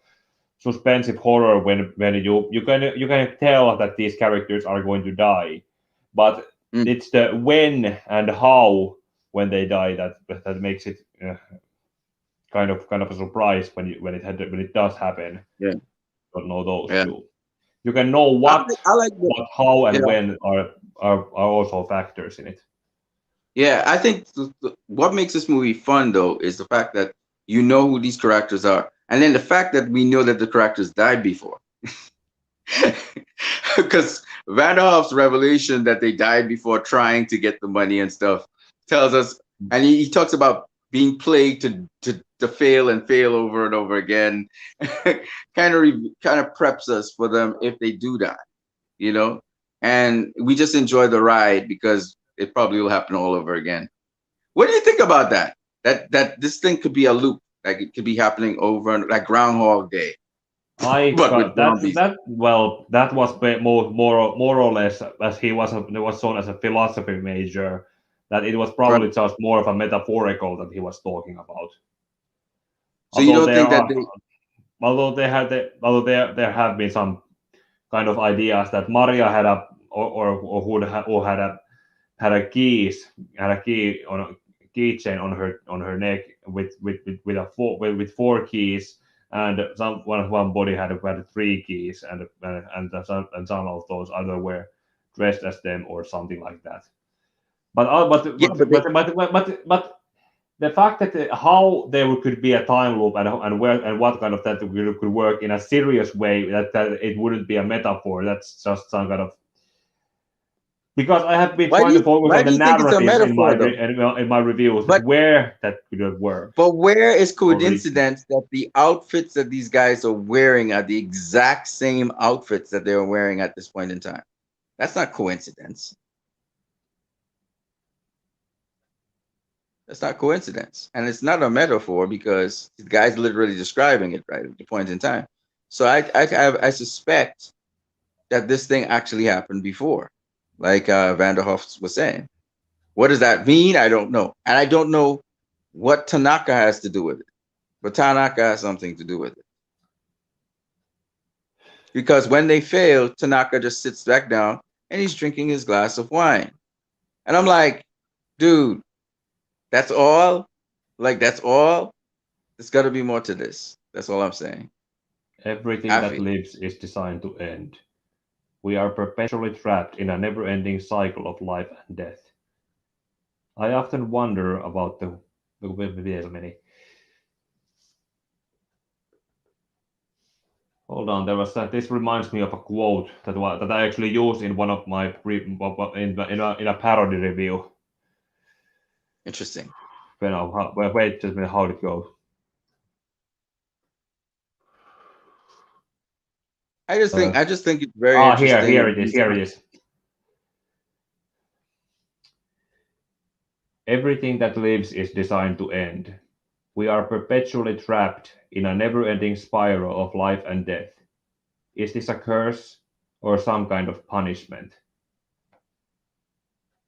suspensive horror when you can tell that these characters are going to die, but Mm, it's the when and how when they die that makes it kind of a surprise when it does happen. yeah, Don't know those yeah. two. You can know what, I like the, how, and yeah. when are also factors in it. Yeah, I think what makes this movie fun though is the fact that you know who these characters are, and then the fact that we know that the characters died before. Because Vanderhoff's revelation that they died before trying to get the money and stuff tells us, and he talks about being played to fail and fail over and over again. Kind of preps us for them if they do die, you know. And we just enjoy the ride because it probably will happen all over again. What do you think about that? That this thing could be a loop, like it could be happening over and like Groundhog Day, I but with got that zombies. that well that was more or less as he was shown as a philosophy major, that it was Right. probably just more of a metaphorical that he was talking about. So you Although don't there think that are they although there have been some kind of ideas that Maria had a or who had a key on a keychain on her neck with four keys, and one body had three keys, and some of those other were dressed as them or something like that. But yeah, but they the fact that how there could be a time loop and where and what kind of that could work in a serious way, that it wouldn't be a metaphor. That's just some kind of, because I have been trying to focus why on do the you think it's a narratives in metaphor though? my reviews, But where that could work where is or reason. coincidence that the outfits that these guys are wearing are the exact same outfits that they were wearing at this point in time? That's not coincidence. That's not coincidence. And it's not a metaphor because the guy's literally describing it right at the point in time. So I suspect that this thing actually happened before, like Vanderhoff was saying. What does that mean? I don't know. And I don't know what Tanaka has to do with it. But Tanaka has something to do with it. Because when they fail, Tanaka just sits back down and he's drinking his glass of wine. And I'm like, dude, that's all? Like, that's all? There's got to be more to this. That's all I'm saying. Everything I that feel. lives is designed to end. We are perpetually trapped in a never-ending cycle of life and death. I often wonder about the hold on, there was this reminds me of a quote that I actually used in one of my in a parody review. Interesting. Wait just a minute, how did it go? I just think it's very interesting. Here it is. Everything that lives is designed to end. We are perpetually trapped in a never-ending spiral of life and death. Is this a curse or some kind of punishment?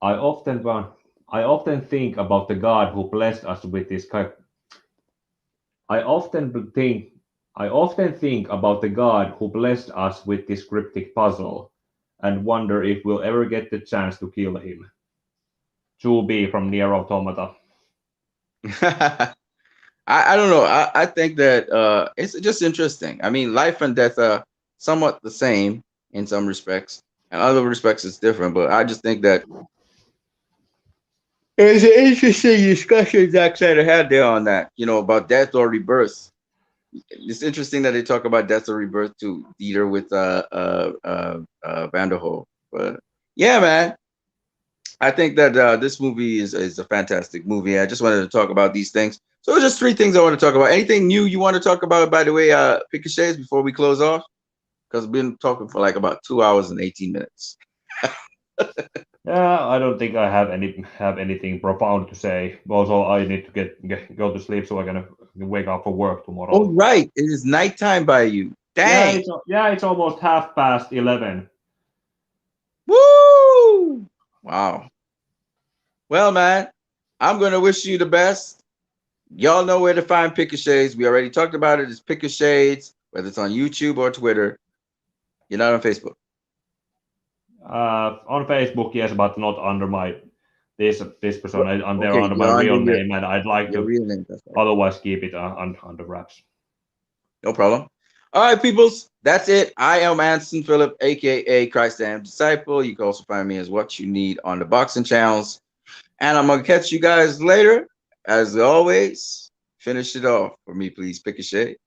I often think about the God who blessed us with this kind. I often think I often think about the God who blessed us with this cryptic puzzle, and wonder if we'll ever get the chance to kill him. 2B from Nier Automata. I don't know. I think that it's just interesting. I mean, life and death are somewhat the same in some respects, and other respects it's different. But I just think that it's an interesting discussion Zack Snyder had there on that, about death or rebirth. It's interesting that they talk about death or rebirth too, Dieter with Vanderhoef. But yeah, man, I think that this movie is a fantastic movie. I just wanted to talk about these things. So just three things I want to talk about. Anything new you want to talk about, by the way, Picochets, before we close off? Because we've been talking for like about 2 hours and 18 minutes. Yeah, I don't think I have anything profound to say. Also, I need to go to sleep so I can wake up for work tomorrow. Oh, right. It is nighttime by you. Dang. It's almost 11:30. Woo! Wow. Well, man, I'm going to wish you the best. Y'all know where to find Picochets. We already talked about it. It's Picochets, whether it's on YouTube or Twitter. You're not on Facebook. On Facebook, yes, but not under my this person. I'm there Okay, under my you're under real name, and I'd like your to real name. That's right. otherwise keep it under wraps. No problem. All right, peoples, that's it. I am Anson Phillip, aka Christ I Am Disciple. You can also find me as What You Need on the boxing channels. And I'm gonna catch you guys later. As always, finish it off for me, please. Pick a shade.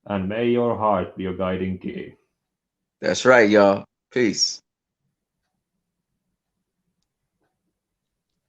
And may your heart be your guiding key. That's right, y'all. Peace.